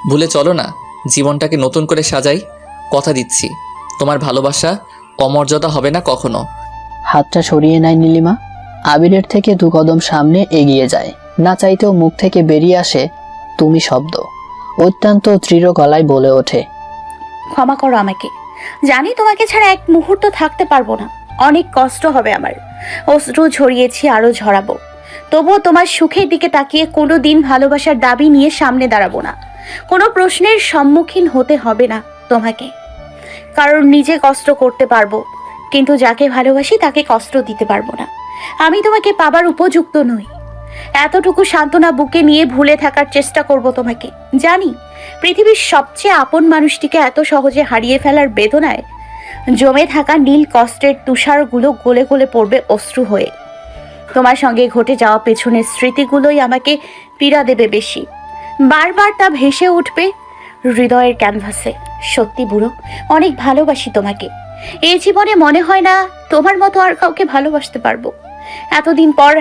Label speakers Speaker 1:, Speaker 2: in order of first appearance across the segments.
Speaker 1: ভুলে চলো না, জীবনটাকে নতুন করে সাজাই। কথা দিচ্ছি, তোমার ভালোবাসা অমর্যাদা হবে না কখনো।
Speaker 2: হাতটা সরিয়ে নেয় নীলিমা। আবিরের থেকে 2 কদম সামনে এগিয়ে যায়। না চাইতেও মুখ থেকে বেরিয়ে আসে তুমি শব্দ। অত্যন্ত দৃঢ় গলায় বলে ওঠে,
Speaker 3: ক্ষমা করো আমাকে। জানি তোমাকে ছাড়া এক মুহূর্ত থাকতে পারবো না। অনেক কষ্ট হবে আমার। অশ্রু ঝরিয়েছি, আরো ঝরাবো। তবুও তোমার সুখের দিকে তাকিয়ে কোনো দিন ভালোবাসার দাবি নিয়ে সামনে দাঁড়াবো না। কোনো প্রশ্নের সম্মুখীন হতে হবে না তোমাকে। কারণ নিজে কষ্ট করতে পারবো, কিন্তু যাকে ভালোবাসি তাকে কষ্ট দিতে পারবো না। আমি তোমাকে পাবার উপযুক্ত নই। এতটুকু সান্ত্বনা বুকে নিয়ে ভুলে থাকার চেষ্টা করব তোমাকে। জানি পৃথিবীর সবচেয়ে আপন মানুষটিকে এত সহজে হারিয়ে ফেলার বেদনায় জমে থাকা নীল কষ্টের তুষারগুলো গলে গলে পড়বে অশ্রু হয়ে। তোমার সঙ্গে ঘটে যাওয়া পেছনের স্মৃতিগুলোই আমাকে পীড়া দেবে বেশি। বারবার তা ভেসে উঠবে হৃদয়ের ক্যানভাসে। সত্যি বুড়ো, অনেক ভালোবাসি তোমাকে। এই জীবনে মনে হয় না তোমার মতো আর কাউকে ভালোবাসতে পারবো। এতদিন পর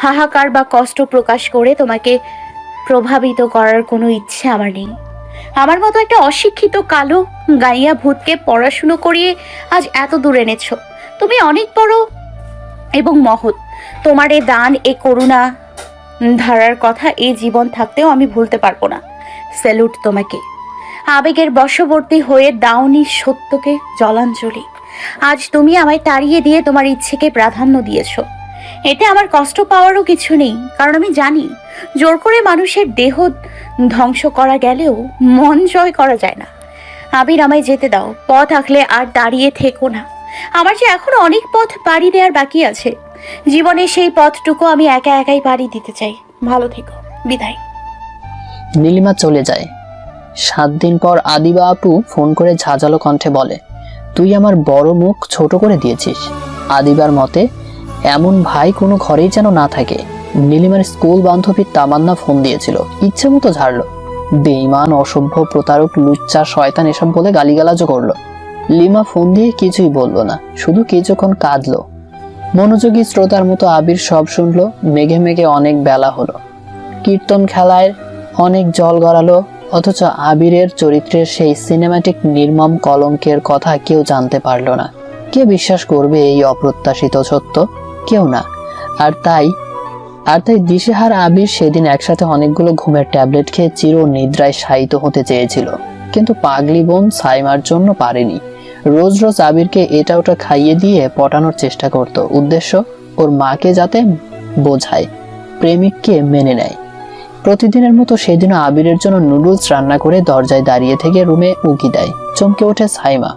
Speaker 3: হাহাকার বা কষ্ট প্রকাশ করে তোমাকে প্রভাবিত করার কোনো ইচ্ছে আমার নেই। আমার মতো একটা অশিক্ষিত কালো গাইয়া ভূতকে পড়াশুনো করিয়ে আজ এত দূর এনেছো। তুমি অনেক বড় এবং মহৎ। তোমার এ দান, এ করুণা ধারার কথা এই জীবন থাকতেও আমি ভুলতে পারবো না। স্যালুট তোমাকে। আবেগের বশবর্তী হয়ে দাওনি সত্যকে জলাঞ্জলি। আজ তুমি আমায় তাড়িয়ে দিয়ে তোমার ইচ্ছেকে প্রাধান্য দিয়েছো। এতে আমার কষ্ট পাওয়ারও কিছু নেই, কারণ আমি জানি জোর করে মানুষের দেহ ধ্বংস করা গেলেও মন জয় করা যায় না। আবির, আমায় যেতে দাও। পথ আঁকলে আর দাঁড়িয়ে থেকো না। আমার যে এখনো অনেক পথ পাড়ি দেওয়ার বাকি আছে। জীবনে সেই পথটুকু আমি একা একাই পাড়ি দিতে চাই। ভালো থেকো, বিদায়।
Speaker 2: নীলিমা চলে যায়। 7 দিন পর আদিবা আপু ফোন করে ঝাঁঝালো কণ্ঠে বলে, তুই আমার বড় মুখ ছোট করে দিয়েছিস। আদিবার মতে এমন ভাই কোনো ঘরেই যেন না থাকে। নীলিমার স্কুল বান্ধবী তামান্না ফোন দিয়েছিল, ইচ্ছে মতো ঝাড়লো। বেঈমান, অসভ্য, প্রতারক, লুচ্চা, শয়তান এসব বলে গালিগালাজও করলো। লিমা ফোন দিয়ে কিছুই বলল না, শুধু কিছুক্ষণ কাঁদলো। মনোযোগী শ্রোতার মতো আবির সব শুনলো। মেঘে মেঘে অনেক বেলা হলো, কীর্তন খেলায় অনেক জল গড়ালো, অথচ আবিরের চরিত্রের সেই সিনেম্যাটিক নির্মম কলঙ্কের কথা কেউ জানতে পারলো না। কে বিশ্বাস করবে এই অপ্রত্যাশিত সত্য? কেউ না। আর তাই দিশেহারা আবির সেদিন একসাথে অনেকগুলো ঘুমের ট্যাবলেট খেয়ে চির নিদ্রায় শায়িত হতে চেয়েছিল, কিন্তু পাগলি বোন সাইমার জন্য পারেনি। রোজ রোজ আবিরকে এটা ওটা খাইয়ে দিয়ে পটানোর চেষ্টা করত, উদ্দেশ্য ওর মাকে যাতে বোঝায়, প্রেমিককে মেনে নেয়। প্রতিদিনের মতো সেদিনও আবিরের জন্য নুডলস রান্না করে দরজায় দাঁড়িয়ে থেকে রুমে উকি দেয়। চমকে ওঠে সাইমা।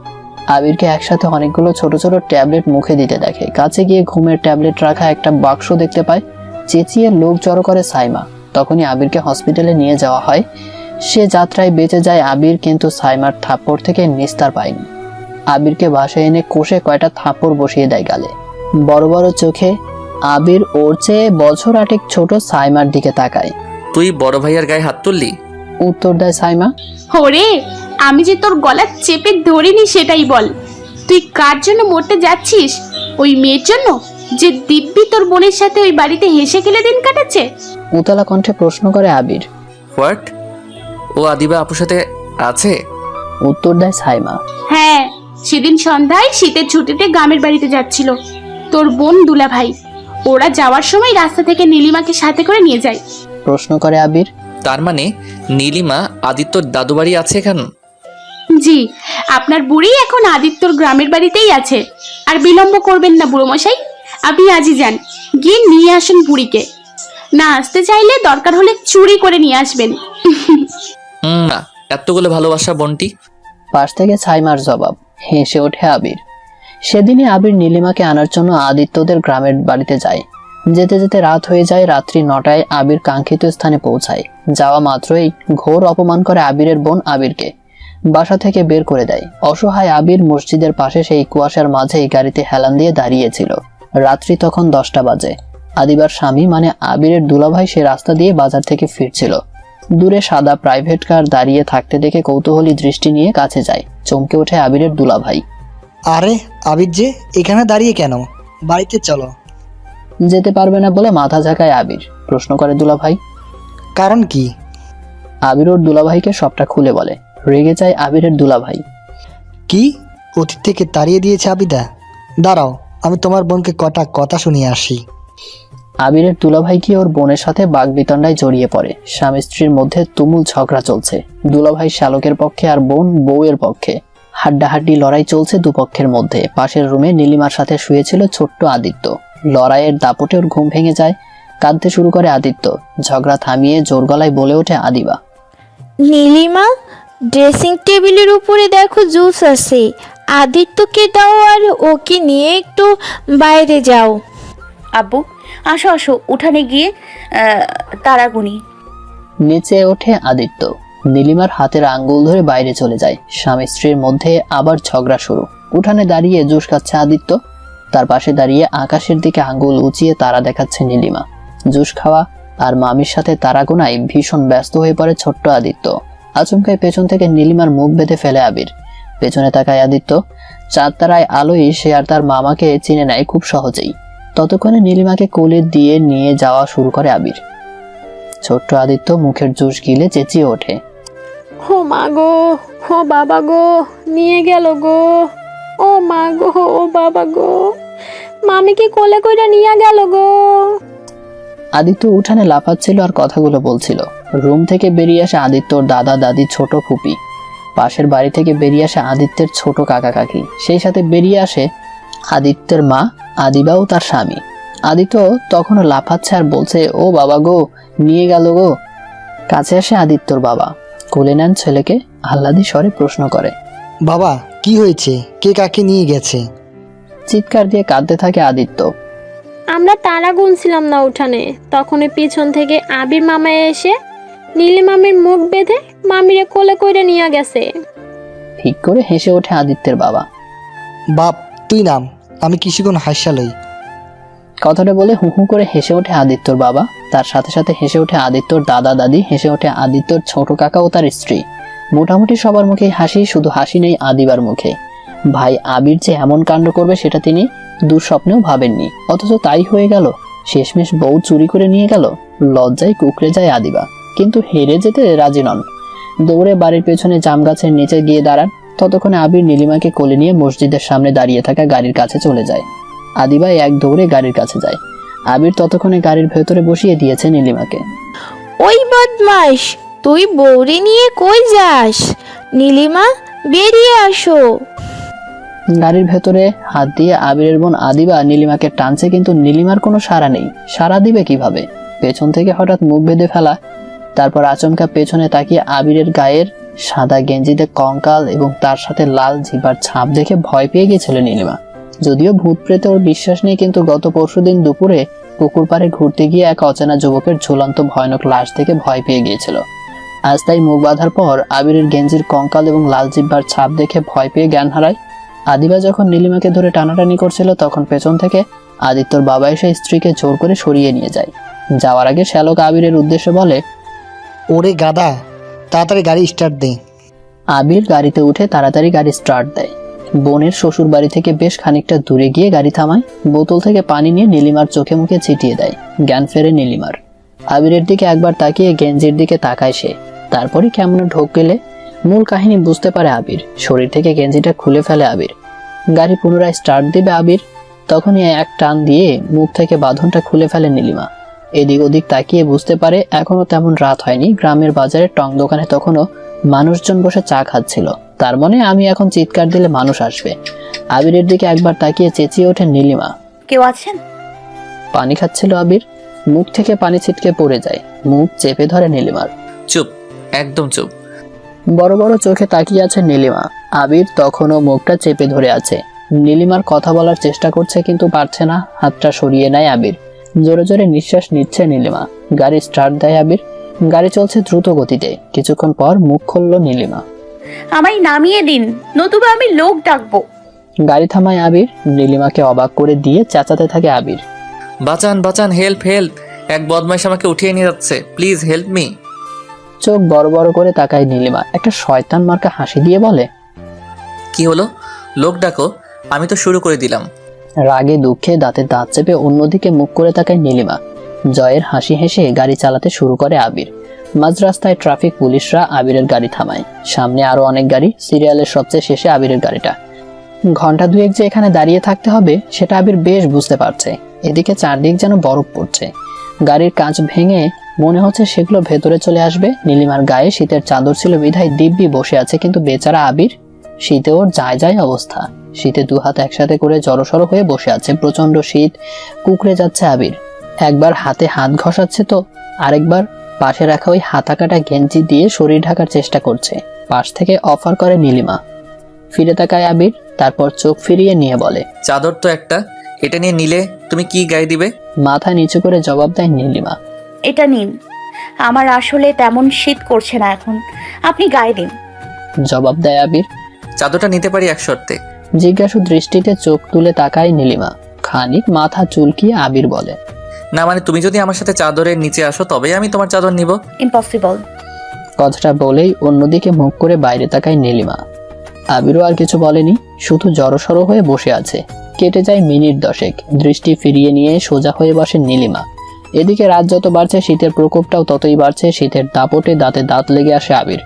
Speaker 2: আবিরকে একসাথে অনেকগুলো ছোট ছোট ট্যাবলেট মুখে দিতে দেখে। কাছে গিয়ে ঘুমের ট্যাবলেট রাখা একটা বাক্স দেখতে পায়। চেঁচিয়ে লোক জড়ো করে সাইমা। তখনই আবিরকে হসপিটালে নিয়ে যাওয়া হয়। সে যাত্রায় বেঁচে যায় আবির, কিন্তু সাইমার থাপ্পড় থেকে নিস্তার পায়নি। আবিরকে বাসায় এনে কষে কয়টা থাপ্পড় বসিয়ে দেয় গালে। বড় বড় চোখে আবির ওর চেয়ে বছর 8 ছোট সাইমার দিকে তাকায়।
Speaker 1: তুই বড় ভাইয়ার গায়ে হাত তুললি?
Speaker 2: উত্তর দেয় সাইমা,
Speaker 4: ওরে, আমি যে তোর গলা চেপে ধরিনি সেটাই বল। তুই কার জন্য মরতে যাচ্ছিস? ওই মেয়ের জন্য যে দিব্যি তোর বোনের সাথে ওই বাড়িতে হেসে খেলে দিন কাটাচ্ছে?
Speaker 2: উতলা কণ্ঠে প্রশ্ন করে আবির।
Speaker 1: হোয়াট? ও আদিবা আপুর সাথে আছে?
Speaker 2: উত্তর দেয় সাইমা,
Speaker 4: হ্যাঁ, সেদিন সন্ধ্যায় শীতের ছুটিতে গ্রামের বাড়িতে যাচ্ছিল তোর বোন দুলা ভাই। ওরা যাওয়ার সময় রাস্তা থেকে নীলিমাকে সাথে করে নিয়ে যায়।
Speaker 2: প্রশ্ন করে আবির।
Speaker 1: তার মানে নীলিমা আদিত্যর দাদু বাড়ি আছে এখানে?
Speaker 4: জি, আপনার বুড়ি এখন আদিত্যর গ্রামের বাড়িতেই আছে। আর বিলম্ব করবেন না বুড়ো মশাই, আপনি আজই যান, গিয়ে নিয়ে আসেন বুড়িকে। না আসতে চাইলে দরকার হলে চুরি করে নিয়ে আসবেন।
Speaker 1: না, এতগুলো ভালোবাসা বোনটি।
Speaker 2: পাশ থেকে সাইমার জবাব। হেসে ওঠে আবির। সেদিনই আবির নীলিমাকে আনার জন্য আদিত্যদের গ্রামের বাড়িতে যায়। যেতে যেতে রাত হয়ে যায়। রাত্রি 9টায় আবির কাঙ্ক্ষিত স্থানে পৌঁছায়। যাওয়া মাত্রই ঘোর অপমান করে আবিরের বোন আবিরকে বাসা থেকে বের করে দেয়। অসহায় আবির মসজিদের পাশে সেই কুয়াশার মাঝেই গাড়িতে হেলান দিয়ে দাঁড়িয়েছিল। রাত্রি তখন 10টা বাজে। আদিবার স্বামী মানে আবিরের দুলাভাই সে রাস্তা দিয়ে বাজার থেকে ফিরছিল। দূরে সাদা প্রাইভেট কার দাঁড়িয়ে থাকতে দেখে কৌতূহলী দৃষ্টি নিয়ে কাছে যায়। চমকে ওঠে আবিরের দুলাভাই।
Speaker 5: আরে আবির যে এখানে দাঁড়িয়ে কেন? বাড়িতে চলো।
Speaker 2: যেতে পারবে না বলে মাথা ঝাঁকায় আবির। প্রশ্ন করে দুলাভাই,
Speaker 5: কারণ কি?
Speaker 2: আবির ওর দুলাভাইকে সবটা খুলে বলে। রেগে যায় আবিরের দুলাভাই।
Speaker 5: কি অতীত থেকে তাড়িয়ে দিয়েছে আবিদা? দাঁড়াও, আমি তোমার বোনকে কটা কথা শুনিয়ে আসি।
Speaker 2: আবিরের দুলাভাই কি ওর বোনের সাথে বাগবিতণ্ডায় জড়িয়ে পড়ে। স্বামী স্ত্রীর মধ্যে তুমুল ঝগড়া চলছে। দুলাভাই শ্যালকের পক্ষে আর বোন বউয়ের পক্ষে। হাড্ডাহাড্ডি লড়াই চলছে দুপক্ষের মধ্যে। পাশের রুমে নীলিমার সাথে শুয়েছিল ছোট্ট আদিত্য। লড়াইয়ের দাপটে ওর ঘুম ভেঙে যায়। কাঁদতে শুরু করে আদিত্য। ঝগড়া থামিয়ে জোর গলায় বলে ওঠে আদিবা।
Speaker 6: নীলিমা, ড্রেসিং টেবিলের উপরে দেখো জুস আছে, আদিত্যকে দাও আর ওকে নিয়ে একটু বাইরে যাও।
Speaker 3: আব্বু, আসো আসো, উঠানে গিয়ে তারাগুনি।
Speaker 2: নিচে ওঠে আদিত্য। নীলিমার হাতের আঙ্গুল ধরে বাইরে চলে যায়। স্বামী স্ত্রীর মধ্যে আবার ঝগড়া শুরু। উঠানে দাঁড়িয়ে জুস খাচ্ছে আদিত্য। তার পাশে দাঁড়িয়ে আকাশের দিকে আঙ্গুল উঁচিয়ে তারা দেখাচ্ছে নীলিমা। জুস খাওয়া আর মামির সাথে তারা গোনায় ভীষণ ব্যস্ত হয়ে পড়ে ছোট্ট আদিত্য। আচমকায় পেছন থেকে নীলিমার মুখ বেঁধে ফেলে আবির। পেছনে তাকায় আদিত্য। চাঁদ তারায় আলোয় সে আর তার মামাকে চিনে নেয় খুব সহজেই। ততক্ষণে নীলিমাকে কোলে দিয়ে নিয়ে যাওয়া শুরু করে আবির। ছোট্ট আদিত্য মুখের জুস গিলে চেঁচিয়ে ওঠে।
Speaker 6: ও মা গো, ও বাবা গো, নিয়ে গেল গো, ও মা গো, ও বাবা গো, মামিকে কোলে কইরা নিয়ে গেল গো।
Speaker 2: আদিত্য উঠানে লাফাচ্ছিল আর কথাগুলো বলছিল। রুম থেকে বেরিয়ে আসে আদিত্যর দাদা দাদি ছোট ফুপি। পাশের বাড়ি থেকে বেরিয়ে আসে আদিত্যের ছোট কাকা কাকি। সেই সাথে বেরিয়ে আসে আদিত্যের মা আদিবা ও তার স্বামী। আদিত্য তখনও লাফাচ্ছে আর বলছে, ও বাবা গো, নিয়ে গেল গো। কাছে আসে আদিত্যর বাবা। কোলে নেন ছেলেকে। আহ্লাদি স্বরে প্রশ্ন করে,
Speaker 5: বাবা, কি হয়েছে? কে কাকে নিয়ে গেছে?
Speaker 2: চিৎকার দিয়ে কাঁদতে থাকে আদিত্য।
Speaker 6: আমরা তারা গুনছিলাম না উঠানে, তখনই পিছন থেকে আবির মামা এসে নীলি মামির মুখ বেঁধে মামিরে কোলে কইরা নিয়ে গেছে।
Speaker 2: ঠিক করে হেসে ওঠে আদিত্যের বাবা।
Speaker 5: বাপ, তুই নাম, আমি কিছুক্ষণ হাস্যালই।
Speaker 2: কথাটা বলে হু হু করে হেসে ওঠে আদিত্যর বাবা। তার সাথে সাথে হেসে ওঠে আদিত্যর দাদা দাদি, হেসে ওঠে আদিত্যর ছোট কাকা ও তার স্ত্রী। মোটামুটি সবার মুখেই হাসি, শুধু হাসি নেই আদিবার মুখে। ভাই আবির যে এমন কাণ্ড করবে সেটা তিনি দুঃস্বপ্নেও ভাবেননি, অথচ তাই হয়ে গেল। শেষমেশ বউ চুরি করে নিয়ে গেল। লজ্জায় কুকড়ে যায় আদিবা, কিন্তু হেরে যেতে রাজি নন। দৌড়ে বাড়ির পেছনে জাম গাছের নিচে গিয়ে দাঁড়ান। ততক্ষণে আবির নীলিমাকে কোলে নিয়ে মসজিদের সামনে দাঁড়িয়ে থাকা গাড়ির কাছে চলে যায়। আদিবা এক দৌড়ে গাড়ির কাছে যায়। আবির ততক্ষণে গাড়ির ভেতরে বসিয়ে দিয়েছে নীলিমাকে।
Speaker 6: ওই বদমাস, তুই বউরে নিয়ে কই যাস? নীলিমা, বেরিয়ে আসো।
Speaker 2: গাড়ির ভেতরে হাত দিয়ে আবিরের বোন আদিবা নীলিমাকে টানছে, কিন্তু নীলিমার কোনো সাড়া নেই। সাড়া দিবে কিভাবে? পেছন থেকে হঠাৎ মুখ বেঁধে ফেলা। তারপর আচমকা পেছনে তাকিয়ে আবিরের গায়ের সাদা গেঞ্জিতে কঙ্কাল এবং তার সাথে লাল জিহ্বার ছাপ দেখে ভয় পেয়ে গিয়েছিল নীলিমা। যদিও ভূত প্রেতে ওর বিশ্বাস নেই, কিন্তু গত পরশুদিন দুপুরে পুকুর পাড়ে ঘুরতে গিয়ে এক অচেনা যুবকের ঝুলন্ত ভয়ানক লাশ দেখে ভয় পেয়ে গিয়েছিল। আজ তাই মুখ বাঁধার পর আবিরের গেঞ্জির কঙ্কাল এবং লাল জিহ্বার ছাপ দেখে ভয় পেয়ে জ্ঞান হারায়। আদিবা যখন নীলিমাকে ধরে টানাটানি করছিল, তখন পেছন থেকে আদিত্যর বাবা এসে স্ত্রীকে জোর করে সরিয়ে নিয়ে যায়। যাওয়ার আগে শ্যালক আবিরের উদ্দেশ্যে বলে,
Speaker 5: ওরে গাদা, তাড়াতাড়ি গাড়ি স্টার্ট দে।
Speaker 2: আবির গাড়িতে উঠে তাড়াতাড়ি গাড়ি স্টার্ট দেয়। বোনের শ্বশুর বাড়ি থেকে বেশ খানিকটা দূরে গিয়ে গাড়ি থামায়। বোতল থেকে পানি নিয়ে নীলিমার চোখে মুখে ছিটিয়ে দেয়। জ্ঞান ফেরে নীলিমার। আবিরের দিকে একবার তাকিয়ে গেঞ্জির দিকে তাকায় সে। তারপরই কেমন ঢোক গেলে মূল কাহিনী বুঝতে পারে আবির। শরীর থেকে গেঞ্জিটা খুলে ফেলে আবির। গাড়ি পুনরায় স্টার্ট দিবে আবির, তখনই এক টান দিয়ে মুখ থেকে বাঁধনটা খুলে ফেলে নীলিমা। এদিক ওদিক তাকিয়ে বুঝতে পারে এখনো তেমন রাত হয়নি। গ্রামের বাজারে টং দোকানে তখনও মানুষজন বসে চা খাচ্ছিল। তার মনে আমি এখন চিৎকার দিলে মানুষ আসবে। আবিরের দিকে একবার তাকিয়ে চেঁচিয়ে ওঠে নীলিমা।
Speaker 3: কেউ আছেন?
Speaker 2: পানি খাচ্ছিল আবির। মুখ থেকে পানি ছিটকে পড়ে যায়। মুখ চেপে ধরে নীলিমার।
Speaker 1: চুপ, একদম চুপ।
Speaker 2: বড় বড় চোখে তাকিয়ে আছে নীলিমা। আবির তখনও মুখটা চেপে ধরে আছে। নীলিমার কথা বলার চেষ্টা করছে, কিন্তু পারছে না। হাতটা সরিয়ে নেয় আবির। জোরে জোরে নিঃশ্বাস নিচ্ছে নীলিমা। গাড়ি স্টার্ট দেয় আবির। গাড়ি চলছে দ্রুত গতিতে। কিছুক্ষণ পর মুখ খুলল নীলিমা।
Speaker 3: আমায় নামিয়ে দিন, নতুবা আমি লোক ডাকবো।
Speaker 2: গাড়ি থামায় আবির। নীলিমাকে অবাক করে দিয়ে চেঁচাতে থাকে আবির।
Speaker 1: বাঁচান বাঁচান, হেল্প হেল্প, এক বদমাইশ আমাকে উঠিয়ে নিয়ে যাচ্ছে, প্লিজ হেল্প মি।
Speaker 2: চোখ বড় বড় করে তাকায় নীলিমা। একটা শয়তান মার্কা হাসি দিয়ে বলে,
Speaker 1: কি হলো? লোক ডাকো, আমি তো শুরু করে দিলাম।
Speaker 2: রাগে দুঃখে দাঁতে দাঁত চেপে অন্যদিকে মুখ করে তাকায় নীলিমা। জয়ের হাসি হেসে গাড়ি চালাতে শুরু করে আবির। মাঝ রাস্তায় ট্রাফিক পুলিশরা আবিরের গাড়ি থামায়। সামনে আরো অনেক গাড়ি, সিরিয়ালের সবচেয়ে শেষে আবিরের গাড়িটা। ঘন্টা দুয়েক যে এখানে দাঁড়িয়ে থাকতে হবে সেটা আবির বেশ বুঝতে পারছে। এদিকে চারদিক যেন বরফ পড়ছে। গাড়ির কাঁচ ভেঙে মনে হচ্ছে সেগুলো ভেতরে চলে আসবে। নীলিমার গায়ে শীতের চাদর ছিল বিধায় দিব্যি বসে আছে, কিন্তু বেচারা আবির, শীতে ওর যায় যায় অবস্থা। শীতে দু হাত একসাথে করে জড়সড় হয়ে বসে আছে। প্রচন্ড শীত, কুকড়ে যাচ্ছে আবির। একবার হাতে হাত ঘষাচ্ছে তো আরেকবার পাশে রাখা ওই হাতা কাটা গেঞ্জি দিয়ে শরীর ঢাকার চেষ্টা করছে। পাশ থেকে অফার করে নীলিমা। ফিরে তাকায় আবির, তারপর চোখ ফিরিয়ে নিয়ে বলে,
Speaker 1: চাদর তো একটা, এটা নিয়ে নিলে তুমি কি গায়ে দিবে?
Speaker 2: মাথা নিচু করে জবাব দেয় নীলিমা।
Speaker 3: এটা নিন, আমার আসলে তেমন শীত করছে না এখন, আপনি গায়ে দিন।
Speaker 2: জবাব দেয় আবির।
Speaker 1: চাদরটা নিতে পারি এক শর্তে।
Speaker 2: জিজ্ঞাসু দৃষ্টিতে চোখ তুলে তাকায় নীলিমা। খানিক মাথা চুলকিয়ে আবির বলে,
Speaker 1: না মানে তুমি যদি আমার সাথে চাদরের নিচে আসো তবেই আমি তোমার চাদর নিব।
Speaker 3: ইম্পসিবল।
Speaker 2: কথাটা বলেই অন্যদিকে মুখ করে বাইরে তাকায় নীলিমা। আবিরও আর কিছু বলেনি, শুধু জড়সড় হয়ে বসে আছে। কেটে যায় মিনিট 10। দৃষ্টি ফিরিয়ে নিয়ে সোজা হয়ে বসে নীলিমা। এদিকে রাত যত বাড়ছে শীতের প্রকোপটাও ততই বাড়ছে। শীতের দাপটে দাঁতে দাঁত লেগে আসে আবির।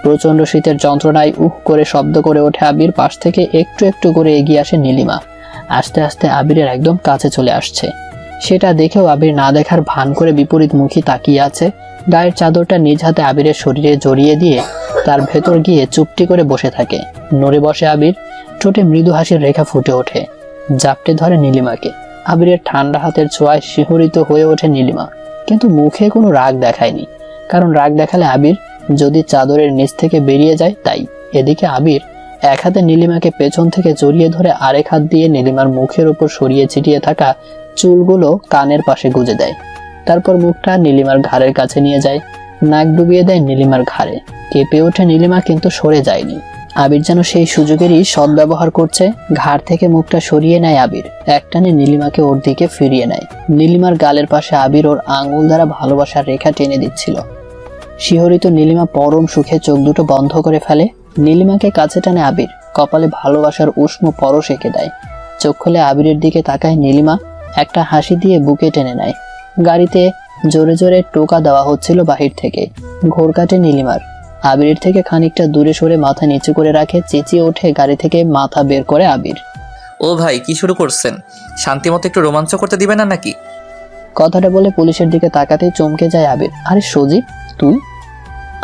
Speaker 2: প্রচন্ড শীতের যন্ত্রণায় উহ করে শব্দ করে ওঠে আবির। পাশ থেকে একটু একটু করে এগিয়ে আসে নীলিমা। আস্তে আস্তে আবিরের একদম কাছে চলে আসছে। সেটা দেখেও আবির না দেখার ভান করে বিপরীতমুখী তাকিয়ে আছে। গায়ের চাদরটা নিজ হাতে আবিরের শরীরে জড়িয়ে দিয়ে তার ভেতর গিয়ে চুপটি করে বসে থাকে। নড়ে বসে আবির, ঠোঁটে মৃদু হাসির রেখা ফুটে ওঠে। জাপটে ধরে নীলিমাকে। আবিরের ঠান্ডা হাতের ছোঁয়ায় শিহরিত হয়ে ওঠে নীলিমা, কিন্তু মুখে কোনো রাগ দেখায়নি, কারণ রাগ দেখালে আবির যদি চাদরের নিচ থেকে বেরিয়ে যায় তাই। এদিকে আবির এক হাতে নীলিমাকে পেছন থেকে জড়িয়ে ধরে আরেক হাত দিয়ে নীলিমার মুখের উপর সরিয়ে ছিটিয়ে থাকা চুলগুলো কানের পাশে গুজে দেয়। তারপর মুখটা নীলিমার ঘাড়ের কাছে নিয়ে যায়, নাক ডুবিয়ে দেয় নীলিমার ঘাড়ে। কেঁপে ওঠে নীলিমা, কিন্তু সরে যায়নি। আবির যেন সেই সুযোগেরই সদ্ব্যবহার করছে। ঘাড় থেকে মুখটা সরিয়ে নেয় আবির, একটানে নীলিমাকে ওর দিকে ফিরিয়ে নেয়। নীলিমার গালের পাশে আবির ওর আঙুল দ্বারা ভালোবাসার রেখা টেনে দিচ্ছিল। শিহরিত নীলিমা পরম সুখে চোখ দুটো বন্ধ করে ফেলে। নীলিমাকে কাছে টানে আবির, কপালে ভালোবাসার উষ্ণ পরশ এঁকে দেয়। চোখ খুলে আবিরের দিকে তাকায় নীলিমা, একটা হাসি দিয়ে বুকে টেনে নেয়। গাড়িতে জোরে জোরে টোকা দেওয়া হচ্ছিল বাহির থেকে। ঘোর কাটে নীলিমার। আবিরের থেকে খানিকটা দূরে সরে মাথা নিচু করে রাখে। চেঁচিয়ে ওঠে গাড়ি থেকে মাথা বের করে আবির।
Speaker 1: ও ভাই, কি শুরু করছেন? শান্তিমতো একটু রোমাঞ্চ করতে দিবেন না নাকি?
Speaker 2: কথাটা বলে পুলিশের দিকে তাকাতেই চমকে যায় আবির। আরে সজীব, তুই?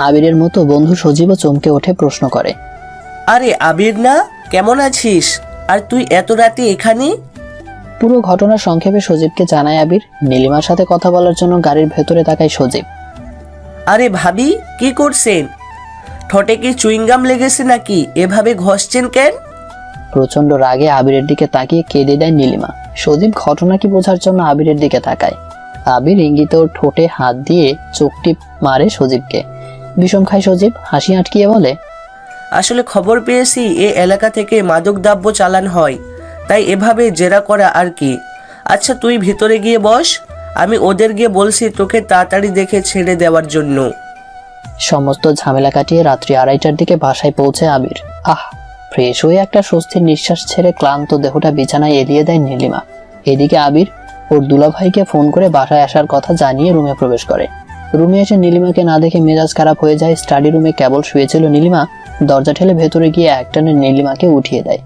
Speaker 2: আবিরের মতো বন্ধু সজীবও চমকে ওঠে, প্রশ্ন করে,
Speaker 7: আরে আবির না, কেমন আছিস? আর তুই এত রাতে এখানে?
Speaker 2: পুরো ঘটনা সংক্ষেপে সজীবকে জানায় আবির। নীলিমার সাথে কথা বলার জন্য গাড়ির ভেতরে তাকায় সজীব।
Speaker 7: আরে ভাবি, কি করছেন? ঠোঁটে কি চুইংগাম লেগেছে নাকি? এভাবে ঘষছেন কেন?
Speaker 2: প্রচন্ড রাগে আবিরের দিকে তাকিয়ে কেঁদে দেয় নীলিমা। সজীব ঘটনা কি বোঝার জন্য আবিরের দিকে তাকায়। আবির ইঙ্গিতে ওর ঠোঁটে হাত দিয়ে চোখটি মারে সজীবকে। বিষম খায় সজীব, হাসি আটকিয়ে বলে,
Speaker 7: আসলে খবর পেয়েছি এ এলাকা থেকে মাদক দ্রব্য চালান হয়, তাই এভাবে জেরা করা আর কি। আচ্ছা তুই ভিতরে গিয়ে বস, আমি ওদের গিয়ে বলছি তোকে তাড়াতাড়ি দেখে ছেড়ে দেওয়ার জন্য।
Speaker 2: সমস্ত ঝামেলা কাটিয়ে রাত্রি 2:30টার দিকে বাসায় পৌঁছে আবির। ফ্রেশ হয়ে একটা স্বস্তির নিঃশ্বাস ছেড়ে ক্লান্ত দেহটা বিছানায় এলিয়ে দেয় নীলিমা। এদিকে আবির ওর দুলাভাইকে ফোন করে বাসায় আসার কথা জানিয়ে রুমে প্রবেশ করে। রুমে এসে নীলিমাকে না দেখে মেজাজ খারাপ হয়ে যায়। স্টাডি রুমে কেবল শুয়েছিল নীলিমা, দরজা ঠেলে ভেতরে গিয়ে একটানে নীলিমাকে উঠিয়ে দেয়।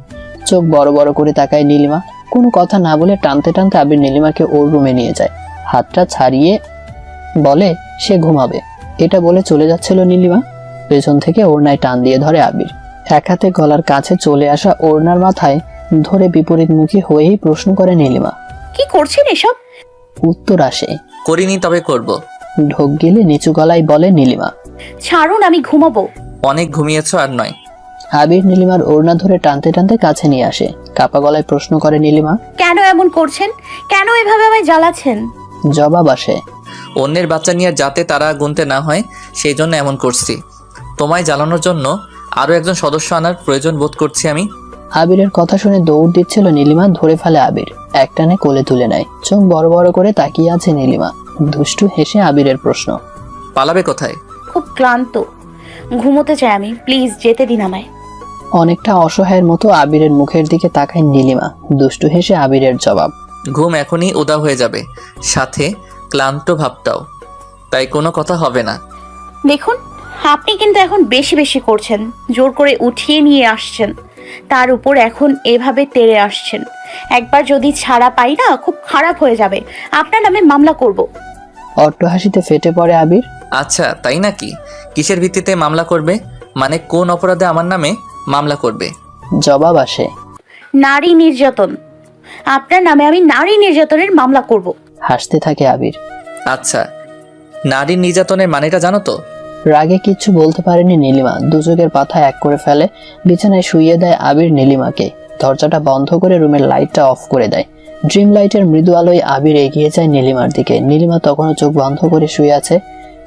Speaker 2: চোখ বড় বড় করে তাকায় নীলিমা। কোনো কথা না বলে টানতে টানতে আবির নীলিমাকে ওর রুমে নিয়ে যায়। হাতটা ছাড়িয়ে বলে সে ঘুমাবে। এটা বলে চলে যাচ্ছিল নীলিমা, পেছন থেকে ওড়নায় টান দিয়ে ধরে আবির। এক হাতে গলার কাছে চলে আসা ওড়নার মাথায় ধরে বিপরীতমুখী হয়েই প্রশ্ন করে নীলিমা,
Speaker 3: কি করছেন এসব?
Speaker 2: উত্তর আসে,
Speaker 1: করিনি, তবে করব।
Speaker 2: ঢোক গেলে নিচু গলায় বলে নীলিমা,
Speaker 3: ছাড়ুন, আমি ঘুমাবো।
Speaker 1: অনেক ঘুমিয়েছো আর নয়।
Speaker 2: আবির নীলিমার ওড়না ধরে টানতে টানতে কাছে নিয়ে আসে। কাপা গলায় প্রশ্ন করে নীলিমা,
Speaker 3: কেন এমন করছেন? কেন এভাবে আমায় জ্বালাচ্ছেন?
Speaker 2: জবাব আসে,
Speaker 1: অন্যের বাচ্চা নিয়ে যাতে তারা গুনতে না হয় সেই জন্য এমন করছি। তোমায় জ্বালানোর জন্য আরও একজন সদস্য আনার প্রয়োজন বোধ করছি আমি।
Speaker 2: আবিরের কথা শুনে দৌড় দিচ্ছিল নীলিমা, ধরে ফেলে আবির, একটানে কোলে তুলে নেয়। চোখ বড় বড় করে তাকিয়ে আছে নীলিমা। দুষ্টু হেসে আবিরের প্রশ্ন,
Speaker 1: পালাবে কোথায়?
Speaker 3: খুব ক্লান্ত, ঘুমোতে চাই আমি, প্লিজ যেতে দিন আমায়।
Speaker 2: অনেকটা অসহায়ের মতো আবিরের মুখের দিকে তাকায় নীলিমা। দুষ্টু হেসে আবিরের জবাব,
Speaker 1: ঘুম এখনই উদা হয়ে যাবে, সাথে ক্লান্ত ভাবটাও, তাই কোনো কথা হবে না।
Speaker 3: দেখুন, আপনি কিন্তু এখন বেশি বেশি করছেন। জোর করে উঠিয়ে নিয়ে আসছেন, তার উপর এখন এভাবে তেড়ে আসছেন। একবার যদি ছাড়া পাই না, খুব খারাপ হয়ে যাবে। আপনার নামে মামলা করব।
Speaker 2: অট্টহাসিতে ফেটে পড়ে আবির।
Speaker 1: আচ্ছা তাই নাকি? কিসের ভিত্তিতে মামলা করবে? মানে কোন অপরাধে আমার নামে মামলা করবে?
Speaker 2: জবাব আসে।
Speaker 3: নারী নির্যাতন। আপনার নামে আমি নারী নির্যাতনের মামলা করব।
Speaker 2: হাসতে থাকে আবির।
Speaker 1: আচ্ছা, নারী নির্যাতনের মানেটা জানো তো?
Speaker 2: রাগে কিচ্ছু বলতে পারেনি নীলিমা। দুচোখের পাতা এক করে ফেলে, বিছানায় শুইয়ে দেয় আবির নীলিমাকে। দরজাটা বন্ধ করে রুমের লাইটটা অফ করে দেয়। ড্রিম লাইটের মৃদু আলোয় আবির এগিয়ে যায় নীলিমার দিকে। নীলিমা তখনও চোখ বন্ধ করে শুয়ে আছে।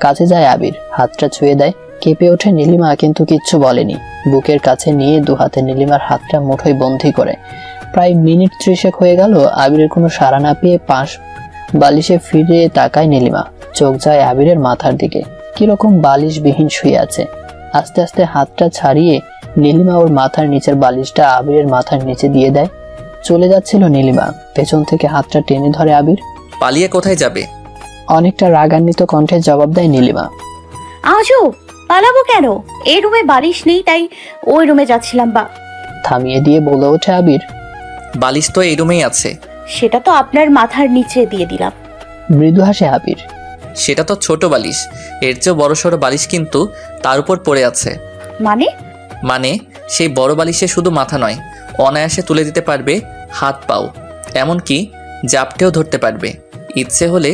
Speaker 2: কাছে যায় আবির, হাতটা ছুঁয়ে দেয়। কেঁপে ওঠে নীলিমা, কিন্তু কিচ্ছু বলেনি। বুকের কাছে নিয়ে দুহাতে নীলিমার হাতটা মুঠোয় বন্দি করে। প্রায় মিনিট 30 হয়ে গেল। আবিরের কোনো সাড়া না পেয়ে পাশ বালিশে ফিরে তাকায় নীলিমা। চোখ যায় আবিরের মাথার দিকে, কিরকম বালিশবিহীন শুয়ে আছে। আস্তে আস্তে হাতটা ছাড়িয়ে নীলিমা ওর মাথার নিচের বালিশটা আবিরের মাথার নিচে দিয়ে দেয়। চলে যাচ্ছিল নীলিমা, পেছন থেকে হাতটা টেনে ধরে আবির।
Speaker 1: পালিয়ে কোথায় যাবে?
Speaker 2: অনেকটা রাগান্বিত কণ্ঠে জবাব দেয় নীলিমা।
Speaker 3: আজও পালাবো কেন? এই রুমে বালিশ নেই, তাই ওই রুমে যাচ্ছিলাম। বা
Speaker 2: থামিয়ে দিয়ে বলে ওঠে আবির।
Speaker 1: বালিশ তো এই রুমেই আছে।
Speaker 3: সেটা তো আপনার মাথার নিচে দিয়ে দিলাম।
Speaker 2: মৃদু হাসে আবির।
Speaker 1: সেটা তো ছোট বালিশ, এর চেয়েও বড় সড়ো বালিশ কিন্তু তার উপর পড়ে আছে।
Speaker 3: মানে
Speaker 1: সেই বড় বালিশে শুধু মাথা নয়, অনায়াসে তুলে দিতে পারবে হাত পাও, এমনকি জাপটেও ধরতে পারবে। ইচ্ছে হলে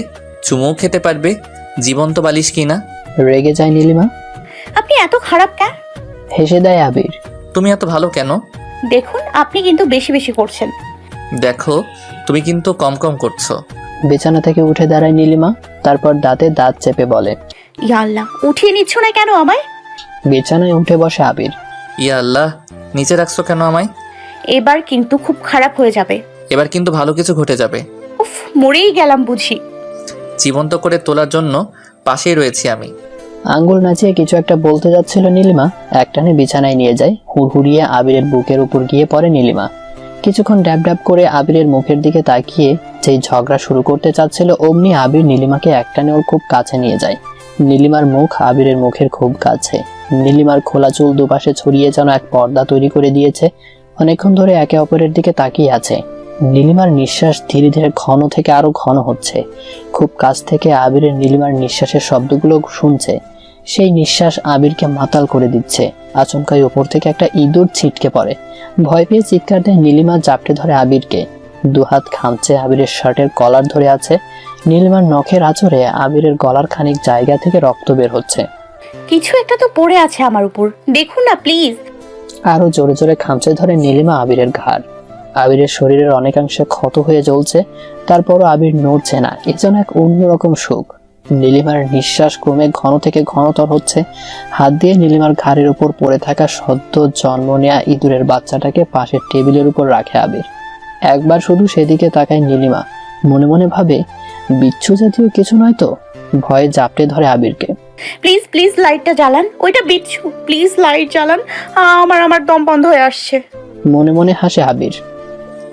Speaker 1: চুমুও খেতে পারবে। জীবন্ত বালিশ কিনা।
Speaker 2: রেগে যায় নীলিমা।
Speaker 3: আপনি এত খারাপ কেন?
Speaker 2: হেসে দেয় আবির।
Speaker 1: তুমি এত ভালো কেন?
Speaker 3: দেখুন, আপনি কিন্তু বেশি বেশি করছেন।
Speaker 1: দেখো, তুমি কিন্তু কম কম করছো।
Speaker 2: বিছানা থেকে উঠে দাঁড়ায় নীলিমা, তারপর দাঁতে দাঁত চেপে বলে,
Speaker 3: ইয়া আল্লাহ, উঠিয়ে নিচ্ছ না কেন আমায়?
Speaker 2: বিছানায় উঠে বসে আবির।
Speaker 1: ইয়া আল্লাহ, নিচে রাখছো কেন আমায়?
Speaker 3: এবার কিন্তু খুব খারাপ হয়ে যাবে।
Speaker 1: এবার কিন্তু ভালো কিছু ঘটে যাবে।
Speaker 3: উফ, মরেই গেলাম বুঝি।
Speaker 1: জীবন্ত করে তোলার জন্য পাশেই রয়েছি আমি।
Speaker 2: আঙ্গুল নাচিয়ে কিছু একটা বলতে যাচ্ছিল নীলিমা, একটানে বিছানায় নিয়ে যায়। হুড়হুড়িয়ে আবিরের বুকের উপর গিয়ে পড়ে নীলিমা। কিছুক্ষণ ড্যাব ড্যাব করে আবিরের মুখের দিকে তাকিয়ে যেই ঝগড়া শুরু করতে চাচ্ছিল, অমনি আবির নীলিমাকে একটানে ওর খুব কাছে নিয়ে যায়। নীলিমার মুখ আবিরের মুখের খুব কাছে। নীলিমার খোলা চুল দুপাশে ছড়িয়ে যেন এক পর্দা তৈরি করে দিয়েছে। অনেকক্ষণ ধরে একে অপরের দিকে তাকিয়ে আছে। নীলিমার নিঃশ্বাস ধীরে ধীরে ঘন থেকে আরো ঘন হচ্ছে। খুব কাছ থেকে আবিরের নীলিমার নিঃশ্বাসের শব্দগুলো শুনছে। সেই নিঃশ্বাস আবিরকে মাতাল করে দিচ্ছে। আচমকাই ওপর থেকে একটা ইঁদুর ছিটকে পড়ে। ভয় পেয়ে চিৎকার দেয় নীলিমা, জাপটে ধরে আবিরকে। দুহাত খামচে আবিরের শার্টের কলার ধরে আছে। নীলিমার নখের আঁচড়ে আবিরের গলার খানিক জায়গা থেকে রক্ত বের হচ্ছে।
Speaker 3: কিছু একটা তো পড়ে আছে আমার উপর, দেখুন না প্লিজ।
Speaker 2: আরো জোরে জোরে খামচে ধরে নীলিমা আবিরের ঘাড়। আবিরের শরীরের অনেকাংশে ক্ষত হয়ে জ্বলছে, তারপরও আবির নড়ছে না। এ যেন এক অন্যরকম সুখ। নীলিমার নিঃশ্বাস ক্রমে ঘন থেকে ঘনতর হচ্ছে। হাত দিয়ে নীলিমার ঘাড়ের উপর পড়ে থাকা সদ্য জন্ম নেয়া ইঁদুরের বাচ্চাটাকে পাশের টেবিলের উপর রাখে আবির। একবার শুধু সেদিকে তাকায় নীলিমা, মনে মনে ভাবে বিচ্ছু জাতীয় কিছু নয় তো। ভয়ে জাপটে ধরে আবিরকে।
Speaker 3: প্লিজ প্লিজ লাইটটা জ্বালান, ওইটা বিচ্ছু। প্লিজ লাইট জ্বালান, আমার দম বন্ধ হয়ে আসছে।
Speaker 2: মনে মনে হাসে আবির।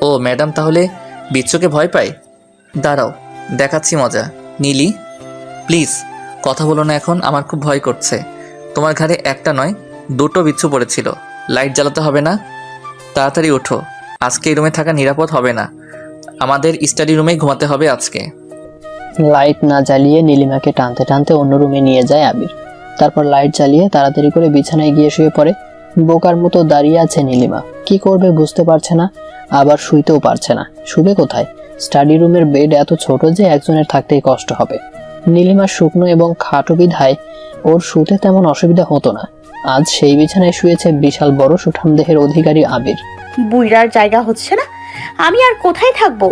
Speaker 1: ও ম্যাডাম, তাহলে বিচ্ছুকে ভয় পায়? দাঁড়াও, দেখাচ্ছি মজা। নীলি প্লিজ কথা বলো না এখন, আমার খুব ভয় করছে। তোমার ঘাড়ে একটা নয়, দুটো বিচ্ছু পড়েছিল। লাইট জ্বালাতে হবে না, তাড়াতাড়ি ওঠো। আজকে এই রুমে থাকা নিরাপদ হবে না, আমাদের স্টাডি রুমেই ঘুমাতে হবে আজকে।
Speaker 2: লাইট না জ্বালিয়ে নীলিমাকে টানতে টানতে অন্য রুমে নিয়ে যায় আবির। তারপর লাইট জ্বালিয়ে তাড়াতাড়ি করে বিছানায় গিয়ে শুয়ে পড়ে। বোকার মতো দাঁড়িয়ে আছে নীলিমা, কি করবে বুঝতে পারছে না, আবার শুইতেও পারছে না। শুবে কোথায়? স্টাডি রুমের বেড এত ছোট যে একজনের থাকতেই কষ্ট হবে। নীলিমা শুকনো এবং খাটো বিধায় ওর শুতে তেমন অসুবিধা হতো না। আজ সেই বিছানায় শুয়েছে বিশাল বড় সুঠাম দেহের অধিকারী আবির।
Speaker 3: বুইড়ার জায়গা হচ্ছে না, আমি আর কোথায় থাকবো?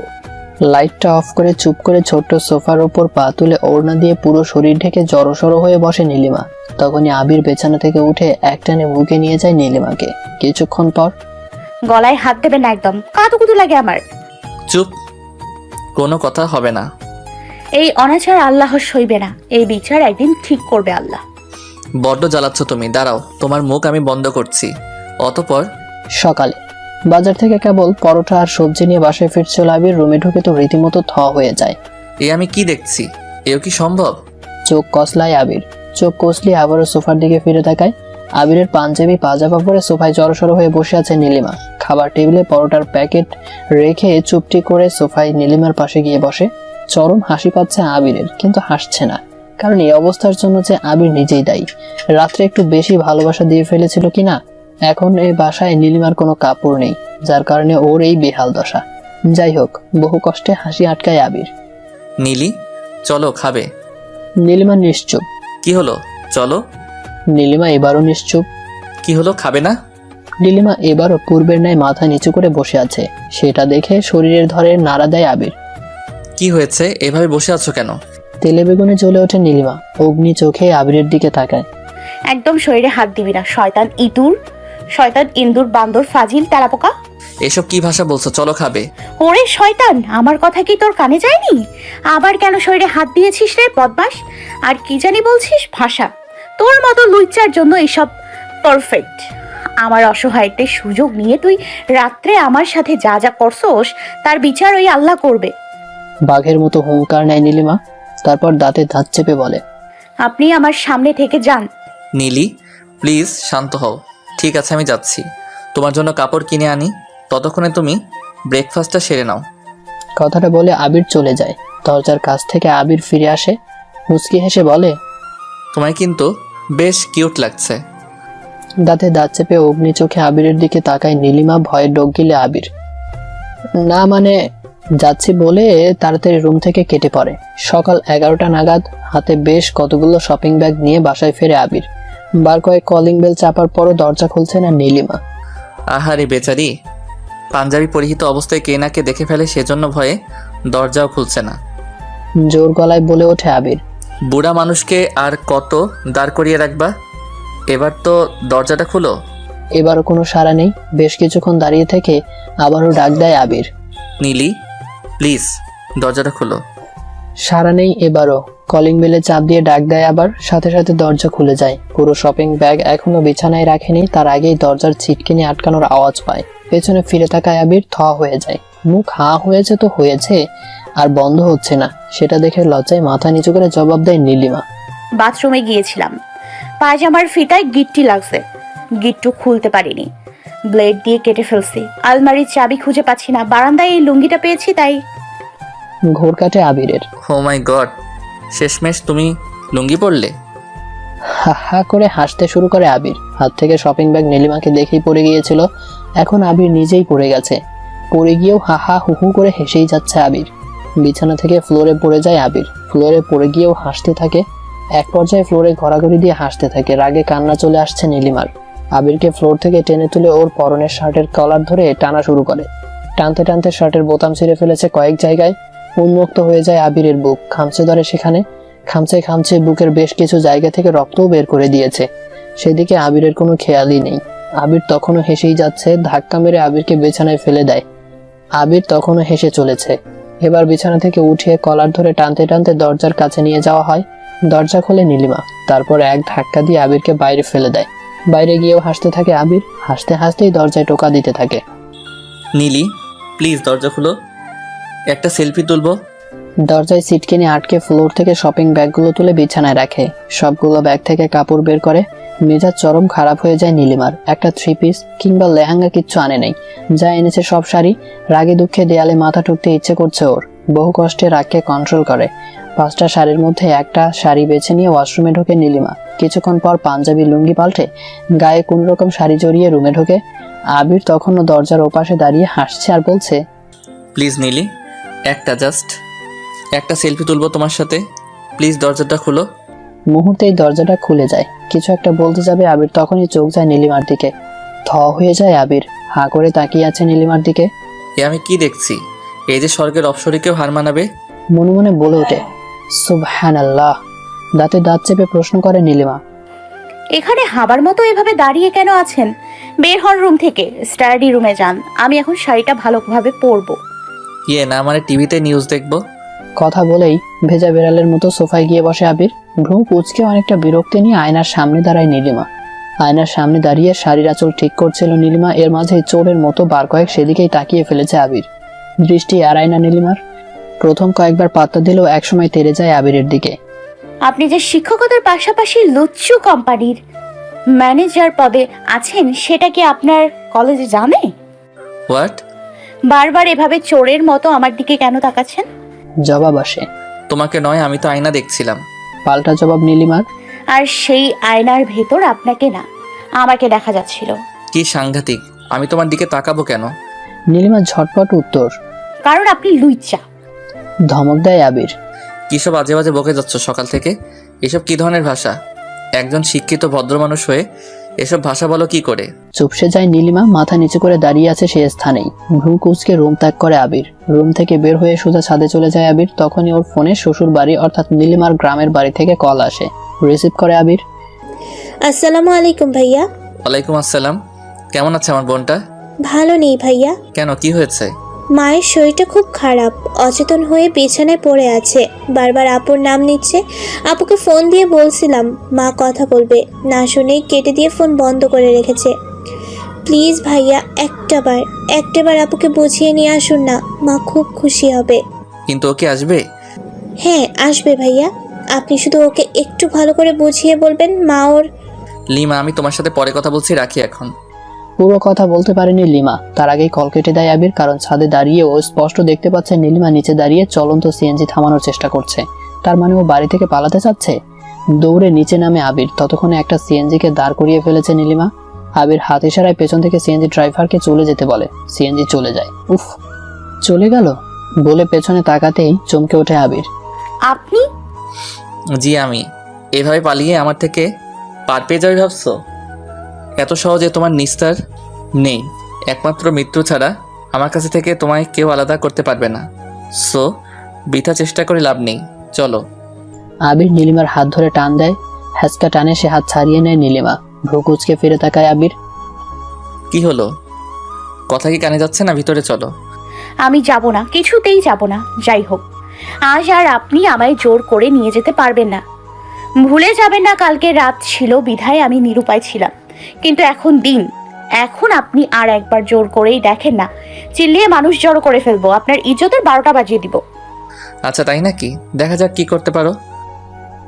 Speaker 2: লাইটটা অফ করে চুপ করে ছোট্ট সোফার উপর পা তুলে ওড়না দিয়ে পুরো শরীর ঢেকে জড়সড় হয়ে বসে নীলিমা। তখনই আবির বিছানা থেকে উঠে একটানে বুকে নিয়ে যায় নীলিমাকে। কিছুক্ষণ পর,
Speaker 3: গলায় হাত দেবেন না, একদম কাতুকুতু লাগে আমার।
Speaker 1: চুপ, কোনো কথা হবে না।
Speaker 3: এই অনাচার আল্লাহ সইবে না, এই বিচার একদিন ঠিক করবে আল্লাহ।
Speaker 1: বড্ড জ্বালাচ্ছ তুমি, দাঁড়াও, তোমার মুখ আমি বন্ধ করছি। অতঃপর
Speaker 2: সকালে বাজার থেকে কেবল পরোটা আর সবজি নিয়ে বাসায় ফিরছিল আবির। রুমে ঢুকে তো রীতিমতো থ হয়ে যায়।
Speaker 1: এ আমি কি দেখছি? এও কি সম্ভব?
Speaker 2: চোখ কসলায় আবির। চোখ কষলি আবারও সোফার দিকে ফিরে তাকায়। আবিরের পাঞ্জাবি পাজামা পরে সোফায় জড়সড় হয়ে বসে আছে নীলিমা। খাবার টেবিলে পরোটার প্যাকেট রেখে চুপটি করে সোফায় নীলিমার পাশে গিয়ে বসে। চরম হাসি পাচ্ছে আবিরের, কিন্তু হাসছে না, কারণ এই অবস্থার জন্য যে আবির নিজেই দায়ী। রাত্রে একটু বেশি ভালোবাসা দিয়ে ফেলেছিল কিনা। এখন এই বাসায় নীলিমার কোনো কাপড় নেই, যার কারণে ওর এই বেহাল দশা। যাই হোক, বহু কষ্টে হাসি আটকায় আবির।
Speaker 1: নীলি, চলো খাবে।
Speaker 2: নীলিমা নিশ্চুপ।
Speaker 1: কি হলো, চলো।
Speaker 2: নীলিমা এবারও নিশ্চুপ।
Speaker 1: কি হলো, খাবে না?
Speaker 2: নীলিমা এবারও পূর্বের ন্যায় মাথা নিচু করে বসে আছে। সেটা দেখে শরীরের ধরে নাড়া দেয় আবির।
Speaker 1: কি হয়েছে, এভাবে বসে আছো কেন?
Speaker 2: তেলে বেগুনে জ্বলে ওঠে নীলিমা, অগ্নি চোখে আবিরের দিকে তাকায়।
Speaker 3: একদম শরীরে হাত দিবি না, শয়তান ইঁদুর, শয়তান ইন্দুর, বান্দর, ফাজিল, তেলাপোকা।
Speaker 1: এসব কি ভাষা বলছো, চলো খাবে।
Speaker 3: ওরে শয়তান, আমার কথা কি তোর কানে যায়নি? আবার কেন শরীরে হাত দিয়েছিস রে বদমাস? আর কি জানি বলছিস ভাষা? তোর মতো লুচ্চার জন্য এসব পারফেক্ট। আমার অসহায়ত্বের সুযোগ নিয়ে তুই রাত্রে আমার সাথে যা যা করছোস তার বিচার ওই আল্লাহ করবে।
Speaker 2: বাঘের মতো হুঙ্কার নেয় নীলিমা, তারপর দাঁতে দাঁত চেপে বলে,
Speaker 3: আপনি আমার সামনে থেকে যান।
Speaker 1: নীলি, প্লিজ শান্ত হও। ঠিক আছে, আমি যাচ্ছি। তোমার জন্য কাপড় কিনে আনি, ততক্ষণে তুমি ব্রেকফাস্টটা সেরে নাও।
Speaker 2: কথাটা বলে আবির চলে যায়। দরজার কাছ থেকে আবির ফিরে আসে, মুচকি হেসে বলে,
Speaker 1: তোমায় কিন্তু বেশ কিউট লাগছে।
Speaker 2: দাঁতে দাঁত চেপে অগ্নি চোখে আবিরের দিকে তাকায় নীলিমা। ভয়ে ডোক গিলে আবির। না মানে, যাচ্ছি বলে তাড়াতাড়ি রুম থেকে কেটে পড়ে। সকাল 11টা নাগাদ হাতে বেশ কতগুলো শপিং ব্যাগ নিয়ে বাসায় ফেরে আবির। বার কয়েক কলিং বেল চাপার পরও দরজা খুলছে না নীলিমা।
Speaker 1: আহারে বেচারি, পাঞ্জাবি পরিহিত অবস্থায় কে না কে দেখে ফেলে, সেজন্য ভয়ে দরজাও খুলছে না।
Speaker 2: জোর গলায় বলে ওঠে আবির।
Speaker 1: বুড়া মানুষকে আর কত দাঁড় করিয়ে রাখবা? এবার তো দরজাটা খুলো।
Speaker 2: এবারও কোনো সাড়া নেই। বেশ কিছুক্ষণ দাঁড়িয়ে থেকে আবারও ডাক দেয় আবির।
Speaker 1: নীলি, প্লিজ দরজাটা খুলো।
Speaker 2: সাড়া নেই এবারও। কলিং বেলে চাপ দিয়ে ডাক দেয় আবার, সাথে সাথে দরজা খুলে যায়। পুরো শপিং ব্যাগ এখনো বিছানায় রাখেনি, তার আগেই দরজার ছিটকিনি আটকানোর আওয়াজ পায়। পেছনে ফিরে তাকায় আবির, থ হয়ে যায়। মুখ হা হয়েছে তো হয়েছে, আর বন্ধ হচ্ছে না। সেটা দেখে লজ্জায় মাথা নিচু করে জবাব দেয় নীলিমা।
Speaker 3: বাথরুমে গিয়েছিলাম, পায়জামার ফিতায় গিট্টি লাগছে, গিট্টু খুলতে পারিনি, ব্লেড দিয়ে কেটে ফেলছি। আলমারির চাবি খুঁজে পাচ্ছি না, বারান্দায় এই লুঙ্গিটা পেয়েছি তাই।
Speaker 2: ঘোর কাটে আবিরের।
Speaker 1: ও মাই গড, শেষমেশ তুমি লুঙ্গি পরলে?
Speaker 2: হা হা করে হাসতে শুরু করে আবির। হাত থেকে শপিং ব্যাগ নীলিমাকে দেখেই পড়ে গিয়েছিল, এখন আবির নিজেই পড়ে গেছে। পড়ে গিয়েও হা হা হু হু করে হেসেই যাচ্ছে আবির। বিছানা থেকে ফ্লোরে পড়ে যায় আবির। ফ্লোরে পড়ে গিয়েও হাসতে থাকে। এক পর্যায়ে ফ্লোরে ঘোরাঘুরি দিয়ে হাসতে থাকে। রাগে কান্না চলে আসছে নীলিমার। আবিরকে ফ্লোর থেকে টেনে তুলে ওর পরনের শার্টের কলার ধরে টানা শুরু করে। টানতে টানতে শার্টের বোতাম ছিঁড়ে ফেলেছে কয়েক জায়গায়। উন্মুক্ত হয়ে যায় আবিরের বুক, খামচে ধরে সেখানে। খামচে খামচে বুকের বেশ কিছু জায়গা থেকে রক্তও বের করে দিয়েছে। সেদিকে আবিরের কোনো খেয়ালই নেই। আবির তখনও হেসেই যাচ্ছে। ধাক্কা মেরে আবিরকে বিছানায় ফেলে দেয়। আবির তখনও হেসে চলেছে। এবার বিছানা থেকে উঠিয়ে কলার ধরে টানতে টানতে দরজার কাছে নিয়ে যাওয়া হয়। দরজা খোলে নীলিমা, তারপর এক ধাক্কা দিয়ে আবিরকে বাইরে ফেলে দেয়। বাইরে গিয়েও হাসতে থাকে আবির। হাসতে হাসতেই দরজায় টোকা দিতে থাকে।
Speaker 1: নীলি, প্লিজ দরজা খুলো, একটা সেলফি তুলবো।
Speaker 2: দরজায় সিটকিনি আটকে ফ্লোর থেকে শপিং ব্যাগগুলো তুলে বিছানায় রাখে। সবগুলো ব্যাগ থেকে কাপড় বের করে। মেজাজ চরম খারাপ হয়ে যায় নীলিমার। একটা 3 পিস কিংবা লেহেঙ্গা কিচ্ছু আনে নেই। যা এনেছে সব শাড়ি। রাগে দুঃখে দেয়ালে মাথা ঠুকতে ইচ্ছে করছে ওর। বহু কষ্টে রাগকে কন্ট্রোল করে। 5টা শাড়ির মধ্যে একটা শাড়ি বেছে নিয়ে ওয়াশরুমে ঢোকে নীলিমা। কিছুক্ষণ পর পাঞ্জাবি লুঙ্গি পাল্টে গায়ে কোন রকম শাড়ি জড়িয়ে রুমে ঢোকে। আবির তখনও দরজার ওপাশে দাঁড়িয়ে হাসছে আর বলছে,
Speaker 1: প্লিজ নীলি, একটা সেলফি তুলবো তোমার সাথে, প্লিজ দরজাটা খুলো।
Speaker 2: মুহূর্তেই দরজাটা খুলে যায়। কিছু একটা বলতে যাবে আবির, তখনই চোখ যায় নীলিমার দিকে। থ হয়ে যায় আবির, হা করে তাকিয়ে আছে নীলিমার দিকে।
Speaker 1: এ আমি কি দেখছি? এই যে স্বর্গের অপ্সরীকেও হার মানাবে।
Speaker 2: মনে মনে বলে ওঠে, সুবহানাল্লাহ। দাঁতে দাঁত চেপে প্রশ্ন করে নীলিমা,
Speaker 3: এখানে হাবার মতো এভাবে দাঁড়িয়ে কেন আছেন? বের হন রুম থেকে, স্টাডি রুমে যান। আমি এখন শাড়িটা ভালোভাবে পরবো।
Speaker 1: ইয়ে না, মানে টিভিতে নিউজ দেখবো।
Speaker 2: কথা বলেই ভেজা বেড়ালের মতো সোফায় গিয়ে বসে আবির। ভ্রু কুচকে অনেকটা বিরক্তি নিয়ে আয়নার সামনে দাঁড়ায় নীলিমা। আয়নার সামনে দাঁড়িয়ে শাড়ির আঁচল ঠিক করছিল নীলিমা। এর মাঝে চোরের মতো বার কয়েক সেদিকেই তাকিয়ে ফেলেছে আবির। দৃষ্টি এড়ায় না নীলিমার। প্রথম কয়েকবার পাত্তা দিলেও একসময় তেড়ে যায় আবিরের দিকে।
Speaker 3: আপনি যে শিক্ষকতার পাশাপাশি লুচ্চু কোম্পানির ম্যানেজার পদে আছেন সেটা কি আপনার কলেজে জানে?
Speaker 1: হোয়াট?
Speaker 3: বারবার এভাবে চোরের মতো আমার দিকে কেন তাকাচ্ছেন?
Speaker 2: জবাব আসে।
Speaker 1: তোমাকে নয়, আমি তো আয়না দেখছিলাম।
Speaker 2: পাল্টা জবাব নীলিমার।
Speaker 3: আর সেই আয়নার ভেতর আপনাকে না, আমাকে দেখা যাচ্ছিল।
Speaker 1: কি সাংঘাতিক! আমি তোমার দিকে তাকাবো কেন?
Speaker 2: নীলিমার ঝটপট উত্তর।
Speaker 3: কারণ আপনি লুইচা।
Speaker 2: ধমক দেয় আবির।
Speaker 1: কিসব বাজে বাজে বকে যাচ্ছ সকাল থেকে? এসব কি ধরনের ভাষা? একজন শিক্ষিত ভদ্র মানুষ হয়ে এসব ভাষা বলো কি করে?
Speaker 2: চুপসে যায় নীলিমা, মাথা নিচু করে দাঁড়িয়ে আছে সেই স্থানেই। ভ্রু কুঁচকে রুম ত্যাগ করে আবির। রুম থেকে বের হয়ে সোজা ছাদে চলে যায় আবির। তখনই ওর ফোনে শ্বশুর বাড়ি অর্থাৎ নীলিমার গ্রামের বাড়ি থেকে কল আসে। রিসিভ করে আবির।
Speaker 8: আসসালামু আলাইকুম ভাইয়া।
Speaker 1: ওয়ালাইকুম আসসালাম। কেমন আছে আমার বোনটা?
Speaker 8: ভালো নেই ভাইয়া,
Speaker 1: কেন, কি হয়েছে?
Speaker 8: মায়ের শরীরটা খুব খারাপ, অচেতন হয়ে বিছানায় পড়ে আছে, বারবার আপুর নাম নিচ্ছে। আপুকে ফোন দিয়ে বলছিলাম মা কথা বলবে, না শুনেই কেটে দিয়ে ফোন বন্ধ করে রেখেছে। প্লিজ ভাইয়া একটাবার আপুকে বুঝিয়ে নিয়ে আসুন না, মা খুব খুশি হবে।
Speaker 1: কিন্তু ওকে আসবে?
Speaker 8: হ্যাঁ আসবে ভাইয়া, আপনি শুধু ওকে একটু ভালো করে বুঝিয়ে বলবেন মা ওর।
Speaker 1: লিমা, আমি তোমার সাথে পরে কথা বলছি, রাখি এখন।
Speaker 2: পুরো কথা বলতে পারেনি লিমা, তার আগেই কল কেটে দেয় আবির। কারণ ছাদে দাঁড়িয়ে ও স্পষ্ট দেখতে পাচ্ছে নীলিমা নিচে দাঁড়িয়ে চলন্ত সিএনজি থামানোর চেষ্টা করছে। তার মানে ও বাড়ি থেকে পালাতে চাচ্ছে। দৌড়ে নিচে নামে আবির। ততক্ষণে একটা সিএনজিকে দাঁড় করিয়ে ফেলেছে নীলিমা। আবির হাত ইশারায় পেছন থেকে সিএনজি ড্রাইভারকে চলে যেতে বলে। সিএনজি চলে যায়। উফ, চলে গেল বলে পেছনে তাকাতেই চমকে ওঠে আবির।
Speaker 3: আপনি?
Speaker 1: জি আমি। এভাবে পালিয়ে আমার থেকে পার পেয়ে যাবে ভাবছো? এত সহজে তোমার নিস্তার নেই। একমাত্র মৃত্যু ছাড়া আমার কাছে থেকে তোমায় কেউ আলাদা করতে পারবে না। সো বৃথা চেষ্টা করে লাভ নেই, চলো।
Speaker 2: আবির নীলিমার হাত ধরে টান দেয়। হ্যাচকা টানে সে হাত ছাড়িয়ে নেয় নীলিমা। ভ্রু কুঁচকে ফিরে তাকায় আবির।
Speaker 1: কি হলো? কথা কি কানে যাচ্ছে না? ভিতরে চলো।
Speaker 3: আমি যাব না, কিছুতেই যাব না। যাই হোক, আজ আর আপনি আমায় জোর করে নিয়ে যেতে পারবেন না। ভুলে যাবেন না কালকে রাত ছিল বিধায় আমি নিরুপায় ছিলাম, কিন্তু এখন দিন। এখন আপনি আর একবার জোর করেই দেখেন না, চিল্লিয়ে মানুষ জড়ো করে ফেলবো, আপনার ইজ্জতের 12টা বাজিয়ে দিব।
Speaker 1: আচ্ছা তাই নাকি? দেখা যাক কি করতে পারো।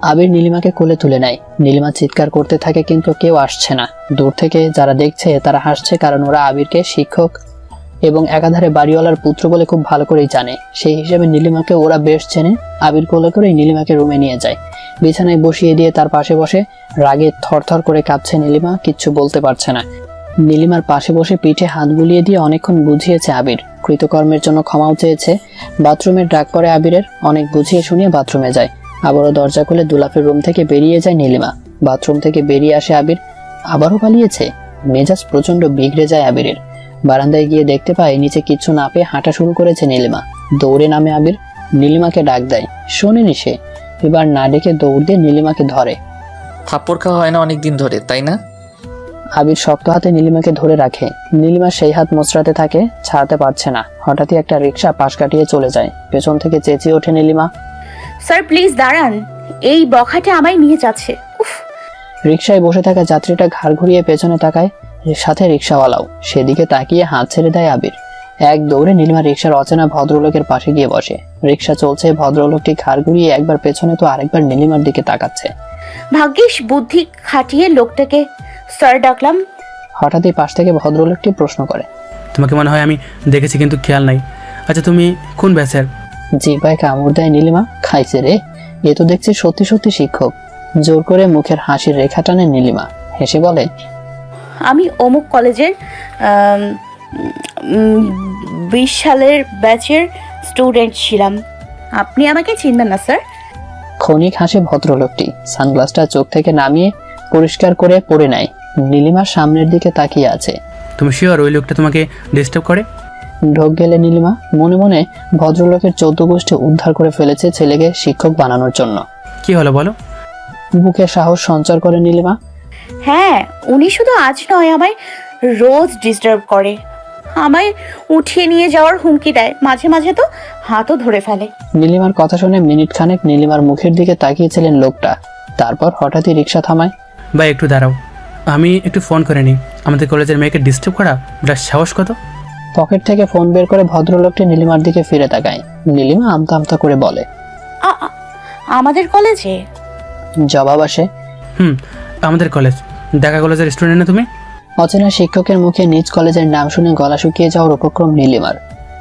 Speaker 2: আবির নীলিমাকে কোলে তুলে নেয়। নীলিমা চিৎকার করতে থাকে কিন্তু কেউ আসছে না। দূর থেকে যারা দেখছে তারা হাসছে, কারণ ওরা আবিরকে শিক্ষক এবং একাধারে বাড়িওয়ালার পুত্র বলে খুব ভালো করেই জানে। সেই হিসেবে নীলিমাকে ওরা বেশ চেনে। আবির কোলে করেই নীলিমাকে রুমে নিয়ে যায়। বিছানায় বসিয়ে দিয়ে তার পাশে বসে রাগে থরথর করে কাঁপছে নীলিমা, কিচ্ছু বলতে পারছে না। নীলিমার পাশে বসে পিঠে হাত বুলিয়ে দিয়ে অনেকক্ষণ বুঝিয়েছে আবির। কৃতকর্মের জন্য ক্ষমাও চেয়েছে। বাথরুমের ডাক পড়ে আবিরের। অনেক বুঝিয়ে শুনিয়ে বাথরুমে যায়। আবারও দরজা খুলে দুলাফের রুম থেকে বেরিয়ে যায় নীলিমা। বাথরুম থেকে বেরিয়ে আসে আবির। আবারও পালিয়েছে। মেজাজ প্রচন্ড বিগড়ে যায় আবিরের। বারান্দায় গিয়ে দেখতে পায় নিচে কিচ্ছু না পেয়ে হাঁটা শুরু করেছে নীলিমা। দৌড়ে নামে আবির। নীলিমাকে ডাক দেয়, শোনেনি সে। এবার না ডেকে দৌড় দিয়ে নীলিমাকে ধরে।
Speaker 1: থাপ্পড় খাওয়া হয় না অনেক দিন ধরে, তাই না?
Speaker 2: আবির শক্ত হাতে নীলিমাকে ধরে রাখে। নীলিমা সেই হাত মোচড়াতে থাকে, ছাড়তে পারছে না। হঠাৎই একটা রিকশা পাশ কাটিয়ে চলে যায়। পেছন থেকে চেঁচিয়ে ওঠে নীলিমা,
Speaker 3: স্যার প্লিজ দাঁড়ান, এই বখাটে আমায় নিয়ে যাচ্ছে। উফ!
Speaker 2: রিকশায় বসে থাকা যাত্রীটা ঘাড় ঘুরিয়ে পেছনে তাকায়, সাথে রিকশাওয়ালাও। সেদিকে তাকিয়ে হাত ছেড়ে দেয় আবির। এক দৌড়ে নীলিমা রিকশার অচেনা ভদ্রলোকের পাশে গিয়ে বসে। রিকশা চলছে, ভদ্রলোকটি ঘাড় ঘুরিয়ে একবার পেছনে তো আরেকবার নীলিমার দিকে তাকাচ্ছে।
Speaker 3: ভাগ্যিস বুদ্ধি খাটিয়ে লোকটাকে স্যার ডাকলাম।
Speaker 2: হঠাৎই পাশ থেকে ভদ্রলোকটি প্রশ্ন করে,
Speaker 9: তোমাকে মনে হয় আমি দেখেছি কিন্তু খেয়াল নাই। আচ্ছা তুমি কোন ব্যাচের?
Speaker 2: জিহ্বায় কামড় দেয় নীলিমা। খাইছে রে, এ তো দেখছি সত্যি সত্যি শিক্ষক। জোর করে মুখের হাসির রেখা টানে নীলিমা। হেসে বলে,
Speaker 3: আমি অমুক কলেজের 20 সালের ব্যাচের স্টুডেন্ট ছিলাম। আপনি আমাকে চিনবেন না স্যার?
Speaker 2: ক্ষণিক হাসে ভদ্রলোকটি। সানগ্লাসটা চোখ থেকে নামিয়ে পরিষ্কার করে পরে নেয়। নীলিমার সামনের দিকে তাকিয়ে আছে।
Speaker 9: তুমি শিওর ওই লোকটা তোমাকে ডিস্টার্ব করে?
Speaker 2: ঢোক গেলে নীলিমা মনে মনে ভদ্রলোকের 14 গোষ্ঠী উদ্ধার করে ফেলেছে ছেলেকে শিক্ষক বানানোর জন্য।
Speaker 9: কি হলো বলো?
Speaker 2: বুকে সাহস সঞ্চার করে নীলিমা।
Speaker 3: হ্যাঁ, উনি শুধু আজ নয়, আমায় রোজ ডিস্টার্ব করে। আমায় উঠিয়ে নিয়ে যাওয়ার হুমকি দেয়, মাঝে মাঝে তো হাতও ধরে ফেলে।
Speaker 2: নীলিমার কথা শুনে মিনিট খানেক নীলিমার মুখের দিকে তাকিয়েছিলেন লোকটা। তারপর হঠাৎই রিকশা থামায়।
Speaker 9: ভাই একটু দাঁড়াও, আমি একটু ফোন করে নিই। আমাদের কলেজের মেয়েকে ডিস্টার্ব করা ওটা সাহস কত?
Speaker 2: পকেট থেকে ফোন বের করে ভদ্রলোকটি নীলিমার দিকে ফিরে তাকায়। নীলিমা আমতা আমতা করে বলে,
Speaker 3: আমাদের কলেজে?
Speaker 2: জবাব আসে,
Speaker 9: আমাদের কলেজ। ঢাকা কলেজের স্টুডেন্ট না তুমি?
Speaker 2: অচেনা শিক্ষকের মুখে নিজ কলেজের নাম শুনে গলা শুকিয়ে যাওয়ার উপক্রম নীলিমার।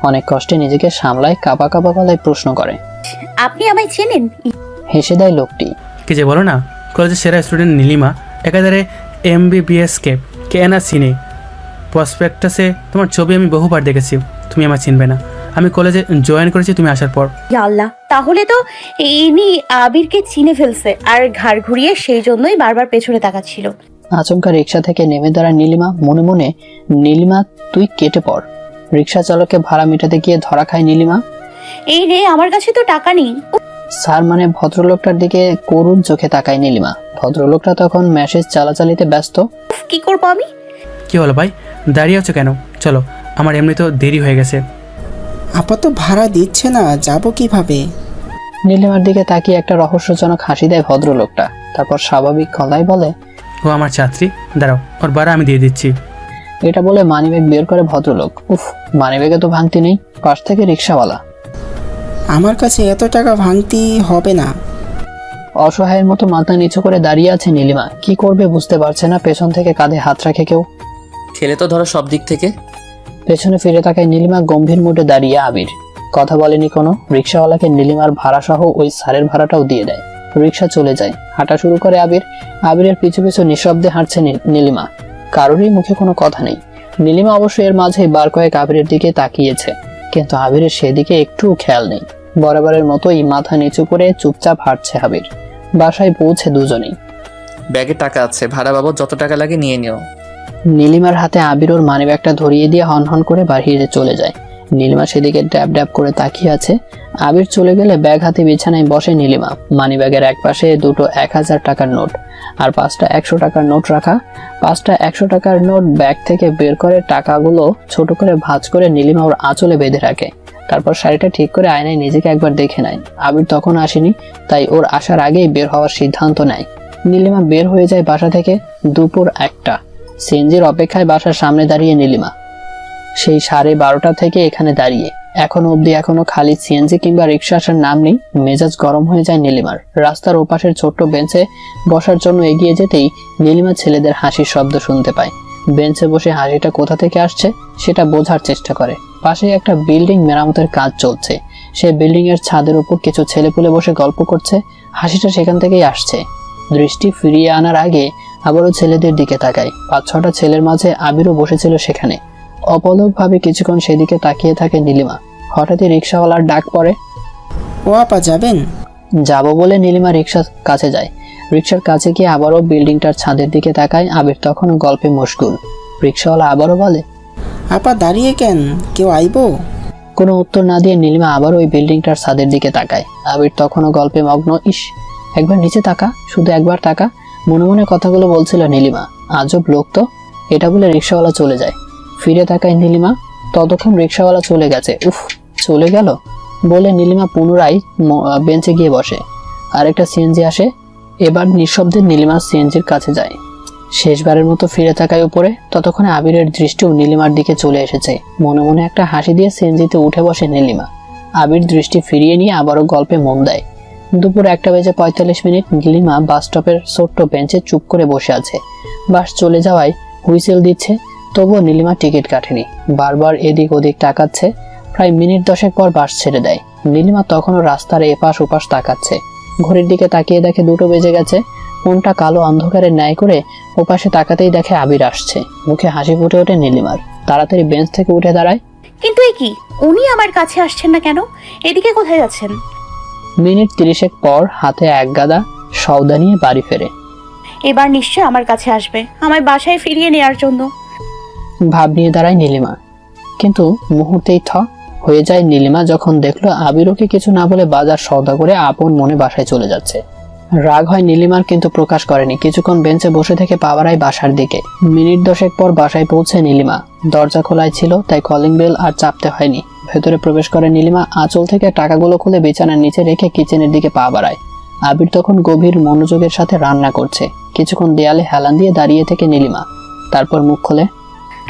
Speaker 2: অনেক কষ্টে নিজেকে সামলায়, কাঁপা কাঁপা গলায় প্রশ্ন করে।
Speaker 3: আপনি আমায় চেনেন?
Speaker 2: হেসে দেয় লোকটি।
Speaker 9: কি যে বলো না, কলেজের সেরা স্টুডেন্ট নীলিমা, একাধারে MBBS কে না চিনি। প্রসপেক্টাসে তোমার ছবি আমি বহুবার দেখেছি, তুমি আমার চিনবে না। আমি কলেজে জয়েন করেছি তুমি আসার পর।
Speaker 3: ইয়া আল্লাহ, তাহলে তো ইনি আবিরকে চিনে ফেলছে আর ঘাড় ঘুরিয়ে সেই জন্যই বারবার পেছনে তাকাচ্ছিল।
Speaker 2: আচমকা রিক্সা থেকে নেমে দাঁড়ায় নীলিমা। মনে মনে, নীলিমা তুই কেটে পড়। রিক্সা চালককে ভাড়া মেটাতে গিয়ে ধরা খায় নীলিমা।
Speaker 3: এই রে, আমার কাছে তো টাকা নেই।
Speaker 2: স্যার মানে ভদ্রলোকটার দিকে করুণ চোখে তাকায় নীলিমা। ভদ্রলোকটা তখন মেসেজ চালাচালিতে ব্যস্ত।
Speaker 3: কি করবো আমি?
Speaker 9: কি হলো ভাই, দাঁড়িয়ে আছো কেন? চলো, আমার এমনি তো দেরি হয়ে গেছে।
Speaker 10: আপা তো ভাড়া দিচ্ছে না, যাব কিভাবে?
Speaker 2: নীলিমার দিকে তাকিয়ে একটা রহস্যজনক হাসি দেয় ভদ্রলোকটা। তারপর স্বাভাবিক গলায় বলে,
Speaker 9: ও আমার ছাত্রী, দাঁড়াও, ওর ভাড়া আমি দিয়ে দিচ্ছি।
Speaker 2: এটা বলে মানিব্যাগ বের করে ভদ্রলোক। উফ, মানিব্যাগে তো ভাঙতি নেই। পাশ থেকে রিক্সাওয়ালা,
Speaker 10: আমার কাছে এত টাকা ভাঙতি হবে না।
Speaker 2: অসহায়ের মতো মাথা নিচু করে দাঁড়িয়ে আছে নীলিমা। কি করবে বুঝতে পারছে না। পেছন থেকে কাঁধে হাত রাখে কেউ।
Speaker 1: ঠেলে তো ধরো সব দিক থেকে।
Speaker 2: পেছনে ফিরে তাকায় নীলিমা। গম্ভীর মুডে দাঁড়িয়ে আবির। কথা বলেনি কোনো। রিক্সাওয়ালাকে নীলিমার ভাড়া সহ ওই স্যারের ভাড়াটাও দিয়ে দেয়। রিক্সা চলে যায়। হাঁটা শুরু করে আবির। আবিরের পিছু পিছু নিঃশব্দে হাঁটছে নীলিমা। কারোরই মুখে কোনো কথা নেই। নীলিমা অবশ্য এর মাঝে বার কয়েক আবিরের দিকে তাকিয়েছে, কিন্তু আবিরের সেদিকে একটু খেয়াল নেই। বরাবরের মতোই মাথা নিচু করে চুপচাপ হাঁটছে আবির। বাসায় পৌঁছে দুজনেই।
Speaker 1: ব্যাগে টাকা আছে, ভাড়া বাবদ যত টাকা লাগে নিয়ে নিও।
Speaker 2: নীলিমার হাতে আবির ওর মানিব্যাগটা ধরিয়ে দিয়ে হনহন করে বাহিরে চলে যায়। নীলিমা সেদিকে ড্যাব ড্যাব করে তাকিয়ে আছে। আবির চলে গেলে ব্যাগ হাতে বিছানায় বসে নীলিমা। মানিব্যাগের এক পাশে দুটো 1000 টাকার নোট আর 5টা 100 টাকার নোট রাখা। 5টা 100 টাকার নোট ব্যাগ থেকে বের করে টাকাগুলো ছোট করে ভাঁজ করে নীলিমা ওর আঁচলে বেঁধে রাখে। তারপর শাড়িটা ঠিক করে আয়নায় নিজেকে একবার দেখে নেয়। আবির তখন আসেনি, তাই ওর আসার আগেই বের হওয়ার সিদ্ধান্ত নেয়। নীলিমা বের হয়ে যায় বাসা থেকে। দুপুর 1টা। সিএনজির অপেক্ষায় বাসার সামনে দাঁড়িয়ে নীলিমা। সেই 12:30 থেকে এখানে দাঁড়িয়ে। এখনো অবধি খালি সিএনজি কিংবা রিক্সা আসার নাম নেই। মেজাজ গরম হয়ে যায় নীলিমার। রাস্তার ওপাশের ছোট্ট বেঞ্চে বসার জন্য এগিয়ে যেতেই নীলিমা ছেলেদের হাসির শব্দ শুনতে পায়। বেঞ্চে বসে হাসিটা কোথা থেকে আসছে সেটা বোঝার চেষ্টা করে। পাশে একটা বিল্ডিং মেরামতের কাজ চলছে। সেই বিল্ডিং এর ছাদের উপর কিছু ছেলেপুলে বসে গল্প করছে। হাসিটা সেখান থেকেই আসছে। দৃষ্টি ফিরিয়ে আনার আগে আবারও ছেলেদের দিকে তাকায়। 5-6টা ছেলের মাঝে আবিরও বসেছিল সেখানে। অপলকভাবে কিছুক্ষণ সেদিকে তাকিয়ে থাকে নীলিমা। হঠাৎই রিক্সাওয়ালার ডাক পড়ে,
Speaker 10: ও আপা যাবেন?
Speaker 2: যাবো বলে নীলিমা রিক্সার কাছে যায়। রিক্সার কাছে গিয়ে আবারও বিল্ডিংটার ছাদের দিকে তাকায়। আবির তখনও গল্পে মশগুল। রিক্সাওয়ালা আবারও বলে,
Speaker 10: আপা দাঁড়িয়ে কেন, কেউ আইবো?
Speaker 2: কোনো উত্তর না দিয়ে নীলিমা আবার ওই বিল্ডিংটার ছাদের দিকে তাকায়। আবির তখনও গল্পে মগ্ন। ইস, একবার নিচে তাকা, শুধু একবার তাকা। মনে মনে কথাগুলো বলছিল নীলিমা। আজব লোক তো। এটা বলে রিক্সাওয়ালা চলে যায়। ফিরে তাকায় নীলিমা। ততক্ষণ রিক্সাওয়ালা চলে গেছে। উফ, চলে গেল বলে নীলিমা পুনরায় বেঞ্চে গিয়ে বসে। আরেকটা সিএনজি আসে। এবার নিঃশব্দে নীলিমা সিএনজির কাছে যায়। শেষবারের মতো ফিরে তাকায় উপরে। ততক্ষণে আবিরের দৃষ্টিও নীলিমার দিকে চলে এসেছে। মনে মনে একটা হাসি দিয়ে সিএনজিতে উঠে বসে নীলিমা। আবির দৃষ্টি ফিরিয়ে নিয়ে আবারও গল্পে মন দেয়। দুপুর 1:45। নীলিমা বাস স্টপের ছোট্ট বেঞ্চে চুপ করে বসে আছে। বাস চলে যাওয়ায় হুইসেল দিচ্ছে, তবুও নীলিমা টিকিট কাটেনি। বারবার এদিক ওদিক তাকাচ্ছে। প্রায় মিনিট 10 পর বাস ছেড়ে দেয়। নীলিমা তখনও রাস্তার এপাশ ওপাশ তাকাচ্ছে। ঘড়ির দিকে তাকিয়ে দেখে 2টো বেজে গেছে। মনটা কালো অন্ধকারের ন্যায় করে ওপাশে তাকাতেই দেখে আবির আসছে। মুখে হাসি ফুটে ওঠে নীলিমার। তাড়াতাড়ি বেঞ্চ থেকে উঠে দাঁড়ায়।
Speaker 3: কিন্তু এ কি, উনি আমার কাছে আসছেন না কেন? এদিকে কোথায় যাচ্ছেন?
Speaker 2: মিনিট 30 পর হাতে এক গাদা সওদা নিয়ে বাড়ি ফেরে।
Speaker 3: এবার নিশ্চয় আমার কাছে আসবে, আমায় বাসায় ফিরিয়ে নেওয়ার জন্য।
Speaker 2: ভাব নিয়ে দাঁড়ায় নীলিমা, কিন্তু মুহূর্তেই হয়ে যায় নীলিমা যখন দেখলো আবির ওকে কিছু না বলে বাজার সওদা করে আপন মনে বাসায় চলে যাচ্ছে। রাগ হয় নীলিমার, কিন্তু প্রকাশ করেনি। কিছুক্ষণ বেঞ্চে বসে থেকে পা বাড়ায় বাসার দিকে। মিনিট 10 পর বাসায় পৌঁছে নীলিমা। দরজা খোলাই ছিল, তাই কলিং বেল আর চাপতে হয়নি। ভেতরে প্রবেশ করে নীলিমা। আঁচল থেকে টাকাগুলো খুলে বিছানার নিচে রেখে কিচেনের দিকে পা বাড়ায়। আবির তখন গভীর মনোযোগের সাথে রান্না করছে। কিছুক্ষণ দেয়ালে হেলান দিয়ে দাঁড়িয়ে থেকে নীলিমা। তারপর মুখ খোলে,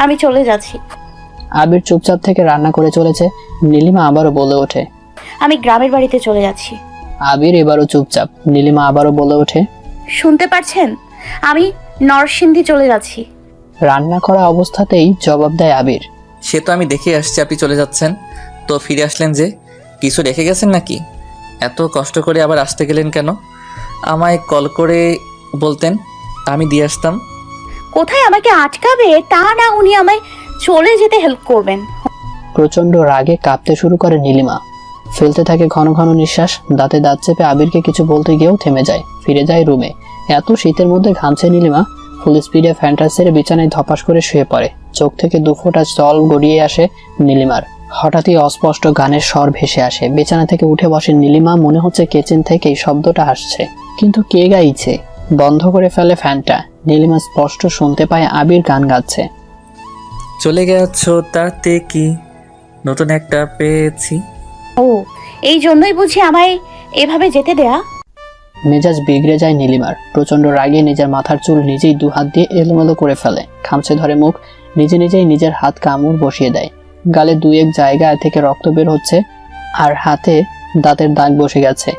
Speaker 3: আমি চলে যাচ্ছি।
Speaker 2: আবির চুপচাপ থেকে রান্না করে চলেছে। নীলিমা আবারও বলে ওঠে,
Speaker 3: আমি গ্রামের বাড়িতে চলে যাচ্ছি।
Speaker 2: আবির এবারও চুপচাপ। নীলিমা আবারও বলে ওঠে,
Speaker 3: শুনতে পারছেন? আমি নরসিংদী চলে যাচ্ছি।
Speaker 2: রান্না করা অবস্থাতেই জবাব দেয় আবির।
Speaker 1: সে তো আমি দেখে আসছি আপনি চলে যাচ্ছেন, তো ফিরে আসলেন যে? কিছু রেখে গেছেন নাকি? এত কষ্ট করে আবার আসতে গেলেন কেন? আমায় কল করে বলতেন, আমি দিয়ে আসতাম।
Speaker 3: কোথায় আমাকে আটকাবে তা না, উনি আমায় চলে যেতে হেল্প করবেন।
Speaker 2: প্রচণ্ড রাগে কাঁপতে শুরু করে নীলিমা। ফেলতে থাকে ঘন ঘন নিঃশ্বাস। দাঁতে দাঁত চেপে আবিরকে কিছু বলতে গিয়েও থেমে যায়, ফিরে যায় রুমে। এত শীতের মধ্যে ঘামছে নীলিমা। ফুল স্পিডে ফ্যানটা ছেড়ে বিছানায় ধপাস করে শুয়ে পড়ে। চোখ থেকে দুফোঁটা জল গড়িয়ে আসে নীলিমার। হঠাৎই অস্পষ্ট গানের স্বর ভেসে আসে। বিছানা থেকে উঠে বসে নীলিমা। মনে হচ্ছে কিচেন থেকে এই শব্দটা আসছে, কিন্তু কে গাইছে? বন্ধ করে ফেলে ফ্যানটা। নীলিমা স্পষ্ট শুনতে পায় আবির গান গাচ্ছে।
Speaker 1: চলে গেছো তাতে কি, নতুন একটা পেয়েছি।
Speaker 3: ও, এই জন্যই বুঝি আমায় এভাবে যেতে দেয়া?
Speaker 2: মেজাজ বিগড়ে যায় নীলিমার। প্রচন্ড রাগে নিজের মাথার চুল নিজেই দু হাত দিয়ে এলোমেলো করে ফেলে। খামচে ধরে মুখ। নিজেই নিজের হাত কামড় বসিয়ে দেয়। গালে দু এক জায়গা থেকে রক্ত বের হচ্ছে, আর হাতে দাঁতের দাগ বসে গেছে।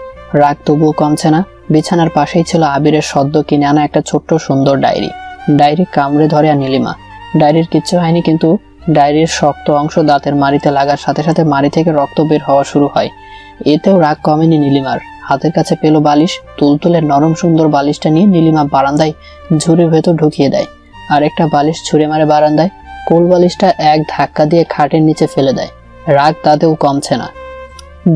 Speaker 2: রাগ তবুও কমছে না। বিছানার পাশেই ছিল আবিরের সদ্য কিনে আনা একটা ছোট্ট সুন্দর ডায়েরি কামড়ে ধরে নীলিমা। ডায়েরির কিচ্ছু হয়নি, কিন্তু ডায়েরির শক্ত অংশ দাঁতের মাড়িতে লাগার সাথে সাথে মাড়ি থেকে রক্ত বের হওয়া শুরু হয়। এতেও রাগ কমেনি নীলিমার। হাতের কাছে পেল বালিশ। তুলতুলে নরম সুন্দর বালিশটা নিয়ে নীলিমা বারান্দায় ঝুড়ির ভেতর ঢুকিয়ে দেয়। আর একটা বালিশ ছুঁড়ে মারে বারান্দায়। কোল বালিশটা এক ধাক্কা দিয়ে খাটের নিচে ফেলে দেয়। রাগ তাতেও কমছে না।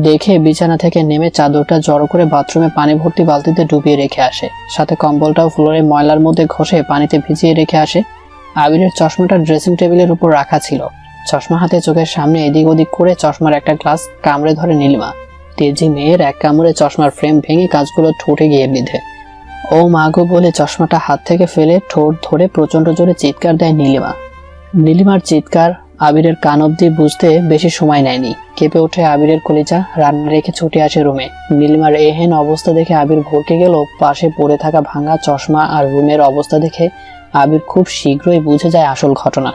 Speaker 2: দেখে বিছানা থেকে নেমে চাদরটা জড়ো করে বাথরুমে পানি ভর্তি বালতিতে ডুবিয়ে রেখে আসে। সাথে কম্বলটাও ফ্লোরে ময়লার মধ্যে ঘষে পানিতে ভিজিয়ে রেখে আসে। আবিরের চশমাটা ড্রেসিং টেবিলের উপর রাখা ছিল। চশমা হাতে চোখের সামনে এদিক ওদিক করে চশমার একটা গ্লাস কামড়ে ধরে নীলিমা। তেজি মেয়ের এক কামড়ে চশমার ফ্রেম ভেঙে কাঁচগুলো ঠোঁটে গিয়ে বিঁধে। ও মাগো বলে চশমাটা হাত থেকে ফেলে ঠোঁট ধরে প্রচন্ড জোরে চিৎকার দেয় নীলিমা। নীলিমার চিৎকার আবিরের কান অব্দি বুঝতে বেশি সময় নেয়নি। কেঁপে ওঠে আবিরের কলিজা। রান্না রেখে ছুটে আসে রুমে। নীলিমার এহেন অবস্থা দেখে আবির ভরকে গেল। পাশে পড়ে থাকা ভাঙা চশমা আর রুমের অবস্থা দেখে আবির খুব শীঘ্রই বুঝে যায় আসল ঘটনা।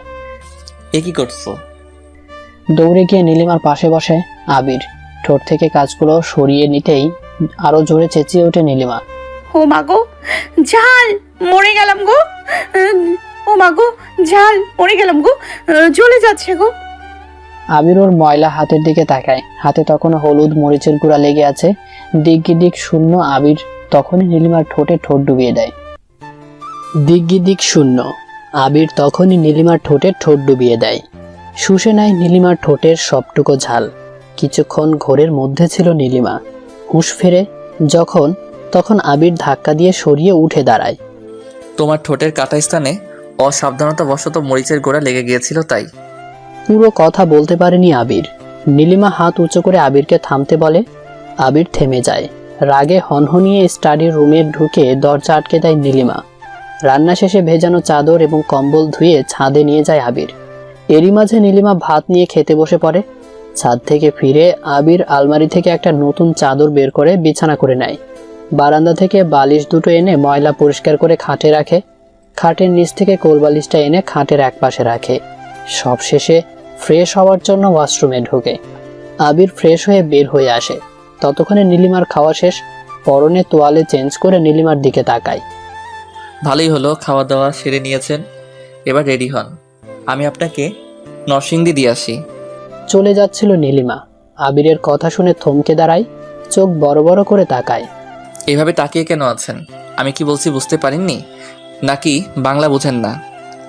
Speaker 1: এ কি করছো?
Speaker 2: দৌড়ে গিয়ে নীলিমার পাশে বসে আবির। ঠোঁট থেকে কাজগুলো সরিয়ে নিতেই আরো জোরে চেঁচিয়ে ওঠে নীলিমা।
Speaker 3: ও মাগো, জাল, মরে গেলাম গো। ও মাগো, জাল, মরে গেলাম গো, জ্বলে যাচ্ছে গো।
Speaker 2: আবির ওর ময়লা হাতের দিকে তাকায়। হাতে তখনও হলুদ মরিচের গুঁড়া লেগে আছে। দিক শূন্য আবির তখনই নীলিমার ঠোঁটে ঠোঁট ডুবিয়ে দেয়। দিক শূন্য আবির তখনই নীলিমার ঠোঁটে ঠোঁট ডুবিয়ে দেয়। শুষে নেয় নীলিমার ঠোঁটের সবটুকু ঝাল। কিছুক্ষণ ঘোরের মধ্যে ছিল নীলিমা। হুঁশ ফেরে যখন, তখন আবির ধাক্কা দিয়ে সরিয়ে উঠে দাঁড়ায়।
Speaker 1: তোমার ঠোঁটের কাটা স্থানে অসাবধানতাবশত মরিচের গোড়া লেগে গিয়েছিল, তাই।
Speaker 2: পুরো কথা বলতে পারেনি আবির। নীলিমা হাত উঁচু করে আবিরকে থামতে বলে। আবির থেমে যায়। রাগে হনহনিয়ে স্টাডি রুমে ঢুকে দরজা আটকে দেয় নীলিমা। রান্না শেষে ভেজানো চাদর এবং কম্বল ধুয়ে ছাদে নিয়ে যায় আবির। এরই মাঝে নীলিমা ভাত নিয়ে খেতে বসে পড়ে। ছাদ থেকে ফিরে আবির আলমারি থেকে একটা নতুন চাদর বের করে বিছানা করে নেয়। বারান্দা থেকে বালিশ দুটো এনে ময়লা পরিষ্কার করে খাটে রাখে। খাটের নিচ থেকে কোল বালিশটা এনে খাটের এক পাশে রাখে। সব শেষে ফ্রেশ হওয়ার জন্য ওয়াশরুমে ঢোকে। আবির ফ্রেশ হয়ে বের হয়ে আসে। ততক্ষণে নীলিমার খাওয়া শেষ। পরনে তোয়ালে চেঞ্জ করে নীলিমার দিকে তাকায়।
Speaker 1: ভালোই হলো, খাওয়া দাওয়া সেরে নিয়েছেন, এবার রেডি হন, আমি আপনাকে নরসিংদী দিয়ে আসি।
Speaker 2: চলে যাচ্ছিল নীলিমা। আবিরের কথা শুনে থমকে দাঁড়ায়। চোখ বড় বড় করে তাকায়।
Speaker 1: এভাবে তাকিয়ে কেন আছেন? আমি কি বলছি বুঝতে পারেননি নাকি বাংলা বোঝেন না?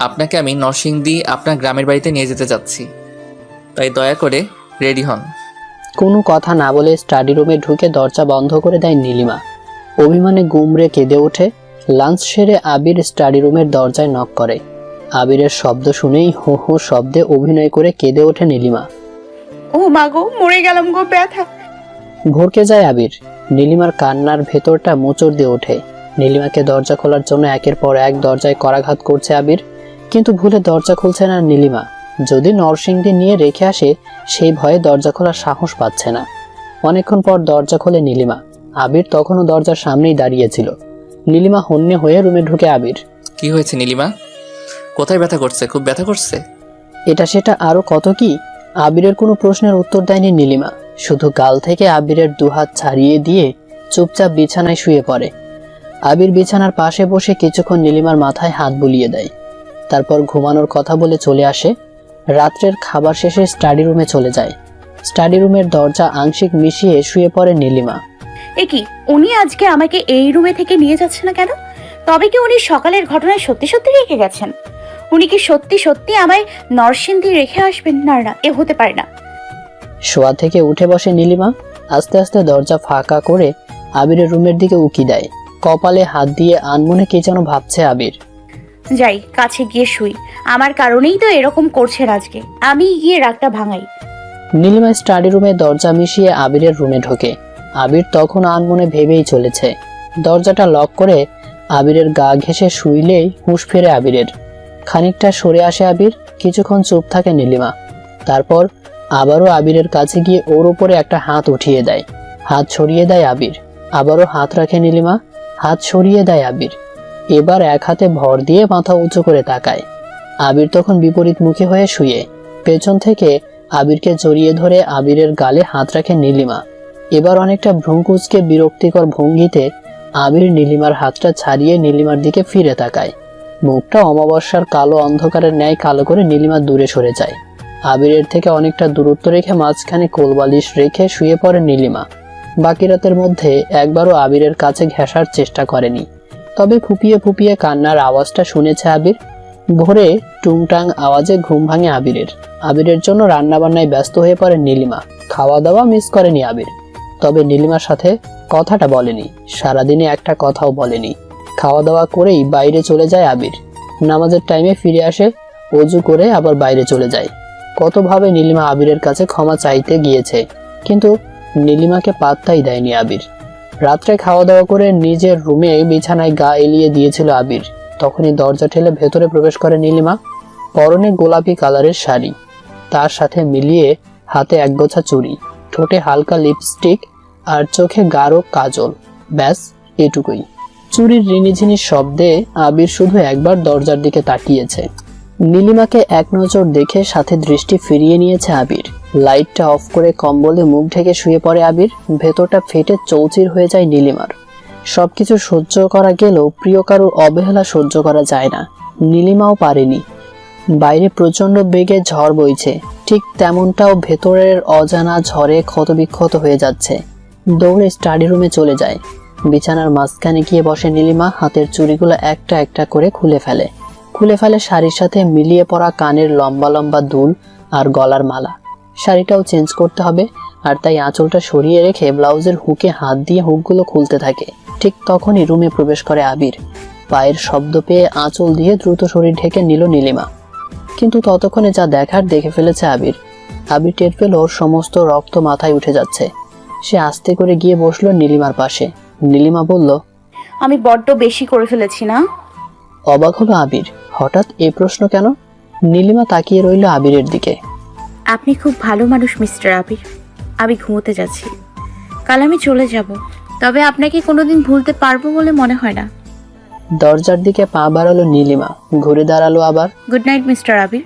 Speaker 1: আপনাকে আমি নরসিংদী আপনার গ্রামের বাড়িতে নিয়ে যেতে যাচ্ছি, তাই দয়া করে রেডি হন।
Speaker 2: কোনো কথা না বলে স্টাডি রুমে ঢুকে দরজা বন্ধ করে দেয় নীলিমা। অভিমানে গুমরে কেঁদে ওঠে। লাঞ্চ সেরে আবির স্টাডি রুমের দরজায় নক করে। আবিরের শব্দ শুনেই হো হো শব্দে অভিনয় করে কেঁদে ওঠে নীলিমা।
Speaker 3: ও মাগো, মরে গেলাম গো, ব্যথা।
Speaker 2: ভরকে যায় আবির। নীলিমার কান্নার ভেতরটা মোচড় দিয়ে ওঠে। নীলিমাকে দরজা খোলার জন্য একের পর এক দরজায় করাঘাত করছে আবির, কিন্তু ভুলে দরজা খুলছে না নীলিমা। যদি নরসিংদী নিয়ে রেখে আসে সেই ভয়ে দরজা খোলার সাহস পাচ্ছে না। অনেকক্ষণ পর দরজা খোলে নীলিমা। আবির তখনও দরজার সামনেই দাঁড়িয়েছিল। নীলিমা হন্যে হয়ে রুমে ঢুকে আবির।
Speaker 1: কি হয়েছে নীলিমা? কোথায় ব্যথা করছে? খুব ব্যথা করছে?
Speaker 2: এটা সেটা আরো কত কি। আবিরের কোনো প্রশ্নের উত্তর দেয়নি নীলিমা। শুধু গাল থেকে আবিরের দুহাত ছাড়িয়ে দিয়ে চুপচাপ বিছানায় শুয়ে পড়ে। আবির বিছানার পাশে বসে কিছুক্ষণ নীলিমার মাথায় হাত বুলিয়ে দেয়, তারপর ঘুমানোর কথা বলে চলে আসে। রাত্রের খাবার শেষে স্টাডি রুমে চলে যায়। স্টাডি রুমের দরজা আংশিক মিশিয়ে শুয়ে পড়ে নীলিমা।
Speaker 3: এ কি, উনি আজকে আমাকে এই রুমে থেকে নিয়ে যাচ্ছে না কেন? তবে কি উনি সকালের ঘটনায় সত্যি সত্যি রেখে গেছেন? উনি কি সত্যি সত্যি আমায় নরসিংদী রেখে আসবেন? না না, এ হতে পারে না।
Speaker 2: শোয়া থেকে উঠে বসে নীলিমা। আস্তে আস্তে দরজা ফাঁকা করে আবিরের রুমের দিকে উকি দেয়। কপালে হাত দিয়ে আনমনে কি যেন ভাবছে আবির।
Speaker 3: যাই, কাছে গিয়ে শুই। আমার কারণেই তো এরকম করছেন আজকে। আমি গিয়ে রাগটা ভাঙাই।
Speaker 2: নীলিমা স্টাডি রুমে দরজা মিশিয়ে আবিরের রুমে ঢোকে। আবির তখন আনমনে ভেবেই চলেছে। দরজাটা লক করে আবিরের গা ঘেঁষে শুইলেই হুঁশ ফেরে আবিরের। খানিকটা সরে আসে আবির, কিছুক্ষণ চুপ থাকে নীলিমা। তারপর আবারও আবিরের কাছে গিয়ে ওর উপরে একটা হাত উঠিয়ে দেয়। হাত ছড়িয়ে দেয় আবির। আবারও হাত রাখে নীলিমা, হাত সরিয়ে দেয় আবির। এবার এক হাতে ভর দিয়ে মাথা উঁচু করে তাকায়। আবির তখন বিপরীত মুখী হয়ে শুয়ে। পেছন থেকে আবিরকে জড়িয়ে ধরে আবিরের গালে হাত রাখে নীলিমা। এবার অনেকটা ভ্রুকুঁচকে বিরক্তিকর ভঙ্গিতে আবির নীলিমার হাতটা ছাড়িয়ে নীলিমার দিকে ফিরে তাকায়। মুখটা অমাবস্যার কালো অন্ধকারের ন্যায় কালো করে নীলিমা দূরে সরে যায়। আবিরের থেকে অনেকটা দূরত্ব রেখে মাঝখানে কোলবালিশ রেখে শুয়ে পড়ে নীলিমা। বাকি রাতের মধ্যে একবারও আবিরের কাছে ঘেঁষার চেষ্টা করেনি, তবে ফুপিয়ে ফুপিয়ে কান্নার আওয়াজটা শুনেছে আবির। ভোরে টুংটাং আওয়াজে ঘুম ভাঙে আবিরের। আবিরের জন্য রান্নাবান্নায় ব্যস্ত হয়ে পড়ে নীলিমা। খাওয়া দাওয়া মিস করেনি আবির, তবে নীলিমার সাথে কথাটা বলেনি। সারাদিনে একটা কথাও বলেনি। খাওয়া দাওয়া করেই বাইরে চলে যায় আবির। নামাজের টাইমে ফিরে আসে, অজু করে আবার বাইরে চলে যায়। কতভাবে নীলিমা আবিরের কাছে ক্ষমা চাইতে গিয়েছে, কিন্তু নীলিমাকে পাত্তাই দেয়নি আবির। রাত্রে খাওয়া দাওয়া করে নিজের রুমে বিছানায় গা এলিয়ে দিয়েছিল আবির। তখনই দরজা ঠেলে ভেতরে প্রবেশ করে নীলিমা। পরনে গোলাপি কালারের শাড়ি, তার সাথে মিলিয়ে হাতে একগোছা চুড়ি, ঠোঁটে হালকা লিপস্টিক আর চোখে গাঢ় কাজল। ব্যাস এটুকুই। চুরির রিনিঝিনির শব্দে আবির শুধু একবার দরজার দিকে তাকিয়েছে। নীলিমাকে এক নজর দেখে সাথে দৃষ্টি ফিরিয়ে নিয়েছে আবির। লাইটটা অফ করে কম্বলে মুখ ঢেকে শুয়ে পড়ে আবির। ভেতরটা ফেটে চৌচির হয়ে যায় নীলিমার। সবকিছু সহ্য করা গেলেও প্রিয় কারোর অবহেলা সহ্য করা যায় না। নীলিমাও পারেনি। বাইরে প্রচন্ড বেগে ঝড় বইছে, ঠিক তেমনটাও ভেতরের অজানা ঝড়ে ক্ষতবিক্ষত হয়ে যাচ্ছে। দৌড়ে স্টাডি রুমে চলে যায়। বিছানার মাঝখানে গিয়ে বসে নীলিমা। হাতের চুড়িগুলো একটা একটা করে খুলে ফেলে শাড়ির সাথে মিলিয়ে পড়া কানের লম্বা লম্বা দুল আর গলার মালা। শাড়িটাও চেঞ্জ করতে হবে, আর তাই আঁচলটা সরিয়ে রেখে ব্লাউজের হুকে হাত দিয়ে হুকগুলো খুলতে থাকে। ঠিক তখনই রুমে প্রবেশ করে আবির। পায়ের শব্দ পেয়ে আঁচল দিয়ে দ্রুত শরীর ঢেকে নিল নীলিমা, কিন্তু ততক্ষণে যা দেখার দেখে ফেলেছে আবির। আবির টের পেল ওর সমস্ত রক্ত মাথায় উঠে যাচ্ছে। সে আস্তে করে গিয়ে বসলো নীলিমার পাশে। নীলিমা বলল,
Speaker 3: আমি বড্ড বেশি করে ফেলেছি না?
Speaker 2: অবাক হলো আবির। হঠাৎ এই প্রশ্ন কেন? নীলিমা তাকিয়ে রইল আবিরের দিকে।
Speaker 3: আপনি খুব ভালো মানুষ মিস্টার আবির। আমি ঘুমোতে যাচ্ছি, কাল আমি চলে যাব, তবে আপনাকে কোনোদিন ভুলতে পারবো বলে মনে হয় না।
Speaker 2: দরজার দিকে পা বাড়ালো নীলিমা, ঘুরে দাঁড়ালো আবার।
Speaker 3: গুড নাইট মিস্টার আবির।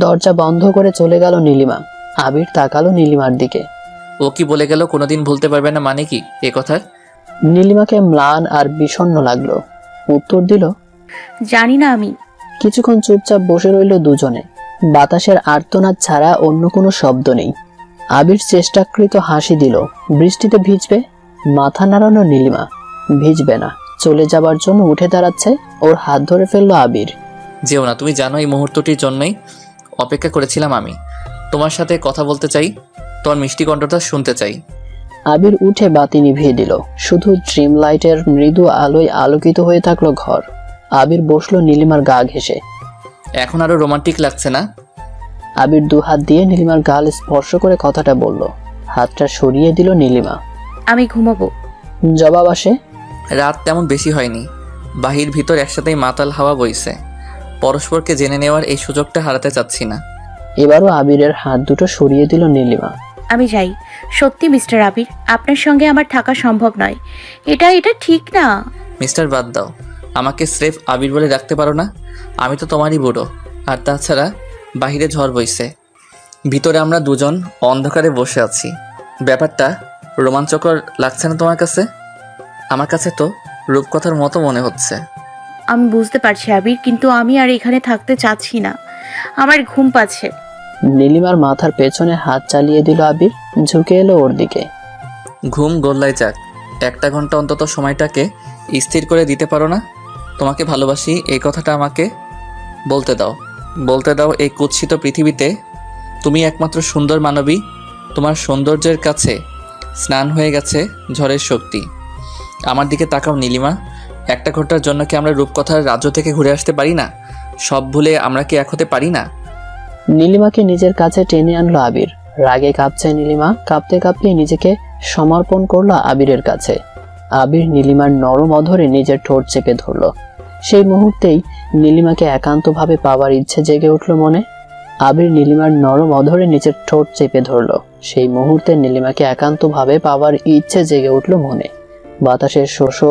Speaker 2: দরজা বন্ধ করে চলে গেল নীলিমা। আবির তাকালো নীলিমার দিকে।
Speaker 1: ও কি বলে গেল কোনোদিন ভুলতে পারবে না, মানে কি এ কথার?
Speaker 2: নীলিমাকে ম্লান আর বিষণ্ণ লাগলো। উত্তর দিল,
Speaker 3: জানি না আমি।
Speaker 2: কিছুক্ষণ চুপচাপ বসে রইল দুজনে। বাতাসের আর্তনাদ ছাড়া অন্য কোনো শব্দ নেই। আবির চেষ্টাকৃত হাসি দিল। বৃষ্টিতে ভিজবে? মাথা নাড়ানো নীলিমা। ভিজবে না। চলে যাবার জন্য উঠে দাঁড়াচ্ছে। ওর হাত ধরে ফেললো আবির।
Speaker 1: যেও না, তুমি জানো এই মুহূর্তটির জন্যই অপেক্ষা করেছিলাম আমি। তোমার সাথে কথা বলতে চাই, তোমার মিষ্টি কণ্ঠটা শুনতে চাই।
Speaker 2: আবির উঠে বাতি নিভিয়ে দিল। শুধু ড্রিম লাইটের মৃদু আলোয় আলোকিত হয়ে থাকলো ঘর। আবির বসলো নীলিমার গা ঘেঁষে।
Speaker 1: এখন আরো রোমান্টিক লাগছে না?
Speaker 2: আবির দুহাত দিয়ে নীলিমার গাল স্পর্শ করে কথাটা বলল। হাতটা সরিয়ে দিল নীলিমা।
Speaker 3: আমি ঘুমাবো।
Speaker 2: জবাব আসে,
Speaker 1: রাত তেমন বেশি হয়নি, বাহির ভিতর একসাথেই মাতাল হাওয়া বইছে। পরস্পরকে জেনে নেওয়ার এই সুযোগটা হারাতে চাচ্ছি না।
Speaker 2: এবারও আবিরের হাত দুটো সরিয়ে দিল নীলিমা।
Speaker 3: আমি যাই। সত্যি মিস্টার আবির, আপনার সঙ্গে আমার থাকা সম্ভব নয়। এটা ঠিক না।
Speaker 1: মিস্টার বাদ দাও, আমাকে স্রেফ আবির বলে রাখতে পারো না? আমি তো তোমারই বুড়ো। আর তাছাড়া বাহিরে ঝড় বইছে, ভিতরে আমরা দুজন অন্ধকারে বসে আছি। ব্যাপারটা রোমাঞ্চকর লাগছে না তোমার কাছে? আমার কাছে তো রূপকথার মতো মনে হচ্ছে।
Speaker 3: আমি বুঝতে পারছি আবির, কিন্তু আমি আর এখানে থাকতে চাচ্ছি না। আমার ঘুম পাচ্ছে।
Speaker 2: নীলিমার মাথার পেছনে হাত চালিয়ে দিল আবির, ঝুঁকে এলো ওর দিকে।
Speaker 1: ঘুম গোল্লায় যাক, 1 ঘন্টা অন্তত সময়টাকে স্থির করে দিতে পারো না? তোমাকে ভালোবাসি এই কথাটা আমাকে বলতে দাও। বলতে দাও এই কুৎসিত পৃথিবীতে তুমি একমাত্র সুন্দর মানবী। তোমার সৌন্দর্যের কাছে স্নান হয়ে গেছে ঝড়ের শক্তি। আমার দিকে তাকাও নীলিমা, 1 ঘন্টার জন্য কি আমরা রূপকথার রাজ্য থেকে ঘুরে আসতে পারি না? সব ভুলে আমরা কি এক হতে পারি না?
Speaker 2: নীলিমাকে নিজের কাছে টেনে আনলো আবির। রাগে কাঁপছে নীলিমা, কাঁপতে কাঁপতে নিজেকে সমর্পণ করলো আবিরের কাছে। আবির নীলিমার নরম অধরে নিজের ঠোঁট চেপে ধরলো। সেই মুহূর্তেই নীলিমাকে একান্তভাবে পাওয়ার ইচ্ছে জেগে উঠল মনে। আবির নীলিমার নরম অধরে নিজের ঠোঁট চেপে ধরলো। সেই মুহূর্তে নীলিমাকে একান্তভাবে পাওয়ার ইচ্ছে জেগে উঠল মনে। বাতাসের শোষো,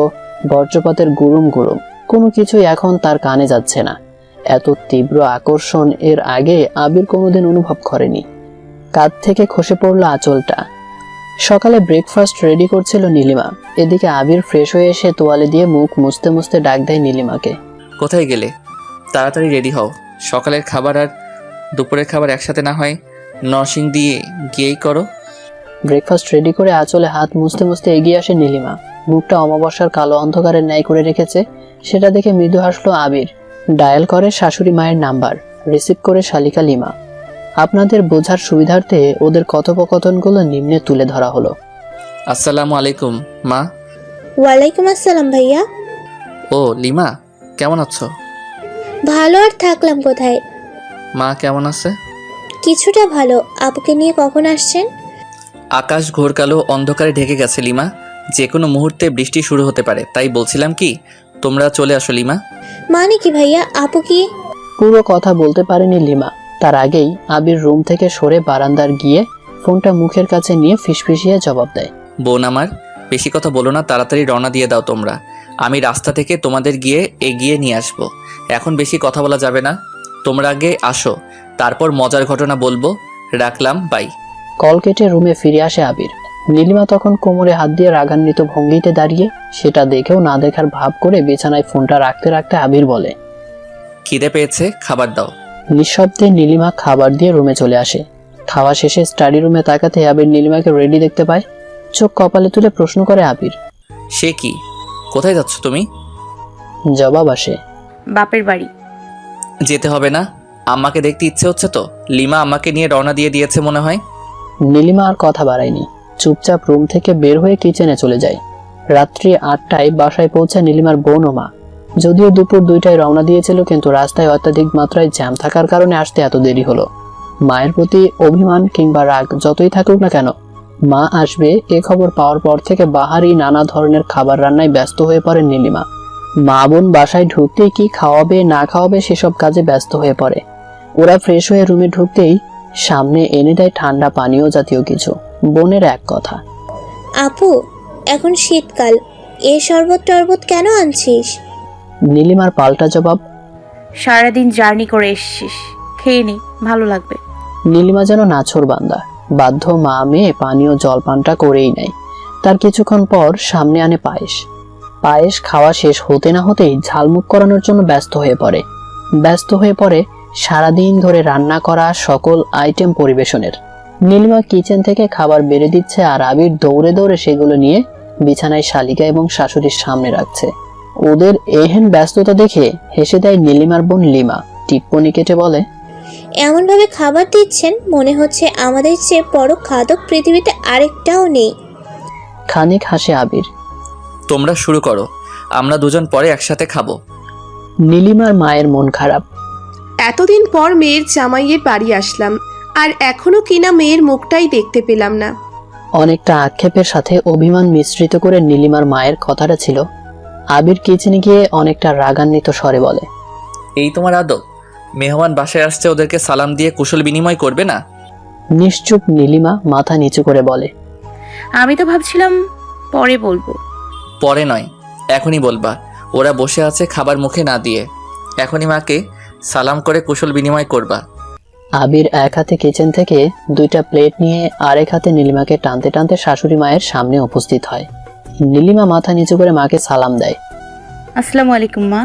Speaker 2: বজ্রপাতের গুরুম গুরুম, কোনো কিছুই এখন তার কানে যাচ্ছে না। এত তীব্র আকর্ষণ এর আগে আবির কোনোদিন অনুভব করেনি। কাঁধ থেকে খসে পড়ল আঁচলটা। সকালে ব্রেকফাস্ট রেডি করছিল নীলিমা। এদিকে আবির ফ্রেশ হয়ে এসে তোয়ালে দিয়ে মুখ মুছতে মুছতে ডাক দেয় নীলিমাকে।
Speaker 1: কোথায় গেলে? তাড়াতাড়ি রেডি হও। সকালের খাবার আর দুপুরের খাবার একসাথে না হয় নরসিং দিয়ে গিয়েই করো।
Speaker 2: ব্রেকফাস্ট রেডি করে আঁচলে হাত মুছতে মুছতে এগিয়ে আসে নীলিমা। মুখটা অমাবস্যার কালো অন্ধকারের ন্যায় করে রেখেছে। সেটা দেখে মৃদু হাসলো আবির। ডায়াল করে শাশুড়ি মায়ের নাম্বার, রিসিভ করে শালিকা লিমা। আপনাদের বোঝার সুবিধার্থে ওদের কথোপকথনগুলো নিম্নে তুলে ধরা হলো।
Speaker 1: আসসালামু আলাইকুম মা।
Speaker 8: ওয়ালাইকুম আসসালাম ভাইয়া।
Speaker 1: ও লিমা, কেমন আছো?
Speaker 8: ভালো আর থাকলাম কোথায়?
Speaker 1: মা কেমন আছে?
Speaker 8: কিছুটা ভালো। আপুকে নিয়ে কখন আসছেন?
Speaker 1: আকাশ ঘোর কালো অন্ধকারে ঢেকে গেছে লিমা, যে কোনো মুহূর্তে বৃষ্টি শুরু হতে পারে। তাই বলছিলাম কি, তোমরা চলে আসো লিমা।
Speaker 8: মানে কি ভাইয়া? আপু কি?
Speaker 2: পুরো কথা বলতে পারেনি লিমা। তার আগেই আবির রুম থেকে সরে বারান্দার গিয়ে ফোনটা মুখের কাছে নিয়ে ফিসফিসিয়ে জবাব দেয়।
Speaker 1: বোন আমার, বেশি কথা বলো না, তাড়াতাড়ি রওনা দিয়ে দাও তোমরা। আমি রাস্তা থেকে তোমাদের গিয়ে এগিয়ে নিয়ে আসবো। এখন বেশি কথা বলা যাবে না। তোমরা আগে আসো, তারপর মজার ঘটনা বলবো। রাখলাম, বাই।
Speaker 2: কল কেটে রুমে ফিরে আসে আবির। নীলিমা তখন কোমরে হাত দিয়ে রাগান্বিত ভঙ্গিতে দাঁড়িয়ে। সেটা দেখেও না দেখার ভাব করে বিছানায় ফোনটা রাখতে রাখতে আবির বলে,
Speaker 1: খিদে পেয়েছে, খাবার দাও।
Speaker 2: নিঃশব্দে নীলিমা খাবার দিয়ে রুমে চলে আসে। খাওয়া শেষে স্টাডি রুমে তাকাতে আবির নীলিমাকে রেডি দেখতে পায়। চোখ কপালে তুলে প্রশ্ন করে আবির।
Speaker 1: সে কি? কোথায় যাচ্ছ তুমি?
Speaker 2: জবাব আসে,
Speaker 3: বাপের বাড়ি।
Speaker 1: যেতে হবে না, আম্মাকে দেখতে ইচ্ছে হচ্ছে তো। লিমা আম্মাকে নিয়ে রওনা দিয়ে দিয়েছে মনে হয়।
Speaker 2: নীলিমা আর কথা বাড়ায়নি, চুপচাপ রুম থেকে বের হয়ে কিচেনে চলে যায়। রাত্রি 8টায় বাসায় পৌঁছে নীলিমার বোন ও মা। যদিও দুপুর 2টায় রওনা দিয়েছিল, কিন্তু রাস্তায় অত্যাধিক মাত্রায় জ্যাম থাকার কারণে আসতে এত দেরি হলো। মায়ের প্রতি অভিমান কিংবা রাগ যতই থাকুক না কেন, মা আসবে এ খবর পাওয়ার পর থেকে বাহারি নানা ধরনের খাবার রান্নায় ব্যস্ত হয়ে পড়ে নীলিমা। মা বোন বাসায় ঢুকতেই কি খাওয়াবে না খাওয়াবে সেসব কাজে ব্যস্ত হয়ে পড়ে। ওরা ফ্রেশ হয়ে রুমে ঢুকতেই সামনে এনে দেয় ঠান্ডা পানীয় জাতীয় কিছু। বোনের এক কথা,
Speaker 8: আপু এখন শীতকাল, এ শরবত টরবত কেন আনছিস?
Speaker 2: নীলিমার পাল্টা জবাব,
Speaker 3: সারাদিন জার্নি করে এসছিস, খেয়ে নি, ভালো লাগবে।
Speaker 2: নীলিমা যেন নাছোড় বান্দা, বাধ্য মা মেয়ে পানীয় জলপানটা করেই নেয়। তার কিছুক্ষণ পর সামনে আনে পায়েস। পায়েস খাওয়া শেষ হতে না হতেই ঝালমুখ করানোর জন্য ব্যস্ত হয়ে পড়ে সারাদিন ধরে রান্না করা সকল আইটেম পরিবেশনের। নীলিমা কিচেন থেকে খাবার বেড়ে দিচ্ছে আর আবির দৌড়ে দৌড়ে সেগুলো নিয়ে বিছানায় শালিকা এবং শাশুড়ির সামনে রাখছে। ওদের এহেন ব্যস্ততা দেখে হেসে দেয় নীলিমার বোন লিমা। টিপ্পনি কেটে বলে,
Speaker 8: এমন ভাবে খাবার দিচ্ছেন মনে হচ্ছে আমাদের চেয়ে বড় খাদক পৃথিবীতে আরেকটাও নেই।
Speaker 2: খানিক হাসে আবির।
Speaker 1: তোমরা শুরু করো, আমরা দুজন পরে একসাথে খাবো।
Speaker 2: নীলিমার মায়ের মন খারাপ।
Speaker 11: এতদিন পর মেয়ের জামাইয়ের বাড়ি আসলাম, আর এখনো কিনা মেয়ের মুখটাই দেখতে পেলাম না।
Speaker 2: অনেকটা আক্ষেপের সাথে অভিমান মিশ্রিত করে নীলিমার মায়ের কথাটা ছিল। আবির কিচেনে গিয়ে অনেকটা রাগান্বিত স্বরে বলে,
Speaker 1: এই তোমার আদব? মেহমান বাসায় আসছে, ওদেরকে সালাম দিয়ে কুশল বিনিময় করবে না?
Speaker 2: নিশ্চুপ নীলিমা মাথা নিচু করে বলে,
Speaker 3: আমি তো ভাবছিলাম পরে বলবো।
Speaker 1: পরে নয়, এখনই বলবা। ওরা বসে আছে খাবার মুখে না দিয়ে, এখনই মাকে সালাম করে কুশল বিনিময় করবা।
Speaker 2: আবির এক হাতে কিচেন থেকে 2টা প্লেট নিয়ে আরেক হাতে নীলিমাকে টানতে টানতে শাশুড়ি মায়ের সামনে উপস্থিত হয়। নীলিমা মাথা নিচু করে মাকে সালাম দেয়।
Speaker 3: আসসালামু আলাইকুম মা।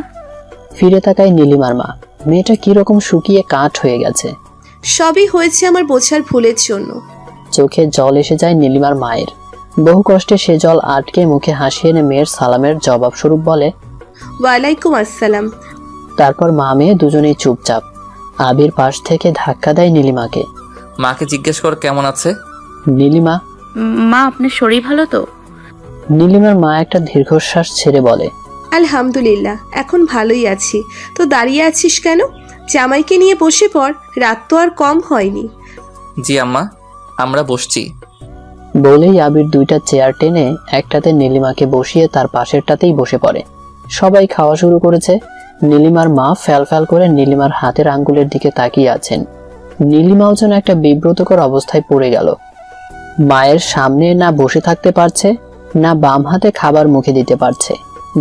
Speaker 2: ফিরে তাকায় নীলিমার মা। মেয়েটা কিরকম শুকিয়ে কাঠ হয়ে গেছে।
Speaker 11: সবই হয়েছে আমার বোঝার ভুলের জন্য।
Speaker 2: চোখে জল এসে যায় নীলিমার মায়ের। বহু কষ্টে সে জল আটকে মুখে হাসি এনে মেয়ের সালামের জবাব স্বরূপ বলে,
Speaker 11: ওয়ালাইকুম আসসালাম।
Speaker 2: তারপর মা মেয়ে দুজনেই চুপচাপ। আবির পাশ থেকে ধাক্কা দেয় নীলিমাকে।
Speaker 1: মাকে জিজ্ঞেস কর কেমন আছে।
Speaker 2: নীলিমা
Speaker 3: মা আপনার শরীর ভালো তো?
Speaker 2: নীলিমার মা একটা দীর্ঘশ্বাস ছেড়ে বলে,
Speaker 11: আলহামদুলিল্লাহ, এখন ভালোই আছি। তো দাঁড়িয়ে আছিস কেন? জামাইকে নিয়ে বসে পড়, রাত তো আর কম হয়নি।
Speaker 1: জি আম্মা, আমরা বসছি।
Speaker 2: বলেই আবির দুইটা চেয়ার টেনে একটাতে নীলিমাকে বসিয়ে তার পাশেরটাতেই বসে পড়ে। সবাই খাওয়া শুরু করেছে। নীলিমার মা ফ্যাল ফ্যাল করে নীলিমার হাতের আঙ্গুলের দিকে তাকিয়ে আছেন। নীলিমাও যেন একটা বিব্রতকর অবস্থায় পড়ে গেল। মায়ের সামনে না বসে থাকতে পারছে, না বাম হাতে খাবার মুখে দিতে পারছে।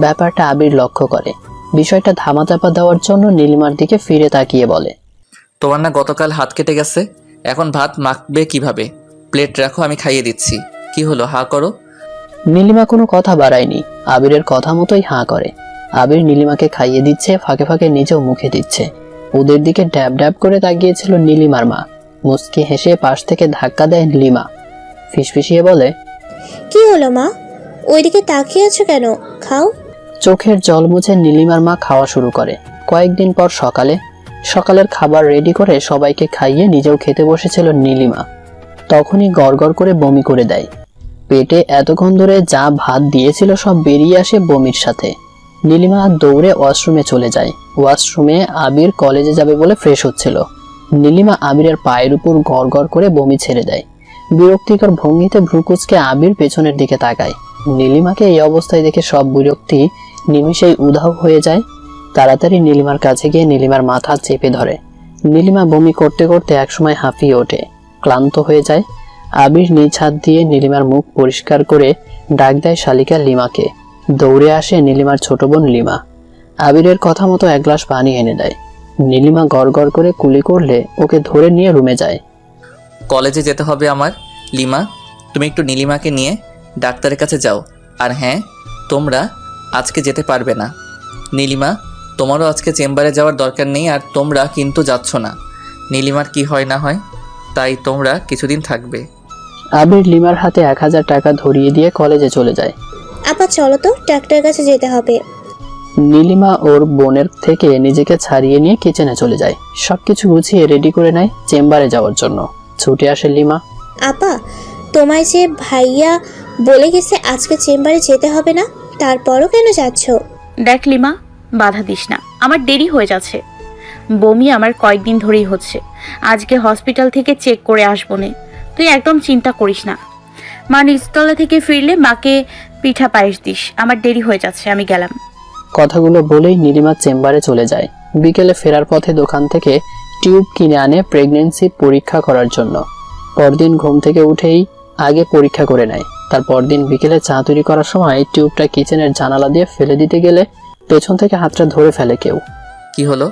Speaker 2: ব্যাপারটা আবির লক্ষ্য করে। বিষয়টা ধামাচাপা দেওয়ার জন্য নীলিমার দিকে ফিরে তাকিয়ে বলে,
Speaker 1: তোমার না গতকাল হাত কেটে গেছে, এখন ভাত মাখবে কিভাবে? প্লেট রাখো, আমি খাইয়ে দিচ্ছি। কি হলো, হা করো।
Speaker 2: নীলিমা কোনো কথা বাড়ায়নি, আবিরের কথা মতোই হাঁ করে। আবির নীলিমাকে খাইয়ে দিচ্ছে, ফাঁকে ফাঁকে নিজেও মুখে দিচ্ছে। ওদের দিকে ড্যাব ড্যাব করে তাকিয়েছিল নীলিমার মা। মুচকি হেসে পাশ থেকে ধাক্কা দেয় নীলিমা। ফিসফিসিয়ে বলে,
Speaker 8: কি হলো মা, ওইদিকে তাকিয়ে আছো কেন? খাও।
Speaker 2: চোখের জল মুছে নীলিমার মা খাওয়া শুরু করে। কয়েকদিন পর সকালের খাবার রেডি করে সবাইকে খাইয়ে নিজেও খেতে বসেছিল নীলিমা। তখনই গড়গড় করে বমি করে দেয়। পেটে এতক্ষণ ধরে যা ভাত দিয়েছিল সব বেরিয়ে আসে বমির সাথে। নীলিমা দৌড়ে ওয়াশরুমে চলে যায়। ওয়াশরুমে আবির কলেজে যাবে বলে ফ্রেশ হচ্ছিল। নীলিমা আবিরের পায়ের উপর গড়গড় করে বমি ছেড়ে দেয়। বিরক্তিকর ভঙ্গিতে ভ্রুকুচকে আবির পেছনের দিকে তাকায়। নীলিমাকে এই অবস্থায় দেখে সব বিরক্তি নিমিষেই উধাও হয়ে যায়। তাড়াতাড়ি নীলিমার কাছে গিয়ে নীলিমার মাথা চেপে ধরে। নীলিমা বমি করতে করতে একসময় হাঁপিয়ে ওঠে, ক্লান্ত হয়ে যায়। আবির নিজ হাত দিয়ে নীলিমার মুখ পরিষ্কার করে ডাক দেয় শালিকা লিমাকে। দৌড়ে আসে নীলিমার ছোট বোন লিমা। আবিরের কথা মতো এক গ্লাস পানি এনে দেয়। নীলিমা গড়গড় করে কুলি করলে ওকে ধরে নিয়ে রুমে যায়।
Speaker 1: কলেজে যেতে হবে আমার। লিমা, তুমি একটু নীলিমাকে নিয়ে ডাক্তারের কাছে যাও। আর হ্যাঁ, তোমরা আজকে যেতে পারবে না। নীলিমা, তোমারও আজকে চেম্বারে যাওয়ার দরকার নেই। আর তোমরা কিন্তু যাচ্ছ না। নীলিমার কি হয় না হয়, তাই তোমরা কিছুদিন থাকবে।
Speaker 2: আবির লিমার হাতে 1000 টাকা ধরিয়ে দিয়ে কলেজে চলে যায়।
Speaker 8: আপা চলো তো, ডাক্তারের কাছে যেতে হবে।
Speaker 2: নীলিমা ওর বোনের থেকে নিজেকে ছাড়িয়ে নিয়ে কিচেনে চলে যায়। সবকিছু গুছিয়ে রেডি করে নেয় চেম্বারে যাওয়ার জন্য। ছুটে আসে লিমা।
Speaker 8: আপা, তোমায় যে ভাইয়া বলে গেছে আজকে চেম্বারে যেতে হবে না, তারপরও কেন যাচ্ছ?
Speaker 3: দেখ লিমা, বাধা দিস না, আমার দেরি হয়ে যাচ্ছে। বমি আমার কয়েকদিন ধরেই হচ্ছে। আজকে হসপিটাল থেকে চেক করে আসবো নে, তুই একদম চিন্তা করিস না। মা নিচতলা থেকে ফিরলে মাকে পিঠা পায়েস দিস, আমার দেরি হয়ে যাচ্ছে, আমি গেলাম।
Speaker 2: কথাগুলো বলেই নীলিমা চেম্বারে চলে যায়। বিকেলে ফেরার পথে দোকান থেকে টিউব কিনে আনে প্রেগন্যান্সি পরীক্ষা করার জন্য। পরদিন ঘুম থেকে উঠেই আগে পরীক্ষা করে নেয়। তার পরদিন বিকেলে চা তৈরি করার সময় টিউবটা কিচেনের জানালা দিয়ে ফেলে দিতে গেলে পেছন থেকে হাতটা ধরে ফেলে কেউ।
Speaker 1: কি হলো,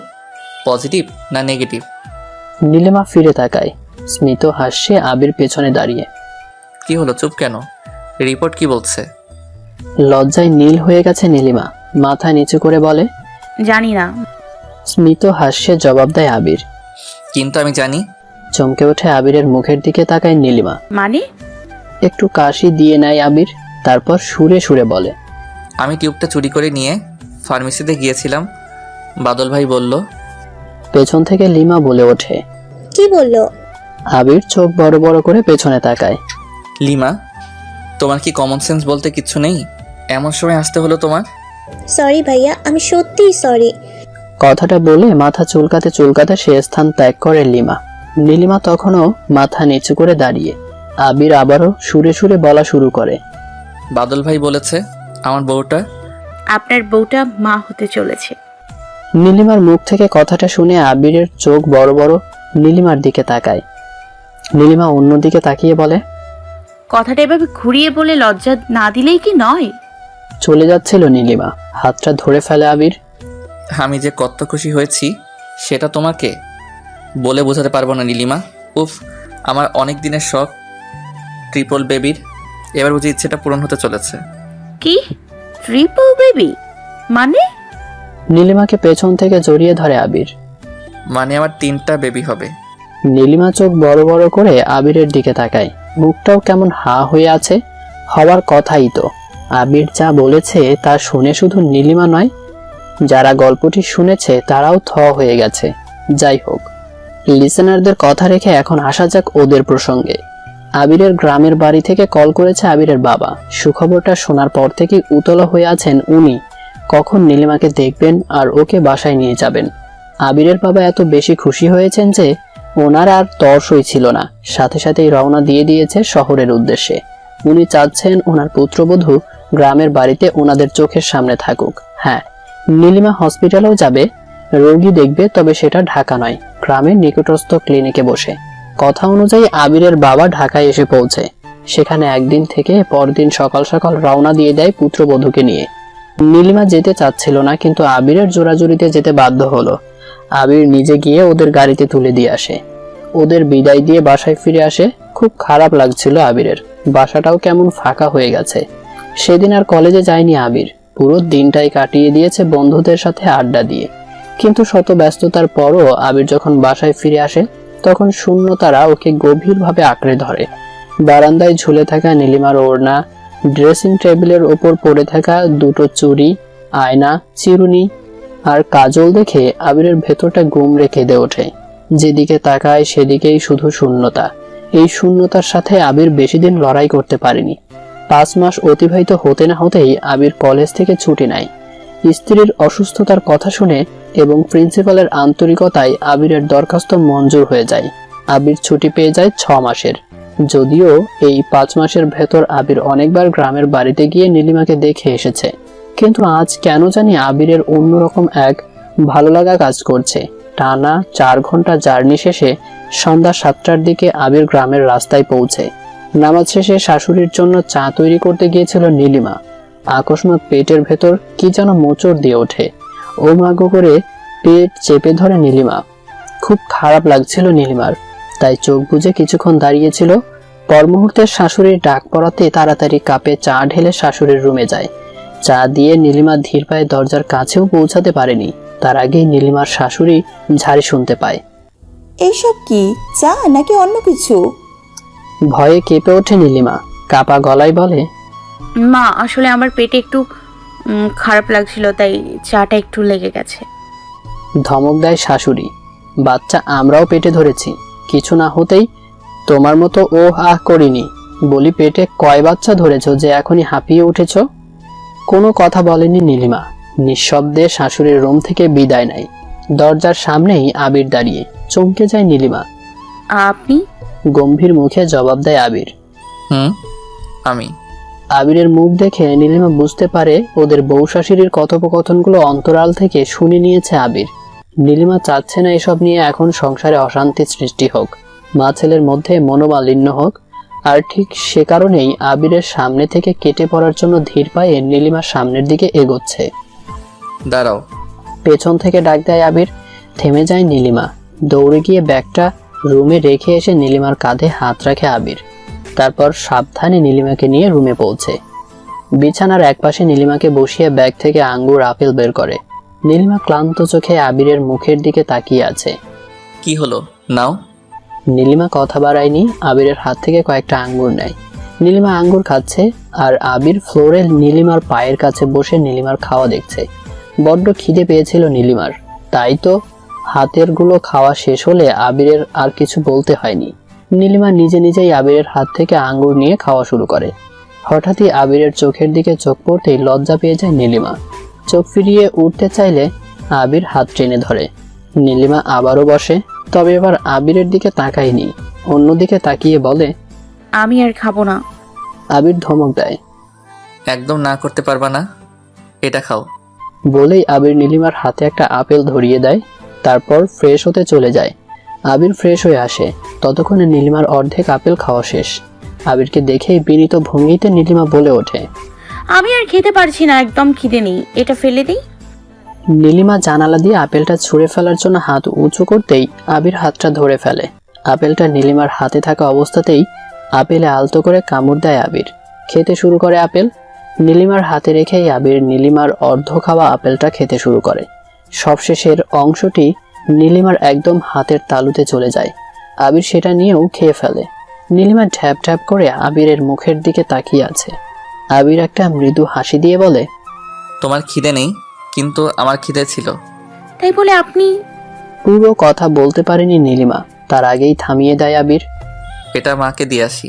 Speaker 1: পজিটিভ না নেগেটিভ?
Speaker 2: নীলিমা ফিরে তাকায়। স্মিত হাসছে আবির পেছনে দাঁড়িয়ে।
Speaker 1: কি হলো, চুপ কেন? রিপোর্ট কি বলছে?
Speaker 2: লজ্জায় নীল হয়ে গেছে নীলিমা। মাথা নিচু করে বলে,
Speaker 3: জানি না।
Speaker 2: স্মিত হাস্যে জবাব দেয় আবির।
Speaker 1: কিন্তু আমি জানি।
Speaker 2: চমকে ওঠে আবিরের মুখের দিকে তাকায় নীলিমা।
Speaker 3: মানে?
Speaker 2: একটু কাশি দিয়ে নেয় আবির, তারপর সুরে সুরে বলে,
Speaker 1: আমি টিউবটা চুরি করে নিয়ে ফার্মেসিতে গিয়েছিলাম, বাদল ভাই বলল।
Speaker 2: পেছন থেকে লিমা বলে ওঠে,
Speaker 8: কি বললো?
Speaker 2: আবির চোখ বড় বড় করে পেছনে তাকায়।
Speaker 1: লিমা, তোমার কি কমন সেন্স বলতে কিচ্ছু নেই? এমন সময় আসতে হলো তোমার?
Speaker 8: সরি ভাইয়া, আমি সত্যিই সরি।
Speaker 2: কথাটা বলে মাথা চুলকাতে চুলকাতে সে স্থান ত্যাগ করে লিমা। নীলিমা তখনও মাথা নিচু করে দাঁড়িয়ে। আবির আবারও সুরে সুরে বলা শুরু করে,
Speaker 1: বাদল ভাই বলেছে আমার বউটা।
Speaker 3: আপনার বউটা মা হতে চলেছে।
Speaker 2: নীলিমার মুখ থেকে কথাটা শুনে আবিরের চোখ বড় বড় নীলিমার দিকে তাকায়। নীলিমা অন্যদিকে তাকিয়ে বলে,
Speaker 3: কথাটা এভাবে ঘুরিয়ে বলে লজ্জা না দিলেই কি নয়?
Speaker 2: চলে যাচ্ছিল নীলিমা, হাতটা ধরে ফেলে আবির।
Speaker 1: আমি যে কত খুশি হয়েছি সেটা তোমাকে বলে বোঝাতে পারবো না নীলিমা। উফ, আমার অনেক দিনের শখ ট্রিপল বেবির, এবার বুঝি ইচ্ছেটা পূরণ হতে চলেছে।
Speaker 3: কি ট্রিপল বেবি? মানে?
Speaker 2: নীলিমাকে পেছন থেকে জড়িয়ে ধরে আবির।
Speaker 1: মানে আমার 3টা বেবি হবে।
Speaker 2: নীলিমা চোখ বড় বড় করে আবিরের দিকে তাকায়, মুখটাও কেমন হা হয়ে আছে। হওয়ার কথাই তো। আবির যা বলেছে তা শুনে শুধু নীলিমা নয়, যারা গল্পটি শুনেছে তারাও থ হয়ে গেছে। যাই হোক, লিসেনারদের কথা রেখে এখন আসা যাক ওদের প্রসঙ্গে। আবিরের গ্রামের বাড়ি থেকে কল করেছে আবিরের বাবা। সুখবরটা শোনার পর থেকে উতলা হয়ে আছেন উনি, কখন নীলিমাকে দেখবেন আর ওকে বাসায় নিয়ে যাবেন। আবিরের বাবা এত বেশি খুশি হয়েছেন যে ওনার আর তর্সই ছিল না, সাথে সাথেই রওনা দিয়ে দিয়েছে শহরের উদ্দেশ্যে। উনি চাচ্ছেন ওনার পুত্রবধূ গ্রামের বাড়িতে ওনাদের চোখের সামনে থাকুক। হ্যাঁ, নীলিমা হসপিটালেও যাবে, রোগী দেখবে, তবে সেটা ঢাকা নয়, গ্রামের নিকটস্থ ক্লিনিকে বসে। কথা অনুযায়ী আবিরের বাবা ঢাকায় এসে পৌঁছে। সেখানে একদিন থেকে পরদিন সকাল সকাল রওনা দিয়ে দেয় পুত্রবধূকে নিয়ে। নীলিমা যেতে চাচ্ছিল না, কিন্তু আবিরের জোরাজুরিতে যেতে বাধ্য হলো। আবির নিজে গিয়ে ওদের গাড়িতে তুলে দিয়ে আসে। ওদের বিদায় দিয়ে বাসায় ফিরে আসে। খুব খারাপ লাগছিল আবিরের, বাসাটাও কেমন ফাঁকা হয়ে গেছে। সেদিন আর কলেজে যায়নি আবির, পুরো দিনটাই কাটিয়ে দিয়েছে বন্ধুদের সাথে আড্ডা দিয়ে। কিন্তু শত ব্যস্ততার পরও আবির যখন বাসায় ফিরে আসে তখন শূন্যতারা ওকে গভীরভাবে আঁকড়ে ধরে। বারান্দায় ঝুলে থাকা নীলিমার ওড়না, ড্রেসিং টেবিলের ওপর পড়ে থাকা দুটো চুড়ি, আয়না, চিরুনি আর কাজল দেখে আবিরের ভেতরটা গুমড়ে কেঁদে ওঠে। যেদিকে তাকায় সেদিকেই শুধু শূন্যতা। এই শূন্যতার সাথে আবির বেশি দিন লড়াই করতে পারেনি। 5 মাস অতিবাহিত হতে না হতেই আবির কলেজ থেকে ছুটি নেয়। স্ত্রীর অসুস্থতার কথা শুনে এবং প্রিন্সিপালের আন্তরিকতায় আবিরের দরখাস্ত মঞ্জুর হয়ে যায়। আবির ছুটি পেয়ে যায় 6 মাসের। যদিও এই 5 মাসের ভেতর আবির অনেকবার গ্রামের বাড়িতে গিয়ে নীলিমাকে দেখে এসেছে, কিন্তু আজ কেন জানি আবিরের অন্যরকম এক ভালো লাগা কাজ করছে। টানা 4 ঘন্টা জার্নি শেষে সন্ধ্যা 7টার দিকে আবির গ্রামের রাস্তায় পৌঁছে। নামাজ শেষে শাশুড়ির জন্য চা তৈরি করতে গিয়েছিল নীলিমা। আকস্মাৎ পেটের ভেতর কি যেন মোচড় দিয়ে ওঠে। ও মাগো করে পেট চেপে ধরে নীলিমা। খুব খারাপ লাগছিল নীলিমার, তাই চোখ বুজে কিছুক্ষণ দাঁড়িয়েছিল। পর মুহূর্তে শাশুড়ির ডাক পড়াতে তাড়াতাড়ি কাপে চা ঢেলে শাশুড়ির রুমে যায়। চা দিয়ে নীলিমা ধীর পায়ে দরজার কাছেও পৌঁছাতে পারেনি, তার আগেই নীলিমার শাশুড়ি ঝাড়ি শুনতে পায়।
Speaker 12: এইসব কি, চা নাকি অন্য কিছু?
Speaker 2: ভয়ে কেঁপে ওঠে নীলিমা, কাপা গলায় বলে,
Speaker 3: মা, আসলে আমার পেটে একটু খারাপ লাগছিল, তাই চাটা একটু লেগে গেছে।
Speaker 2: ধমক দেয় শাশুড়ি, বাচ্চা আমরাও পেটে ধরেছি, কিছু না হতেই তোমার মতো ও আহ করিনি। বলি পেটে কয় বাচ্চা ধরেছো যে এখনই হাঁপিয়ে উঠেছ? কোনো কথা বলেনি নীলিমা, নিঃশব্দে শাশুড়ির রুম থেকে বিদায় নেয়। দরজার সামনেই আবির দাঁড়িয়ে। চমকে যায় নীলিমা।
Speaker 3: আপনি?
Speaker 2: গম্ভীর মুখে জবাব দেয় আবির।
Speaker 1: আমি।
Speaker 2: আবিরের মুখ দেখে নীলিমা বুঝতে পারে ওদের বউ শাশুড়ির কথোপকথনগুলো অন্তরাল থেকে শুনে নিয়েছে আবির। নীলিমা চাচ্ছে না এসব নিয়ে এখন সংসারে অশান্তি সৃষ্টি হোক, মা ছেলের মধ্যে মনোমালিন্য হোক। আর ঠিক সে কারণেই আবিরের সামনে থেকে কেটে পড়ার জন্য ধীর পায়ে নীলিমার সামনের দিকে এগোচ্ছে।
Speaker 1: দাঁড়াও।
Speaker 2: পেছন থেকে ডাক দেয় আবির। থেমে যায় নীলিমা। দৌড়ে গিয়ে ব্যাগটা রুমে রেখে এসে নীলিমার কাঁধে হাত রাখে আবির। তারপর সাবধানে নীলিমাকে নিয়ে রুমে পৌঁছে। বিছানার একপাশে নীলিমাকে বসিয়ে ব্যাগ থেকে আঙ্গুর আপেল বের করে। নীলিমা ক্লান্ত চোখে আবিরের মুখের দিকে তাকিয়ে আছে।
Speaker 1: কি হলো, নাও।
Speaker 2: নীলিমা কথা বাড়ায়নি, আবিরের হাত থেকে কয়েকটা আঙ্গুর নেয়। নীলিমা আঙ্গুর খাচ্ছে আর আবির ফ্লোরে নীলিমার পায়ের কাছে বসে নীলিমার খাওয়া দেখছে। বড্ড খিদে পেয়েছিল নীলিমার, তাই তো হাতের গুলো খাওয়া শেষ হলে আবিরের আর কিছু বলতে হয়নি। নীলিমা নিজে নিজেই আবিরের হাত থেকে আঙ্গুর নিয়ে খাওয়া শুরু করে। হঠাৎই আবিরের চোখের দিকে চোখ পড়তেই লজ্জা পেয়ে যায় নীলিমা। চোখ ফিরিয়ে উঠতে চাইলে আবির হাত টেনে ধরে। নীলিমা আবারও বসে, তবে এবার আবিরের দিকে তাকায়নি, অন্যদিকে তাকিয়ে বলে,
Speaker 3: আমি আর খাবো না।
Speaker 2: আবির ধমক দেয়,
Speaker 1: একদম না করতে পারবা না, এটা খাও।
Speaker 2: বলেই আবির নীলিমার হাতে একটা আপেল ধরিয়ে দেয়। তারপর ফ্রেশ হতে চলে যায়। আবির ফ্রেশ হয়ে আসে, ততক্ষণে নীলিমার অর্ধেক আপেল খাওয়া শেষ। আবিরকে দেখেই বিনীত ভঙ্গিতে নীলিমা বলে ওঠে,
Speaker 3: আমি আর খেতে পারছি না, একদম খিদে নেই, এটা ফেলে দিই।
Speaker 2: নীলিমা জানালা দিয়ে আপেলটা ছুঁড়ে ফেলার জন্য হাত উঁচু করতেই আবির হাতটা ধরে ফেলে। আপেলটা নীলিমার হাতে থাকা অবস্থাতেই আপেলে আলতো করে কামড় দেয় আবির। খেতে শুরু করে আপেল। নীলিমার হাতে রেখেই আবির নীলিমার অর্ধ খাওয়া আপেলটা খেতে শুরু করে। সবশেষের অংশটি নীলিমার একদম হাতের তালুতে চলে যায়। আবির সেটা নিয়েও খেয়ে ফেলে। নীলিমা ঢ্যাপ ঢ্যাপ করে আবিরের মুখের দিকে তাকিয়ে আছে। আবির একটা মৃদু হাসি দিয়ে বলে,
Speaker 1: তোমার খিদে নেই, কিন্তু আমার খিদে ছিল।
Speaker 3: তাই বলে আপনি?
Speaker 2: পুরো কথা বলতে পারেনি নীলিমা, তার আগেই থামিয়ে দেয় আবির।
Speaker 1: এটা মাকে দিয়ে আসি।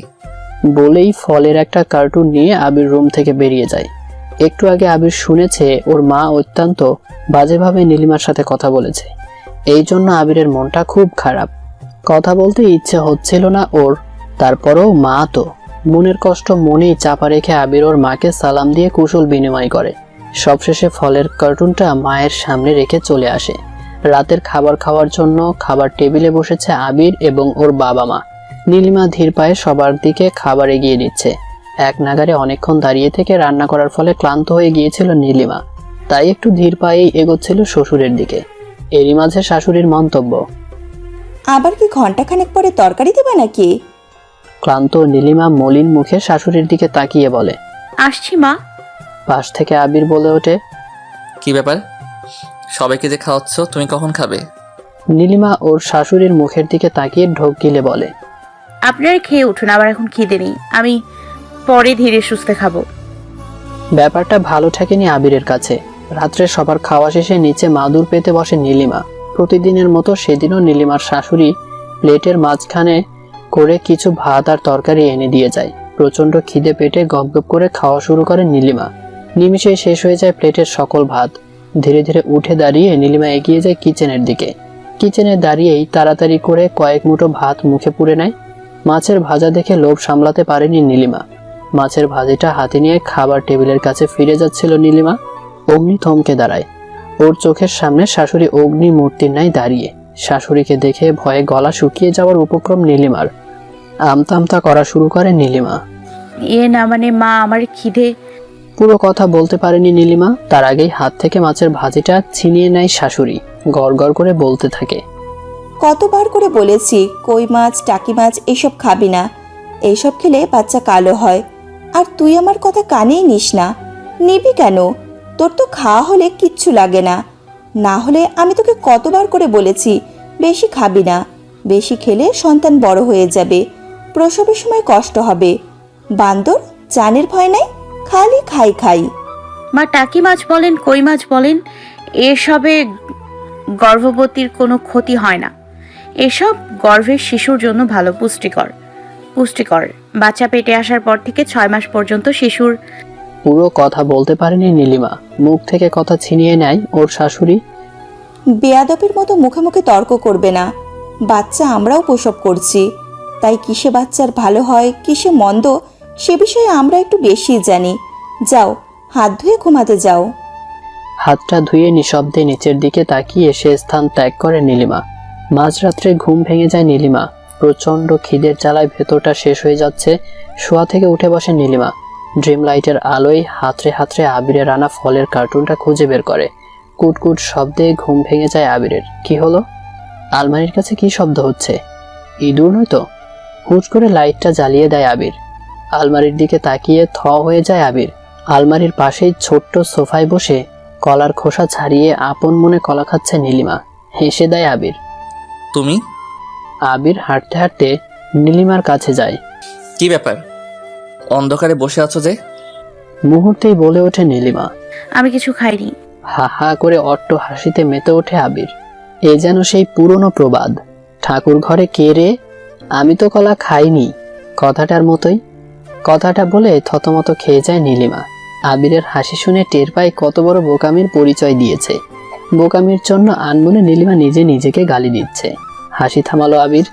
Speaker 2: বলেই ফলের একটা কার্টুন নিয়ে আবির রুম থেকে বেরিয়ে যায়। একটু আগে আবির শুনেছে ওর মা অত্যন্ত বাজেভাবে নীলিমার সাথে কথা বলেছে। এই জন্য আবিরের মনটা খুব খারাপ। কথা বলতে ইচ্ছে হচ্ছিল না ওর, তারপরও মা তো। মনের কষ্ট মনেই চাপা রেখে আবির ওর মাকে সালাম দিয়ে কুশল বিনিময় করে। সবশেষে ফলের কার্টুনটা মায়ের সামনে রেখে চলে আসে। রাতের খাবার খাওয়ার জন্য খাবার টেবিলে বসেছে আবির এবং ওর বাবা মা। নীলিমা ধীর পায়ে সবার দিকে খাবার এগিয়ে দিচ্ছে। এক নাগারে অনেকক্ষণ দাঁড়িয়ে থেকে রান্না করার ফলে ক্লান্ত হয়ে গিয়েছিল নীলিমা, তাই একটু ধীর পায়েই এগোচ্ছিল শ্বশুরের দিকে। এরই মাঝে শাশুড়ির মন্তব্য,
Speaker 12: আবার কি ঘন্টাখানেক পরে তরকারি দেবে নাকি?
Speaker 2: ক্লান্ত নীলিমা মলিন মুখে শাশুড়ির দিকে তাকিয়ে বলে,
Speaker 3: আসছি মা।
Speaker 2: পাশ থেকে আবির বলে ওঠে,
Speaker 1: কি ব্যাপার? সবাইকে যে খাওয়াচ্ছ, তুমি কখন খাবে?
Speaker 2: নীলিমা ওর শাশুড়ির মুখের দিকে তাকিয়ে ঢোক গিলে বলে,
Speaker 3: আপনারা খেয়ে উঠুন, আবার এখন খিদে নেই, আমি পরে ধীরে সুস্থে খাবো।
Speaker 2: ব্যাপারটা ভালো ঠেকেনি আবিরের কাছে। রাত্রে সবার খাওয়া শেষে নিচে মাদুর পেতে বসে নীলিমা। প্রতিদিনের মতো সেদিনও নীলিমার শাশুড়ি প্লেটের মাঝখানে করে কিছু ভাত আর তরকারি এনে দিয়ে যায়। প্রচন্ড খিদে পেটে গপগপ করে খাওয়া শুরু করে নীলিমা। নিমিষেই শেষ হয়ে যায় প্লেটের সকল ভাত। ধীরে ধীরে উঠে দাঁড়িয়ে নীলিমা এগিয়ে যায় কিচেনের দিকে। কিচেনে দাঁড়িয়েই তাড়াতাড়ি করে কয়েক মুঠো ভাত মুখে পুরে নেয়। মাছের ভাজা দেখে লোভ সামলাতে পারেনি নীলিমা। মাছের ভাজিটা হাতে নিয়ে খাবার টেবিলের কাছে ফিরে যাচ্ছিল নীলিমা, অগ্নি থমকে দাঁড়ায়। ওর চোখের সামনে শাশুড়ি অগ্নি মূর্তির ন্যায় দাঁড়িয়ে। শাশুড়িকে দেখে ভয়ে গলা শুকিয়ে যাওয়ার উপক্রম নীলিমার। আমতা আমতা করা শুরু করে নীলিমা।
Speaker 3: না মানে মা, আমার খিদে।
Speaker 2: পুরো কথা বলতে পারেনি নীলিমা, তার আগেই হাত থেকে মাছের ভাজিটা ছিনিয়ে নেয় শাশুড়ি। গড় গড় করে বলতে থাকে,
Speaker 12: কতবার করে বলেছি কই মাছ টাকি মাছ এসব খাবি না, এইসব খেলে বাচ্চা কালো হয়। আর তুই আমার কথা কানেই নিস না। নিবি কেন? তোর তো খাওয়া হলে কিচ্ছু লাগে না। না হলে আমি তোকে কতবার করে বলেছি বেশি খাবি না, বেশি খেলে সন্তান বড় হয়ে যাবে, প্রসবের সময় কষ্ট হবে। বান্দর, জানের ভয় নাই, খালি খাই খাই।
Speaker 3: মা, টাকি মাছ বলেন কই মাছ বলেন, এসবে গর্ভবতীর কোনো ক্ষতি হয় না। এসব গর্ভের শিশুর জন্য ভালো, পুষ্টিকর। বাচ্চা পেটে আসার পর থেকে 6 মাস পর্যন্ত শিশুর।
Speaker 2: পুরো কথা বলতে পারেনি নীলিমা, মুখ থেকে কথা ছিনিয়ে নেয় ওর শাশুড়ি।
Speaker 12: বেয়াদবের মতো মুখে মুখে তর্ক করবে না। বাচ্চা আমরাও প্রসব করছি, তাই কিসে বাচ্চার ভালো হয় কিসে মন্দ সে বিষয়ে আমরা একটু বেশি জানি। যাও, হাত ধুয়ে ঘুমাতে যাও।
Speaker 2: হাতটা ধুয়ে নিঃশব্দে নিচের দিকে তাকিয়ে সে স্থান ত্যাগ করে নীলিমা। মাঝরাত্রে ঘুম ভেঙে যায় নীলিমা। প্রচন্ড খিদের জ্বালায় ভেতরটা শেষ হয়ে যাচ্ছে। শোয়া থেকে উঠে বসে নীলিমা। ড্রিম লাইটের আলোয় হাতড়ে হাতড়ে আবিরের আনা ফলের কার্টুনটা খুঁজে বের করে। কুটকুট শব্দে ঘুম ভেঙে যায় আবিরের। কি হলো? আলমারির কাছে কি শব্দ হচ্ছে? ইঁদুর নয়তো? হুট করে লাইটটা জ্বালিয়ে দেয় আবির। আলমারির দিকে তাকিয়ে থ হয়ে যায় আবির। আলমারির পাশেই ছোট্ট সোফায় বসে কলার খোসা ছাড়িয়ে আপন মনে কলা খাচ্ছে নীলিমা। হেসে দেয় আবির।
Speaker 1: তুমি?
Speaker 2: আবির হাঁটতে হাঁটতে নীলিমার কাছে যায়।
Speaker 1: কি ব্যাপার, অন্ধকারে বসে আছো যে?
Speaker 2: মুহূর্তেই বলে ওঠে নীলিমা।
Speaker 3: আমি কিছু খাইনি।
Speaker 2: হা হা করে অট্ট হাসিতে মেতে ওঠে আবির। এ যেন সেই পুরনো প্রবাদ, ঠাকুর ঘরে কে রে, আমি তো কলা খাইনি, কথাটার মতোই। কথাটা বলে থতমত খেয়ে যায় নীলিমা। আবিরের হাসি শুনে টের পায় কত বড় বোকামির পরিচয় দিয়েছে। বোকামির জন্য আনমনে নীলিমা নিজে নিজেকে গালি দিচ্ছে। হাসি থামালো আবির।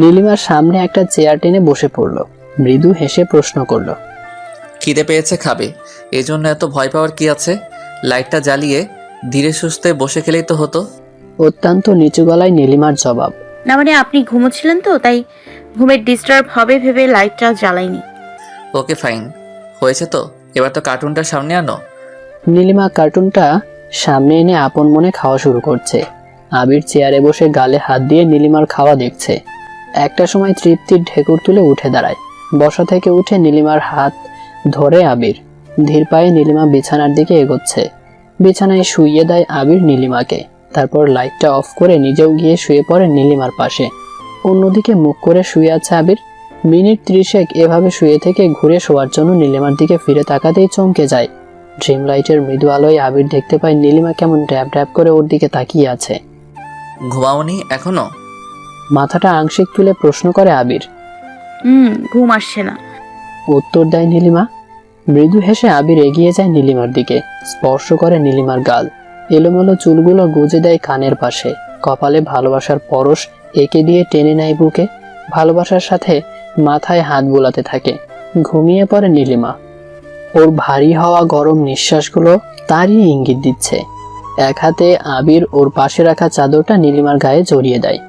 Speaker 2: নীলিমার সামনে একটা চেয়ার টেনে বসে পড়ল। মৃদু হেসে প্রশ্ন করল,
Speaker 1: খিদে পেয়েছে, খাবে, এজন্য এত ভয় পাওয়ার কি আছে? লাইটটা জ্বালিয়ে ধীরে সুস্থে বসে খেলেই তো হতো।
Speaker 2: অত্যন্ত নিচু গলায় নীলিমার জবাব।
Speaker 3: না মানে আপনি ঘুমোচ্ছিলেন তো, তাই ঘুমের ডিস্টার্ব হবে ভেবে লাইটটা জ্বালাইনি।
Speaker 1: ওকে ফাইন, হয়েছে তো, এবার তো কার্টুনটা সামনে আনো।
Speaker 2: নীলিমা কার্টুনটা সামনে এনে আপন মনে খাওয়া শুরু করছে। আবির চেয়ারে বসে গালে হাত দিয়ে নীলিমার খাওয়া দেখছে। একটা সময় তৃপ্তির ঢেকুর তুলে উঠে দাঁড়ায়। বসা থেকে উঠে নীলিমার হাত ধরে আবির। ধীর পায়ে নীলিমা বিছানার দিকে এগোচ্ছে। বিছানায় শুইয়ে দেয় আবির নীলিমাকে। তারপর লাইটটা অফ করে নিজেও গিয়ে শুয়ে পড়ে নীলিমার পাশে। অন্যদিকে মুখ করে শুয়ে আছে আবির। মিনিট 30 এভাবে শুয়ে থেকে ঘুরে শোয়ার জন্য নীলিমার দিকে ফিরে তাকাতেই চমকে যায়। ড্রিম লাইটের মৃদু আলোয় আবির দেখতে পায় নীলিমা কেমন ড্যাব ড্যাব করে ওর দিকে তাকিয়ে আছে।
Speaker 1: ঘুমাওনি এখনো?
Speaker 2: মাথাটা আংশিক তুলে প্রশ্ন করে আবির।
Speaker 3: ঘুম আসছে না।
Speaker 2: উত্তর দেয় নীলিমা। মৃদু হেসে আবির এগিয়ে যায় নীলিমার দিকে, স্পর্শ করে নীলিমার গাল। এলোমেলো চুলগুলো গুজে দেয় কানের পাশে। কপালে ভালোবাসার পরশ এঁকে দিয়ে টেনে নেয় বুকে। ভালোবাসার সাথে মাথায় হাত বোলাতে থাকে। ঘুমিয়ে পড়ে নীলিমা। ওর ভারী হওয়া গরম নিঃশ্বাসগুলো তারই ইঙ্গিত দিচ্ছে। এক হাতে আবির ওর পাশে রাখা চাদরটা নীলিমার গায়ে জড়িয়ে দেয়।